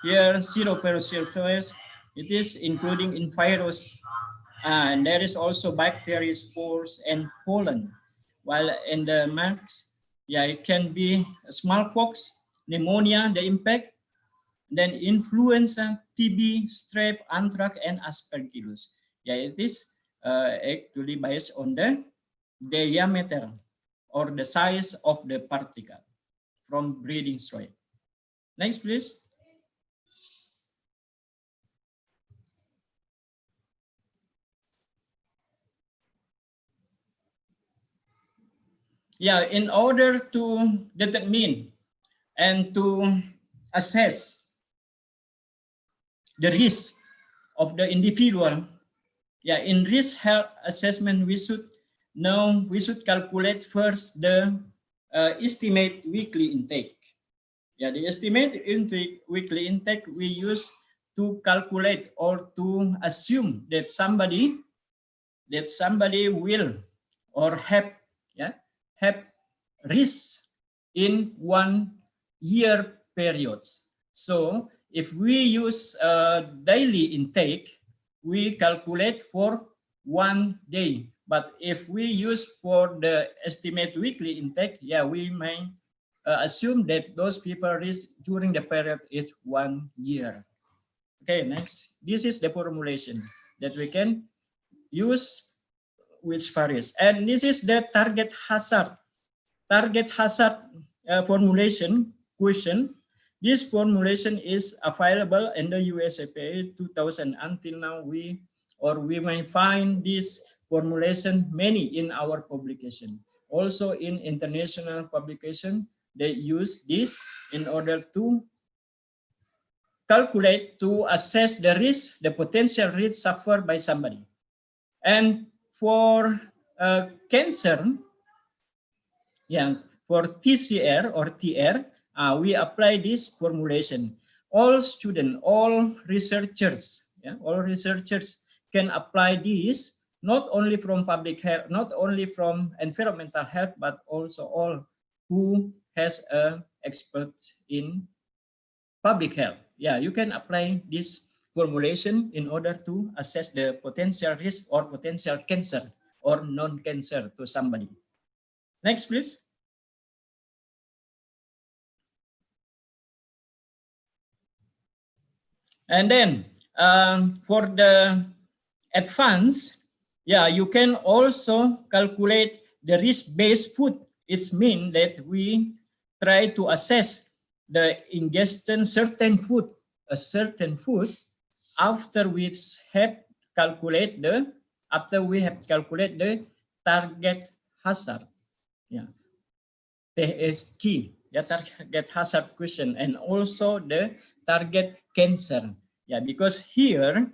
here 0.0, it is including in virus, and there is also bacteria, spores, and pollen. While in the marks, yeah, it can be smallpox, pneumonia, the impact, then influenza, TB, strep, anthrax, and aspergillus. Yeah, it is actually based on the diameter or the size of the particle from breathing soil. Next, please. Yeah, in order to determine and to assess the risk of the individual, yeah, in risk health assessment, we should Now we should calculate first the estimate weekly intake. Yeah, the estimate weekly intake we use to calculate or to assume that somebody will or have risk in 1 year periods. So if we use daily intake, we calculate for 1 day. But if we use for the estimate weekly intake, yeah, we may assume that those people risk during the period is 1 year. Okay, next. This is the formulation that we can use which varies. And this is the target hazard. Target hazard formulation question. This formulation is available in the USAPA 2000. Until now, we may find this formulation many in our publication. Also in international publication, they use this in order to calculate, to assess the risk, the potential risk suffered by somebody. And for cancer, yeah, for TCR or TR, we apply this formulation. All students, all researchers can apply this, not only from public health, not only from environmental health, but also all who has a expert in public health. Yeah, you can apply this formulation in order to assess the potential risk or potential cancer or non-cancer to somebody. Next, please. And then for the advanced, yeah, you can also calculate the risk-based food. It means that we try to assess the ingestion certain food, a certain food, after we have calculate the target hazard. Yeah, that is key. Yeah, target hazard question, and also the target cancer. Yeah, because here,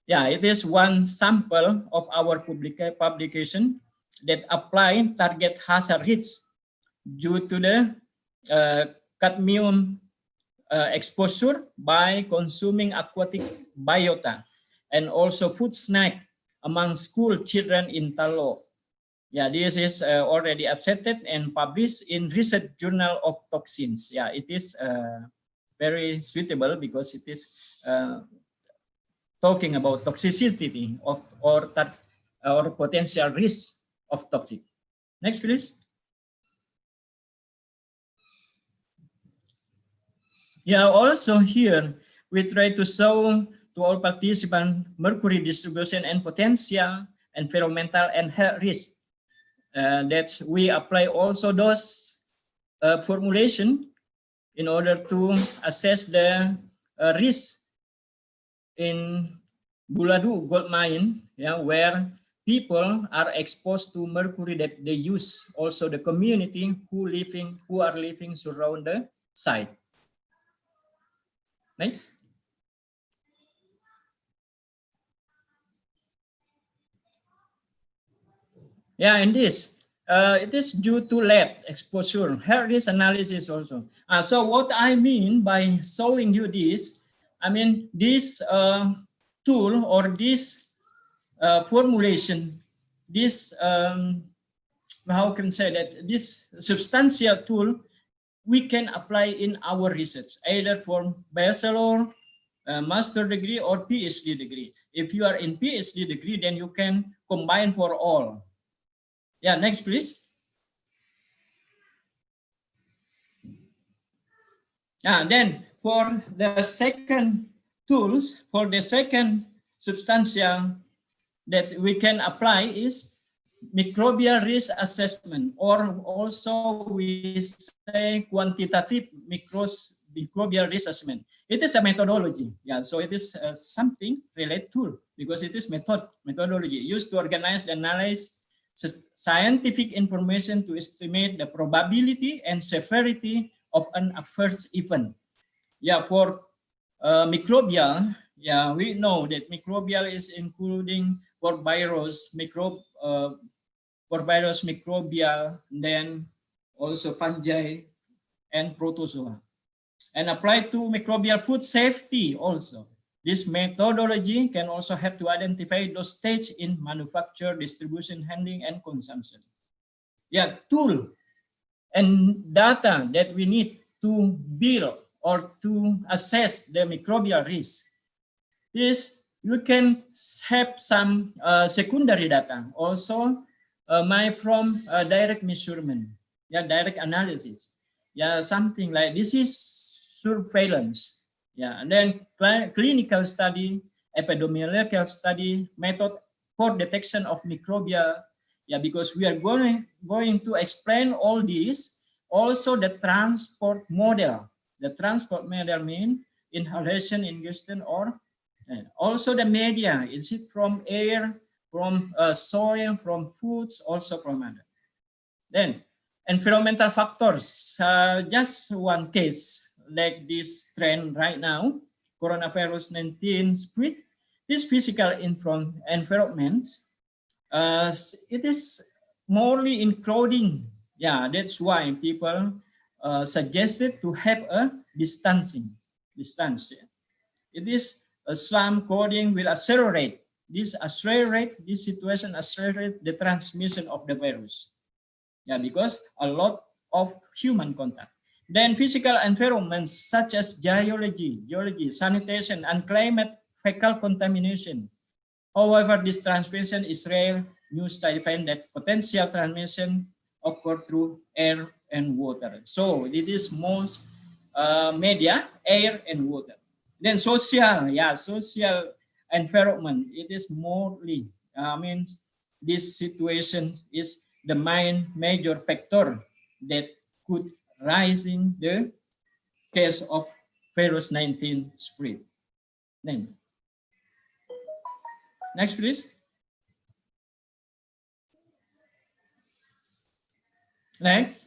yeah, it is one sample of our publication that apply target hazard risk due to the cadmium exposure by consuming aquatic biota and also food snack among school children in Talo. Yeah, this is already accepted and published in Research Journal of Toxins. Yeah, it is very suitable because it is talking about toxicity of or potential risk of toxic. Next, please. Yeah, also here we try to show to all participants mercury distribution and potential environmental and health risk. That we apply also those formulation in order to assess the risk in Buladu gold mine, yeah, where people are exposed to mercury that they use. Also the community who are living surround the site. Next. Yeah, and this, it is due to lab exposure, health risk analysis also. So what I mean by showing you this, I mean this tool or this formulation, this, how can I say that, this substantial tool, we can apply in our research, either for bachelor, master degree or PhD degree. If you are in PhD degree, then you can combine for all. Yeah, next please. Then for the second tools, for the second substantial that we can apply is microbial risk assessment, or also we say quantitative microbial risk assessment. It is a methodology. Yeah, so it is something related to, because it is methodology used to organize and analyze scientific information to estimate the probability and severity of an adverse event. Yeah, for microbial, yeah, we know that microbial is including for virus, for virus, microbial, then also fungi and protozoa, and apply to microbial food safety also. This methodology can also help to identify those stages in manufacture, distribution, handling, and consumption. Yeah, tool and data that we need to build or to assess the microbial risk. This you can have some secondary data also from direct measurement, yeah, direct analysis, yeah, something like this is surveillance, yeah, and then clinical study, epidemiological study, method for detection of microbial, yeah, because we are going to explain all this. Also the transport model. The transport model mean inhalation, ingestion, or also the media. Is it from air, from soil, from foods, also from other. Then environmental factors. Just one case like this trend right now, coronavirus 19 spread. This physical environment, it is morely in clothing. Yeah, that's why people suggested to have a distance. It is a slum clothing will accelerate this situation, accelerate the transmission of the virus. Yeah, because a lot of human contact. Then physical environments such as geology, sanitation, and climate fecal contamination. However, this transmission is rare. New study find that potential transmission occur through air and water. So it is most media, air and water. Then social environment. It is morely means this situation is the main major factor that could rise in the case of virus 19 spread. Then next, please. Next.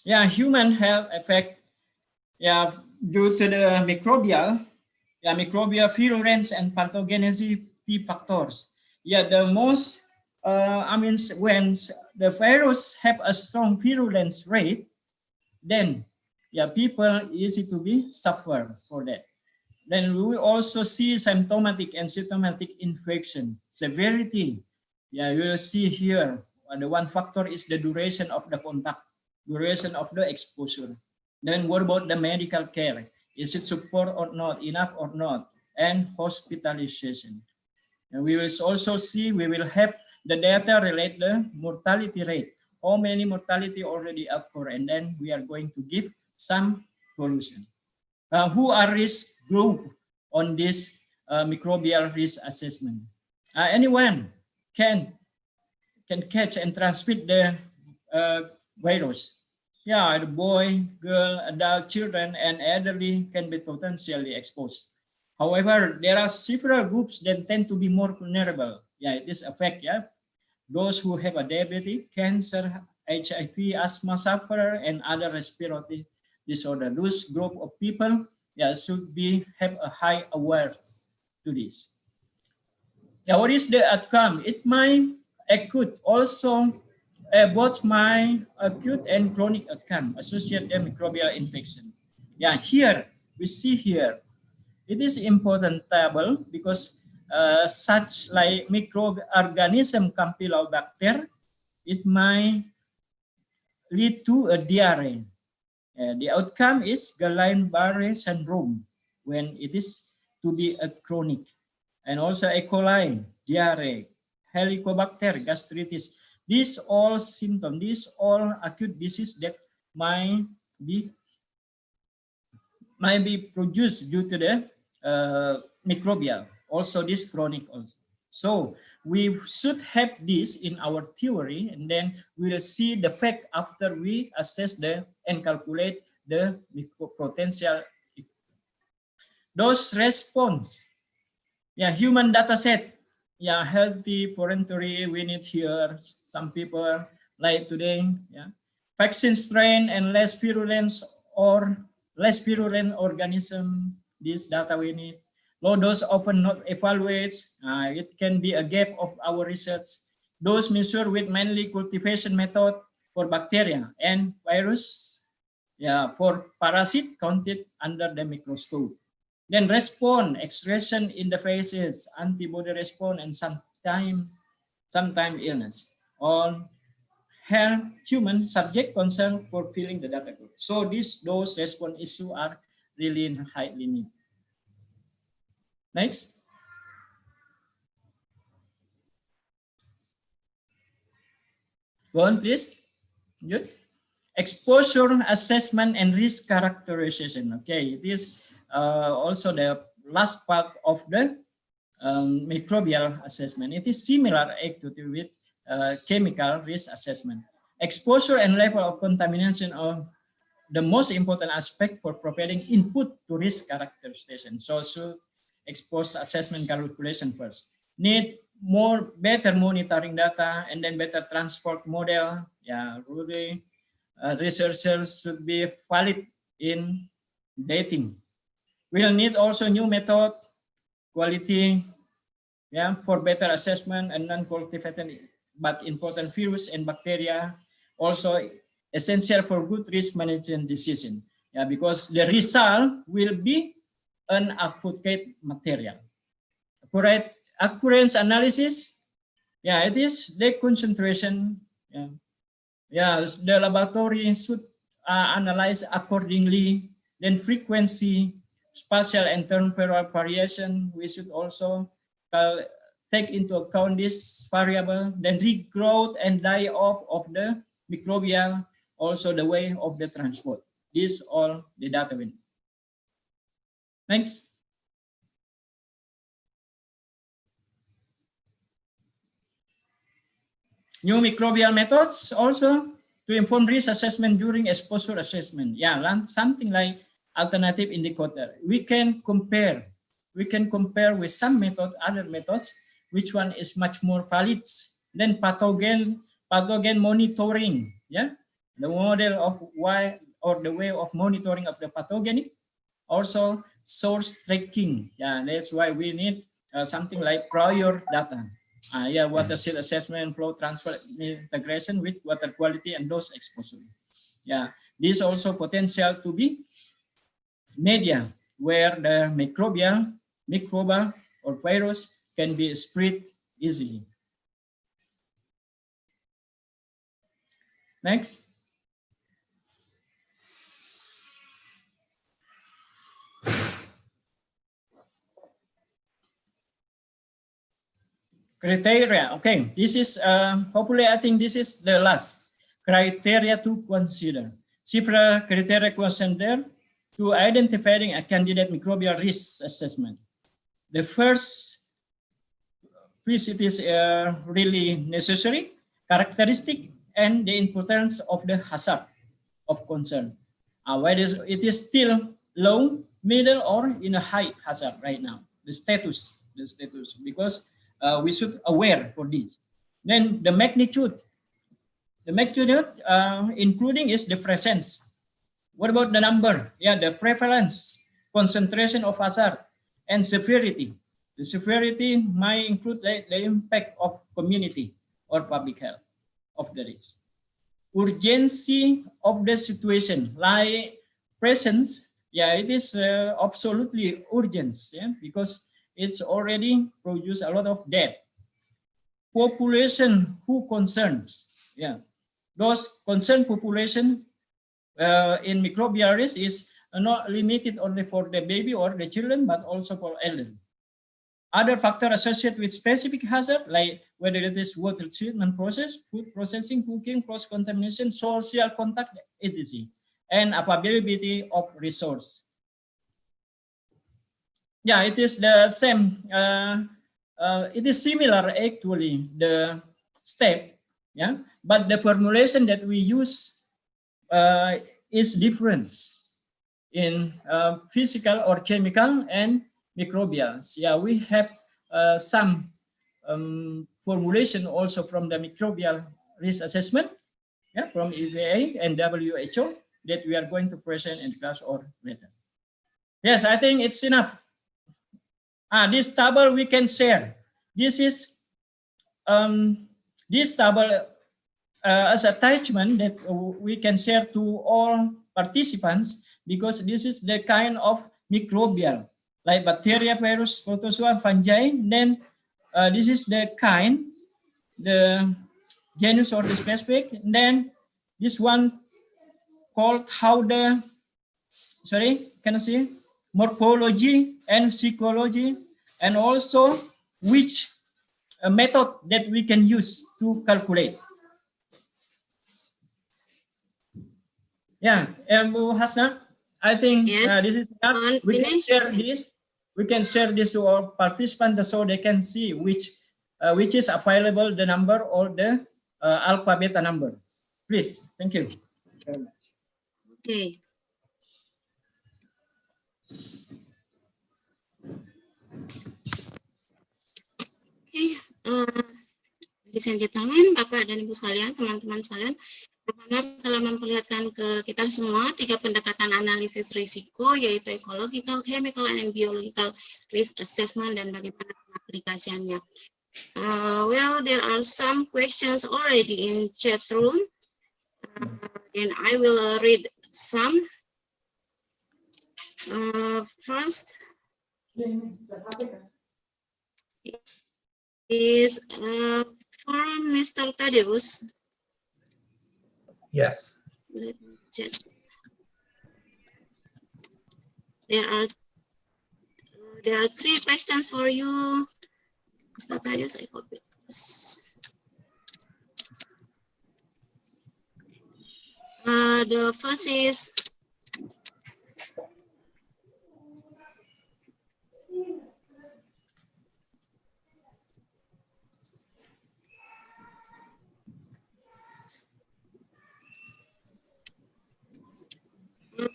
Yeah, human health effect. Yeah, due to the microbial virulence and pathogenicity factors. Yeah, the most, when the virus have a strong virulence rate, then yeah, people easy to be suffer for that. Then we also see symptomatic and symptomatic infection severity. Yeah, you will see here. The one factor is the duration of the contact, duration of the exposure. Then what about the medical care? Is it support or not, enough or not? And hospitalization. And we will also see, we will have the data relate the mortality rate. How many mortality already occur? And then we are going to give some solution. Who are risk group on this microbial risk assessment? Anyone can catch and transmit the virus. Yeah, the boy, girl, adult, children, and elderly can be potentially exposed. However, there are several groups that tend to be more vulnerable. Yeah, this affect, yeah, those who have a diabetes, cancer, HIV, asthma sufferer, and other respiratory disorder. Those group of people, yeah, should have a high aware to this. Now, what is the outcome? It might acute also both my acute and chronic outcome associated with microbial infection. Yeah, here we see here. It is important table because such like microorganism Campylobacter, it might lead to a diarrhea. The outcome is Guillain-Barré syndrome when it is to be a chronic, and also E. coli, diarrhea, Helicobacter, gastritis. These all symptoms, these all acute disease that might be produced due to the microbial. Also this chronic also. So we should have this in our theory, and then we will see the fact after we assess and calculate the potential. Those response, yeah, human data set, yeah, healthy voluntary, we need here some people like today, yeah, vaccine strain and less virulent organism, this data we need. Low dose often not evaluates. It can be a gap of our research. Those measured with mainly cultivation method for bacteria and virus, yeah, for parasite counted under the microscope. Then response, expression in the faces, antibody response, and sometime illness. On health, human subject concern for filling the data group. So those response issue are really highly needed. Next. Go on, please. Good. Exposure assessment and risk characterization. Okay, it is also the last part of the microbial assessment. It is similar activity with chemical risk assessment. Exposure and level of contamination are the most important aspect for providing input to risk characterization. So expose assessment calculation first. Need better monitoring data and then better transport model. Yeah, really researchers should be valid in dating. We'll need also new method, quality, yeah, for better assessment and non-cultivated but important virus and bacteria. Also essential for good risk management decision. Yeah, because the result will be an accurate material. Accurate analysis. Yeah, it is the concentration. Yeah, yeah, the laboratory should analyze accordingly. Then frequency, spatial and temporal variation. We should also take into account this variable. Then regrowth and die off of the microbial, also the way of the transport. These all the data we need. Next. New microbial methods also to inform risk assessment during exposure assessment. Yeah, something like alternative indicator. We can compare with some method, other methods, which one is much more valid. Then pathogen monitoring. Yeah, the model of why or the way of monitoring of the pathogen. Also source tracking. Yeah, that's why we need something like prior data. Yeah, watershed assessment, flow transfer integration with water quality and dose exposure. Yeah, this also potential to be media where the microba or virus can be spread easily. Next. Criteria. Okay, this is hopefully I think this is the last criteria to consider. Several criteria considered to identifying a candidate microbial risk assessment. The first, please, it is really necessary, characteristic, and the importance of the hazard of concern. Whether it is still low, middle, or in a high hazard right now. The status, because we should aware for this. Then the magnitude. The magnitude including is the presence. What about the number? Yeah, the prevalence, concentration of hazard, and severity. The severity might include the impact of community or public health of the risk. Urgency of the situation, like presence, yeah, it is absolutely urgent, yeah, because it's already produced a lot of death. Population who concerns, yeah, those concerned population in microbial risk is not limited only for the baby or the children, but also for elderly. Other factors associated with specific hazard, like whether it is water treatment process, food processing, cooking, cross-contamination, social contact, etc., and availability of resource. Yeah, it is the same. It is similar actually, the step, yeah, but the formulation that we use is different in physical or chemical and microbials. Yeah, we have some formulation also from the microbial risk assessment, yeah, from EVA and WHO that we are going to present in class or later. Yes, I think it's enough. This table we can share. This is this table as attachment that we can share to all participants, because this is the kind of microbial, like bacteria, virus, protozoa, fungi. Then this is the kind, the genus or the specific. And then this one called how the, sorry, can I see? Morphology and psychology, and also which method that we can use to calculate. Yeah, and Hasna, I think Yes. this is enough. We can share this. We can share this to our participants so they can see which is available, the number or the alpha beta number. Please, thank you very much. Okay. Okay, ladies and gentlemen, Bapak dan Ibu sekalian, teman-teman sekalian, Profesor telah memperlihatkan ke kita semua 3 pendekatan analisis risiko, yaitu ecological, chemical, and biological risk assessment, dan bagaimana aplikasiannya. Well, there are some questions already in chat room, and I will read some. First is from Mr. Tadeus. Yes. Let me check. There are 3 questions for you, Mr. Tadeus. I copy this. The first is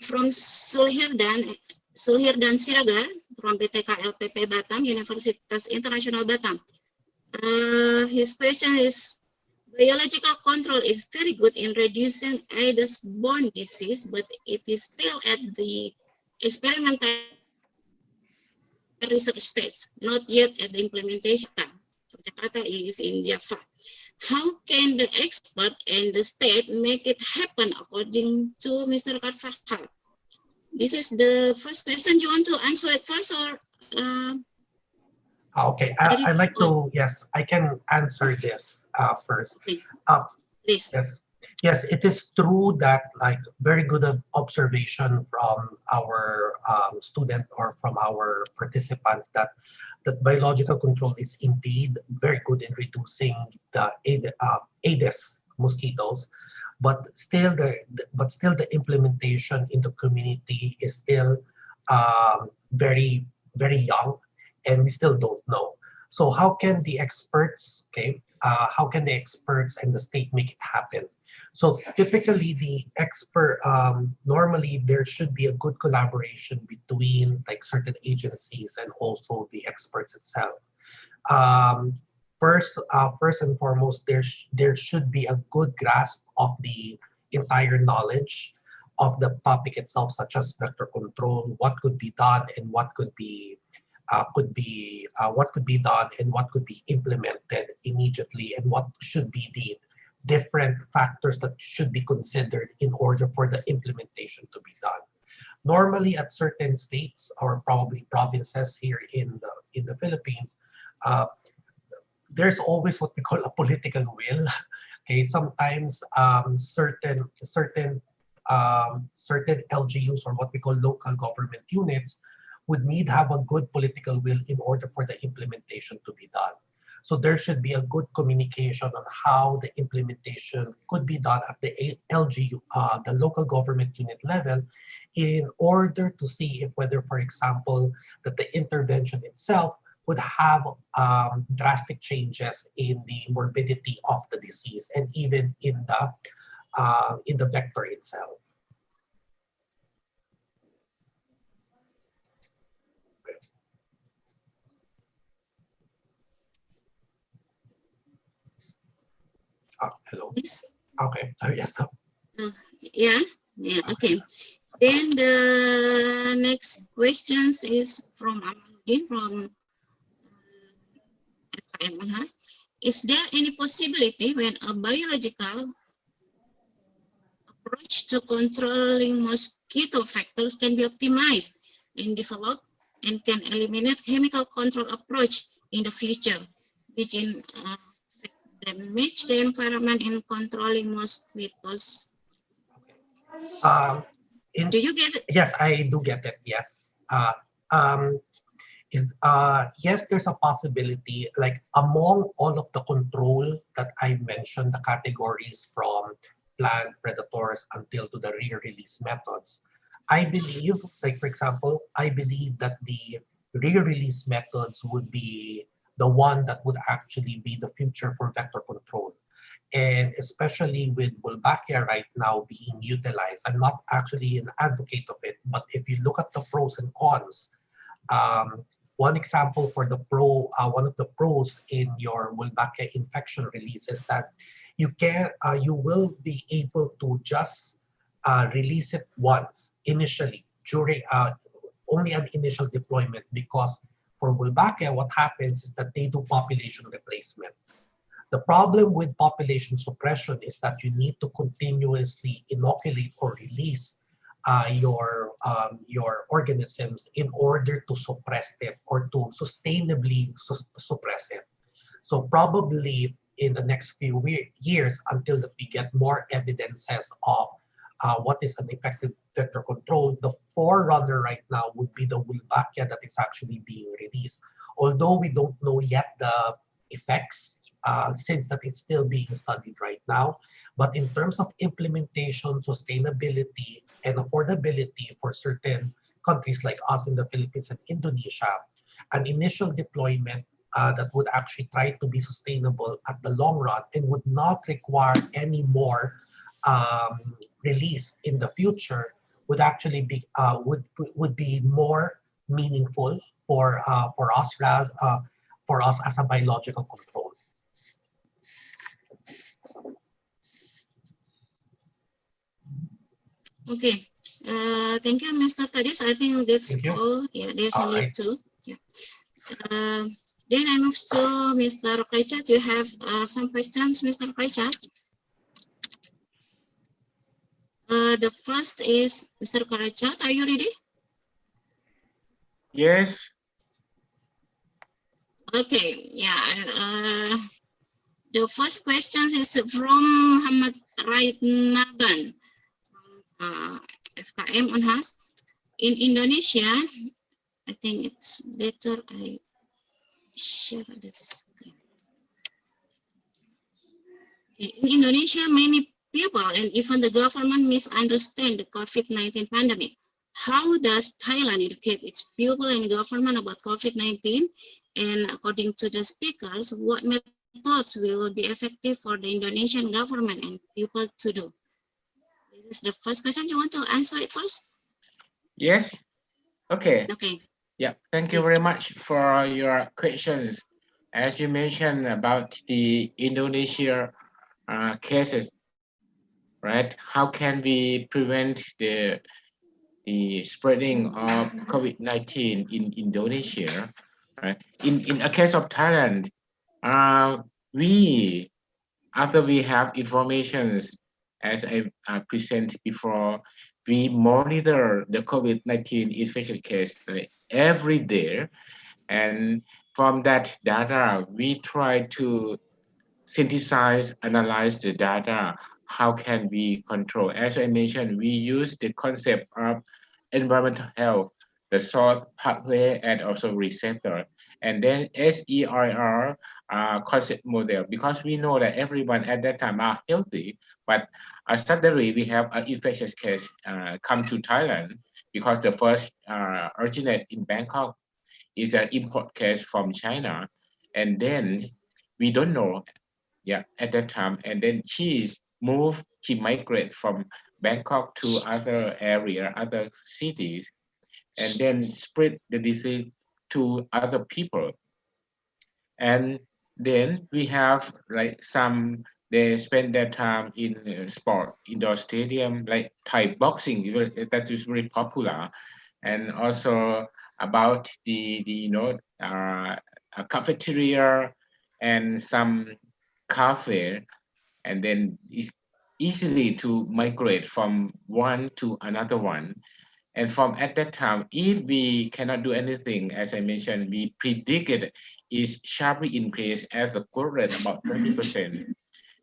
from Sulhirdan Siregar from PTK LPP Batam, Universitas International Batam. His question is, biological control is very good in reducing Aedes-borne disease, but it is still at the experimental research stage, not yet at the implementation. Jakarta is in Java. How can the expert and the state make it happen according to Mr. Carvajal? This is the first question. Do you want to answer it first, or? Okay, I'd like to, yes, I can answer this first. Okay. Please. Yes, it is true that, like, very good observation from our student or from our participant that biological control is indeed very good in reducing the Aedes mosquitoes, but still the implementation in the community is still very, very young, and we still don't know. So how can the experts, how can the experts and the state make it happen? So typically the expert, normally there should be a good collaboration between like certain agencies and also the experts itself. First and foremost, there should be a good grasp of the entire knowledge of the topic itself, such as vector control, what could be done and what could be done and what could be implemented immediately, and what should be the different factors that should be considered in order for the implementation to be done. Normally, at certain states or probably provinces here in the Philippines, there's always what we call a political will. Okay, sometimes certain LGUs, or what we call local government units, would need to have a good political will in order for the implementation to be done. So there should be a good communication on how the implementation could be done at the LGU, the local government unit level, in order to see if whether, for example, that the intervention itself would have drastic changes in the morbidity of the disease and even in the vector itself. Hello. Yes. Okay. Yes. Yeah. Okay. Then the next questions is from Hasanuddin from FIM Unhas. is there any possibility when a biological approach to controlling mosquito vectors can be optimized and developed and can eliminate chemical control approach in the future, which in damage the environment in controlling mosquitoes? Do you get it? Yes, I do get it. Yes. Yes, there's a possibility, like among all of the control that I mentioned, the categories from plant predators until to the re-release methods, I believe, like for example, I believe that the re-release methods would be the one that would actually be the future for vector control. And especially with Wolbachia right now being utilized, I'm not actually an advocate of it, but if you look at the pros and cons, one example for the one of the pros in your Wolbachia infection release is that you will be able to just release it once initially during only an initial deployment, because for Wolbachia, what happens is that they do population replacement. The problem with population suppression is that you need to continuously inoculate or release your organisms in order to suppress it or to sustainably suppress it. So probably in the next few years, until that we get more evidences of what is an effective vector control, the forerunner right now would be the Wolbachia that is actually being released. Although we don't know yet the effects, since that it's still being studied right now. But in terms of implementation, sustainability, and affordability for certain countries like us in the Philippines and Indonesia, an initial deployment that would actually try to be sustainable at the long run and would not require any more release in the future would actually be would be more meaningful for us as a biological control. Okay, thank you, Mr. Tadis. I think that's all. Yeah, there's only two. Yeah. Then I move to Mr. Krejchat. You have some questions, Mr. Krejchat? The first is Mr. Krejchat. Are you ready? Yes. Okay. Yeah. The first question is from Muhammad Raitnaban. FKM Unhas. In Indonesia, I think it's better I share this screen. Okay. In Indonesia, many people and even the government misunderstand the COVID-19 pandemic. How does Thailand educate its people and government about COVID-19? And according to the speakers, what methods will be effective for the Indonesian government and people to do? This is the first question. You want to answer it first? Yes. Okay. Okay. Yeah. Thank you very much for your questions. As you mentioned about the Indonesia cases, right? How can we prevent the spreading of COVID-19 in Indonesia? Right? In a case of Thailand, we after we have information, as I presented before, we monitor the COVID-19 infection case every day, and from that data, we try to synthesize, analyze the data. How can we control? As I mentioned, we use the concept of environmental health, the source, pathway, and also receptor. And then SEIR concept model, because we know that everyone at that time are healthy, but suddenly we have an infectious case come to Thailand because the first originate in Bangkok is an import case from China. And then we don't know at that time, and then she migrate from Bangkok to other area, other cities, and then spread the disease to other people. And then we have like they spend their time in sport, indoor stadium, like Thai boxing, that is very popular. And also about the cafeteria and some cafe, and then it's easily to migrate from one to another one. And from at that time, if we cannot do anything, as I mentioned, we predicted is sharply increased as the growth rate about 30%.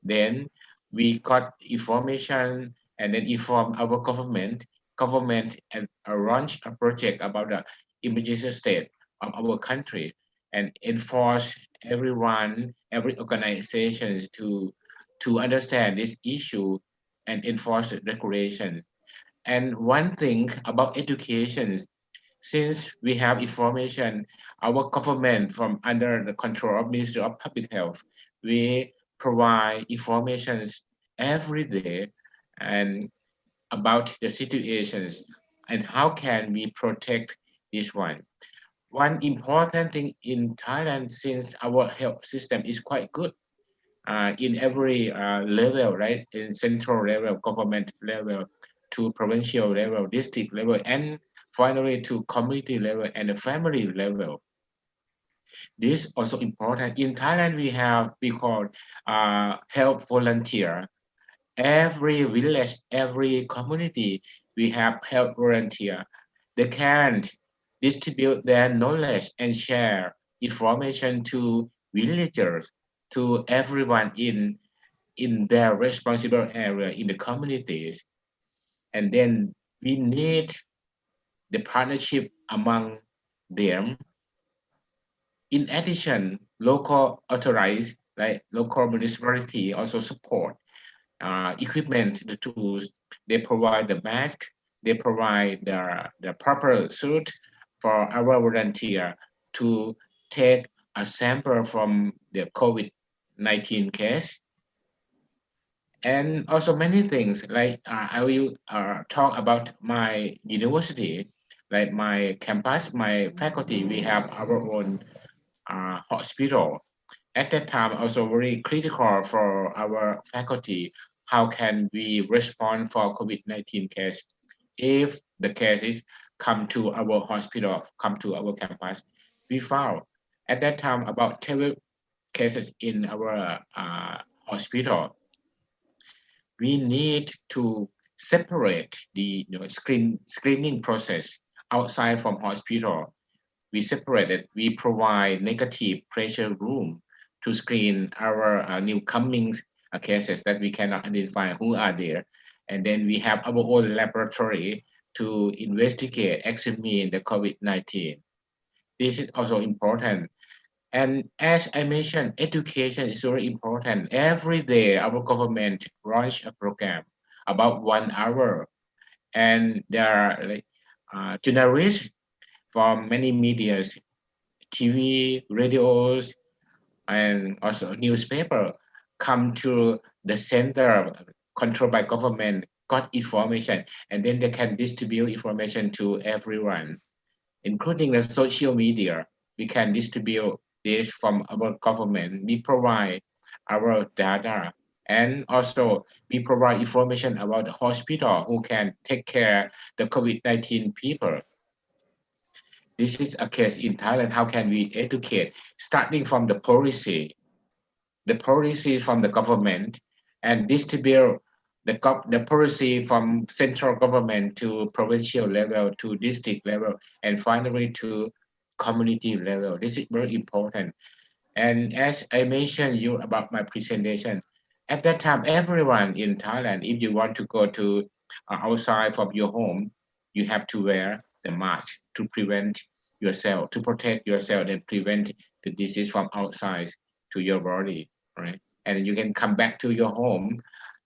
Then we got information and then inform our government and launched a project about the emergency state of our country and enforce everyone, every organization to understand this issue and enforce the regulations. And one thing about education, since we have information, our government from under the control of Ministry of Public Health, we provide information every day and about the situations and how can we protect this one. One important thing in Thailand, since our health system is quite good in every level, right? In central level, government level, to provincial level, district level, and finally to community level and the family level. This also important. In Thailand, we call health volunteer. Every village, every community, we have health volunteer. They can distribute their knowledge and share information to villagers, to everyone in their responsible area in the communities. And then we need the partnership among them. In addition, local authorized, like local municipality also support equipment, the tools. They provide the mask, they provide the proper suit for our volunteer to take a sample from the COVID-19 case. And also many things like I will talk about my university, like my campus, my faculty. We have our own hospital. At that time, also very critical for our faculty. How can we respond for COVID-19 case if the cases come to our hospital, come to our campus? We found at that time about 12 cases in our hospital. We need to separate the screening process outside from hospital. We separate it. We provide negative pressure room to screen our newcomings cases that we cannot identify who are there. And then we have our own laboratory to investigate, examine the COVID-19. This is also important. And as I mentioned, education is very important. Every day, our government launch a program about 1 hour, and there are journalists from many medias, TV, radios, and also newspaper come to the center controlled by government, got information, and then they can distribute information to everyone, including the social media. We can distribute this from our government. We provide our data, and also we provide information about the hospital who can take care the COVID-19 people. This is a case in Thailand. How can we educate? Starting from the policy from the government, and distribute the policy from central government to provincial level, to district level, and finally to community level. This is very important. And as I mentioned you about my presentation, at that time, everyone in Thailand, if you want to go to outside from your home, you have to wear the mask to prevent yourself, to protect yourself and prevent the disease from outside to your body, right? And you can come back to your home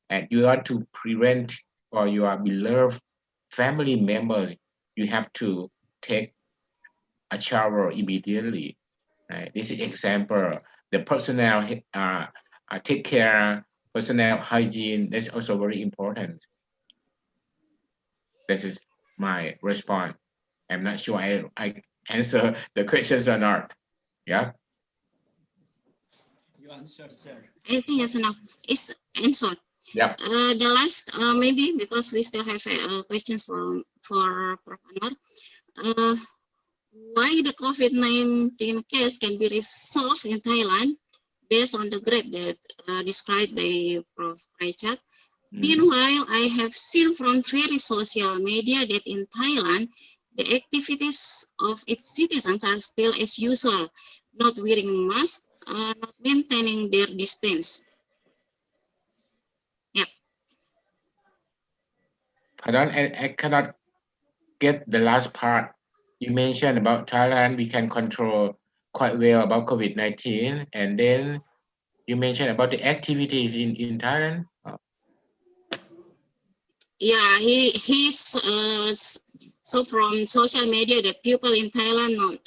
and you want to prevent for your beloved family members, you have to take a shower immediately. Right? This is example. The personnel take care, personnel hygiene. That's also very important. This is my response. I'm not sure I answer the questions or not. Yeah. You answer, sir. I think it's enough. It's answered. Yeah. The last, maybe because we still have questions for Prof. Anwar. Why the COVID-19 case can be resolved in Thailand based on the graph that described by Prof. Richard. Meanwhile, I have seen from various social media that in Thailand, the activities of its citizens are still as usual, not wearing masks, not maintaining their distance. Yep. I cannot get the last part. You mentioned about Thailand, we can control quite well about COVID-19, and then you mentioned about the activities in Thailand. Yeah, he's so from social media that people in Thailand not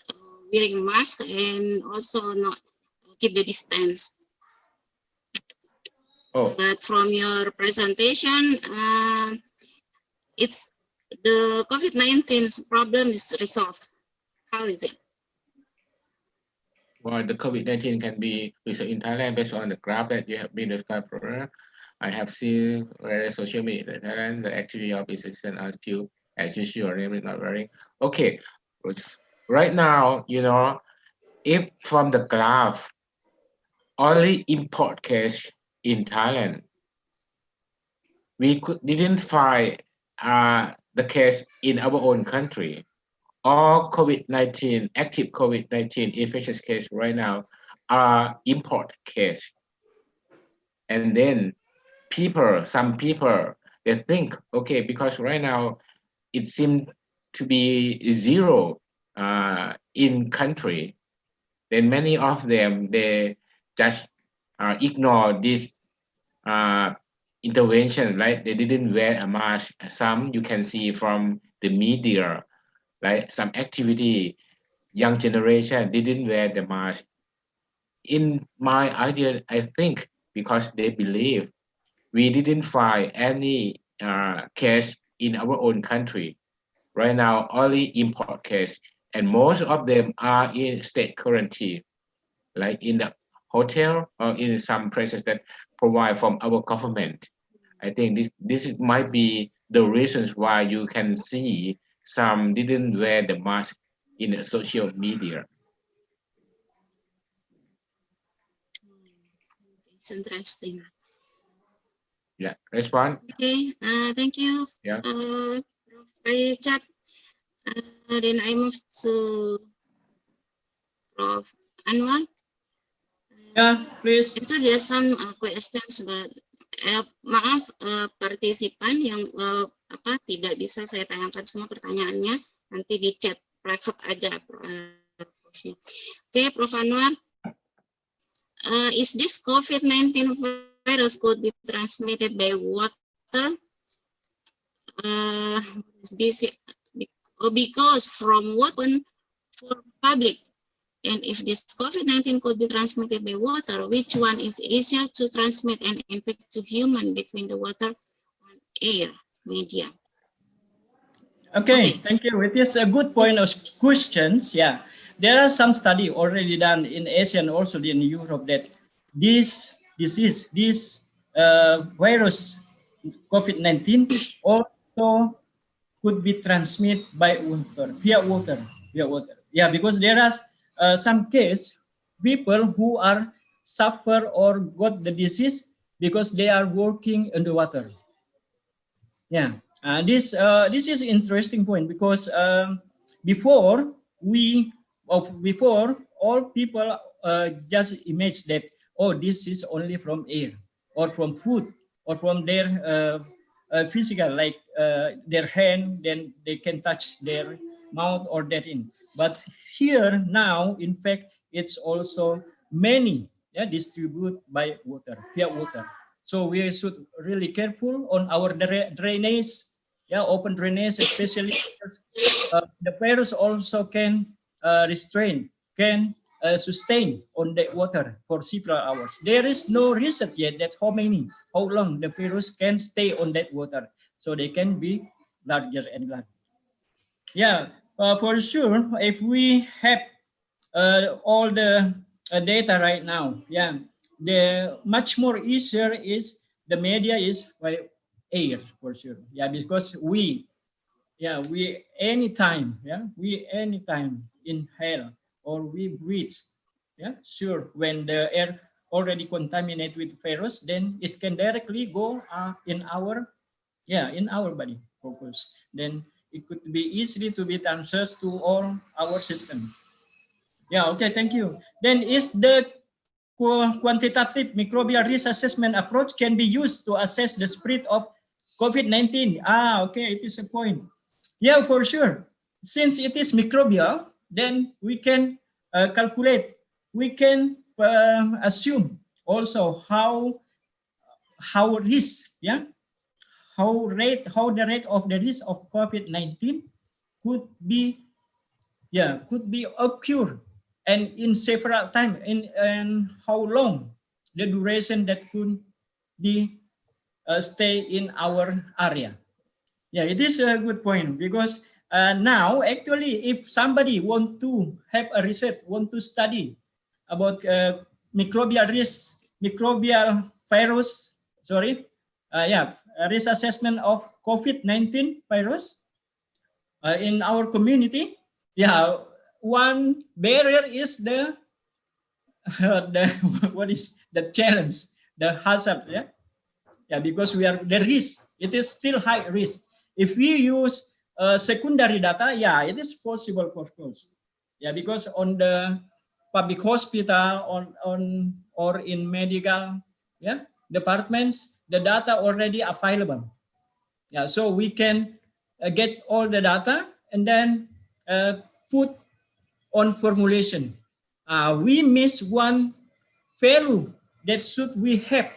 wearing mask and also not keep the distance. Oh. But from your presentation, it's the COVID-19 problem is resolved. How is it? Well, the COVID-19 can be researched in Thailand based on the graph that you have been described for. I have seen various social media in Thailand, the activity of citizens are still as usual, really not very. Okay, right now, you know, if from the graph, only import case in Thailand, we didn't find the case in our own country. All COVID-19, active COVID-19 infectious case right now are import case. And then some people, they think, okay, because right now it seems to be zero in country, then many of them, they just ignore this intervention, right? They didn't wear a mask. Some you can see from the media, right? Some activity, young generation didn't wear the mask. In my idea, I think because they believe we didn't find any case in our own country. Right now, only import case, and most of them are in state quarantine, like in the hotel or in some places that provide from our government. I think might be the reasons why you can see some didn't wear the mask in the social media. It's interesting. Yeah, respond. Okay, thank you, Yeah. Prof. Richard. Then I move to Prof. Anwar. Yeah, please. Actually, there's some questions, but maaf partisipan yang tidak bisa saya tanyakan semua pertanyaannya, nanti di chat private aja. Okay, Prof. Anwar. Is this COVID-19 virus could be transmitted by water? Because from what for public, and if this COVID-19 could be transmitted by water, which one is easier to transmit and infect to human between the water and air media? Okay, thank you. It is a good point of questions. Yeah, there are some study already done in Asia and also in Europe that this disease, this virus COVID-19 also could be transmitted by water, via water. Yeah, because there are some case people who are suffer or got the disease because they are working in the water. Yeah, this is interesting point because before all people just image that, oh, this is only from air or from food or from their physical, like their hand, then they can touch their mouth or that in. But here now, in fact, it's also many distributed by water, via water. So we should really careful on our drainage, open drainage, especially because the virus also can sustain on the water for several hours. There is no research yet that how long the virus can stay on that water, so they can be larger and larger. Yeah, for sure, if we have all the data right now, yeah, the much more easier is the media is by air for sure. Yeah, because we anytime inhale or we breathe. Yeah, sure. When the air already contaminated with virus, then it can directly go in our body, of course. Then it could be easily to be transferred to all our system. Yeah, okay, thank you. Then is the quantitative microbial risk assessment approach can be used to assess the spread of COVID-19. Okay, it is a point. Yeah, for sure. Since it is microbial, then we can calculate, we can assume also how risk, how the rate of the risk of COVID-19 could be occur, and in several time, and how long the duration that could be stay in our area. Yeah, it is a good point, because now actually if somebody want to have a research, want to study about microbial risk, microbial virus, risk assessment of COVID-19 virus in our community. Yeah, one barrier is the what is the challenge, the hazard, because we are the risk, it is still high risk. If we use secondary data, it is possible, of course, because on the public hospital, or in medical departments, the data already available. So we can get all the data and then put on formulation. We miss one value that we have.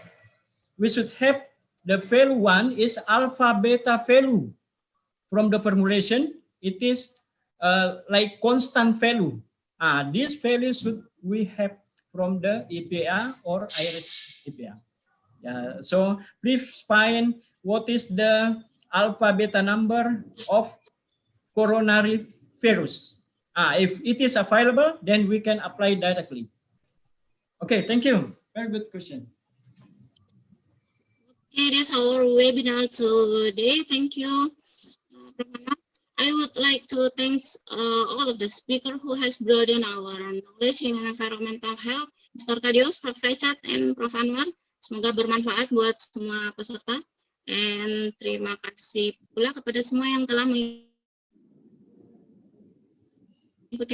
We should have the value one is alpha beta value. From the formulation, it is like constant value. This value should we have from the EPA or IRIS EPA. So please find what is the alpha beta number of coronary virus. If it is available, then we can apply directly. Okay, thank you. Very good question. Okay, that's our webinar today. Thank you. I would like to thank all of the speakers who has broadened our knowledge in environmental health, Mr. Thaddeus, Prof. Richard, and Prof. Anwar. Semoga bermanfaat buat semua peserta. And terima kasih pula kepada semua yang telah mengikuti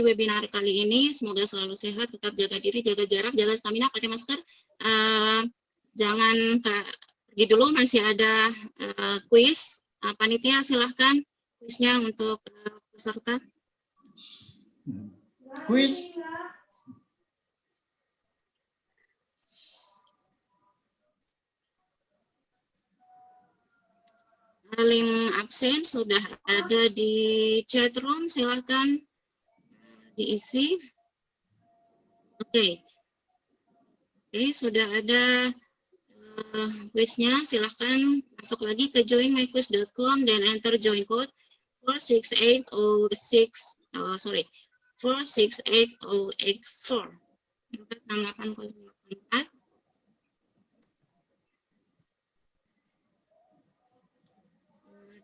webinar kali ini. Semoga selalu sehat, tetap jaga diri, jaga jarak, jaga stamina, pakai masker. Jangan pergi dulu, masih ada kuis. Panitia silahkan kuisnya untuk peserta. Kuis. Link absen sudah ada di chat room, silahkan diisi. Oke, sudah ada kuisnya, silahkan masuk lagi ke joinmyquiz.com dan enter join code 4680884. 4680884.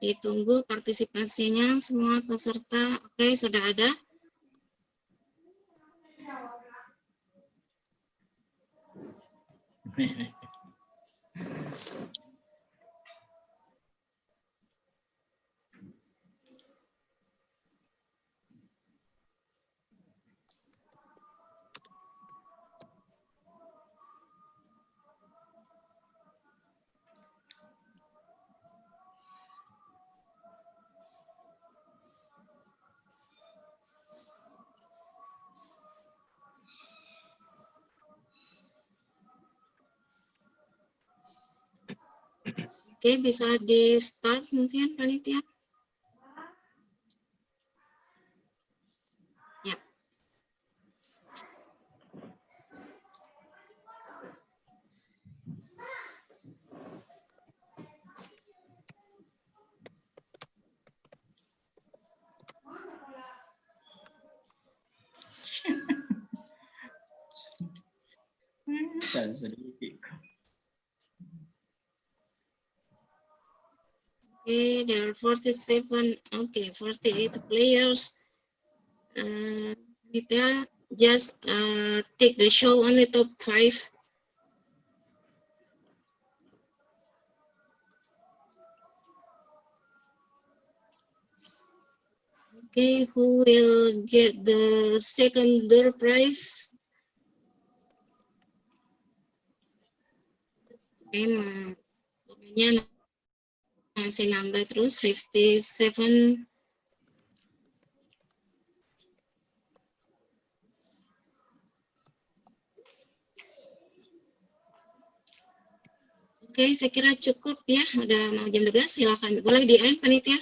Ditunggu partisipasinya semua peserta. Oke, sudah ada. Oke, bisa di start mungkin panitia. Ya. Okay, there are 47, 48 players. Just take the show only top 5 Okay, who will get the second door prize? Okay, pokoknya masih nambah terus 57. Oke, saya kira cukup ya. Udah mau jam 12, silakan. Boleh di-end, panitia?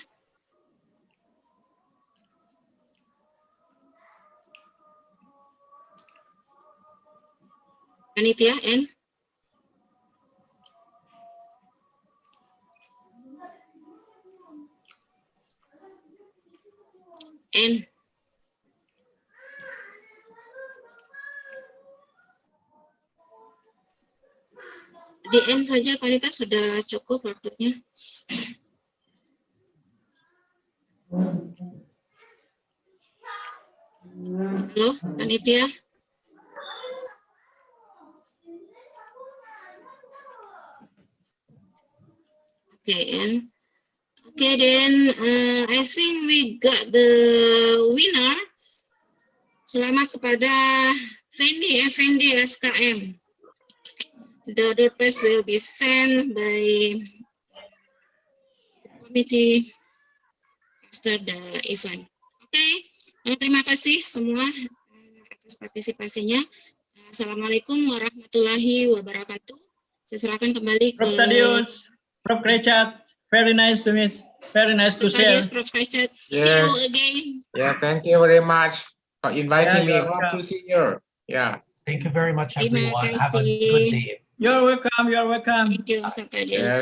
Panitia, end. End. Di end saja, panitia, sudah cukup waktunya. Halo, panitia. Okay, and okay, then I think we got the winner. Selamat kepada Fendi SKM. The other prize will be sent by the committee after the event. Okay, terima kasih semua atas partisipasinya. Assalamualaikum warahmatullahi wabarakatuh. Saya serahkan kembali ke Prof. Tadius, Prof. Richard, very nice to meet, very nice to share. Tadius, Prof. Richard. See you again. Yeah, thank you very much for inviting me. Yeah, Hope to see you. Yeah. Thank you very much, Terima everyone. Have a kasih. good day. You're welcome, you're welcome. Thank you, Mr. Tadius. Yes.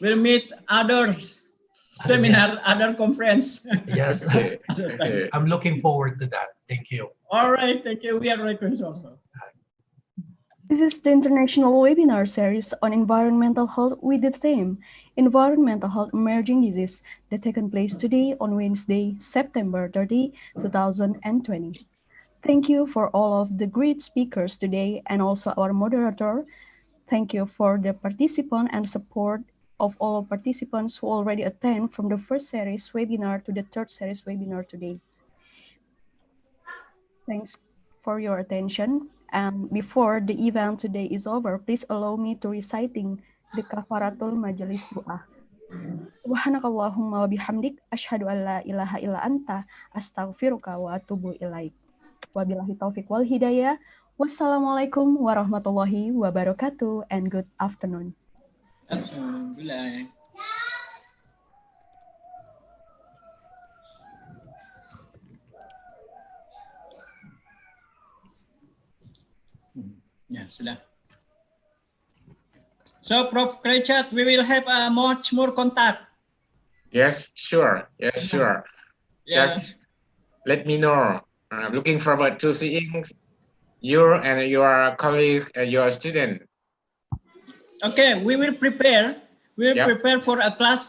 We'll meet other seminar, other conference. Yes, Okay. Other time. Okay. I'm looking forward to that. Thank you. All right, thank you. We are welcome also. This is the international webinar series on environmental health with the theme Environmental Health Emerging Disease that taken place today on Wednesday, September 30, 2020. Thank you for all of the great speakers today and also our moderator. Thank you for the participant and support of all participants who already attend from the first series webinar to the third series webinar today. Thanks for your attention. And before the event today is over, please allow me to reciting the kafaratul majelis doa. Subhanakallahumma wa bihamdik asyhadu an la ilaha illa anta astaghfiruka wa atubu ilaik. Wabillahi taufiq wal hidayah. Wassalamualaikum warahmatullahi wabarakatuh and good afternoon. Alhamdulillah. Ya, sudah. So, Prof. Richard, we will have much more contact. Yes, sure. Yes, sure. Yeah. Just let me know. I'm looking forward to seeing you and your colleagues and your student. Okay, we will prepare. We will Yep. prepare for a class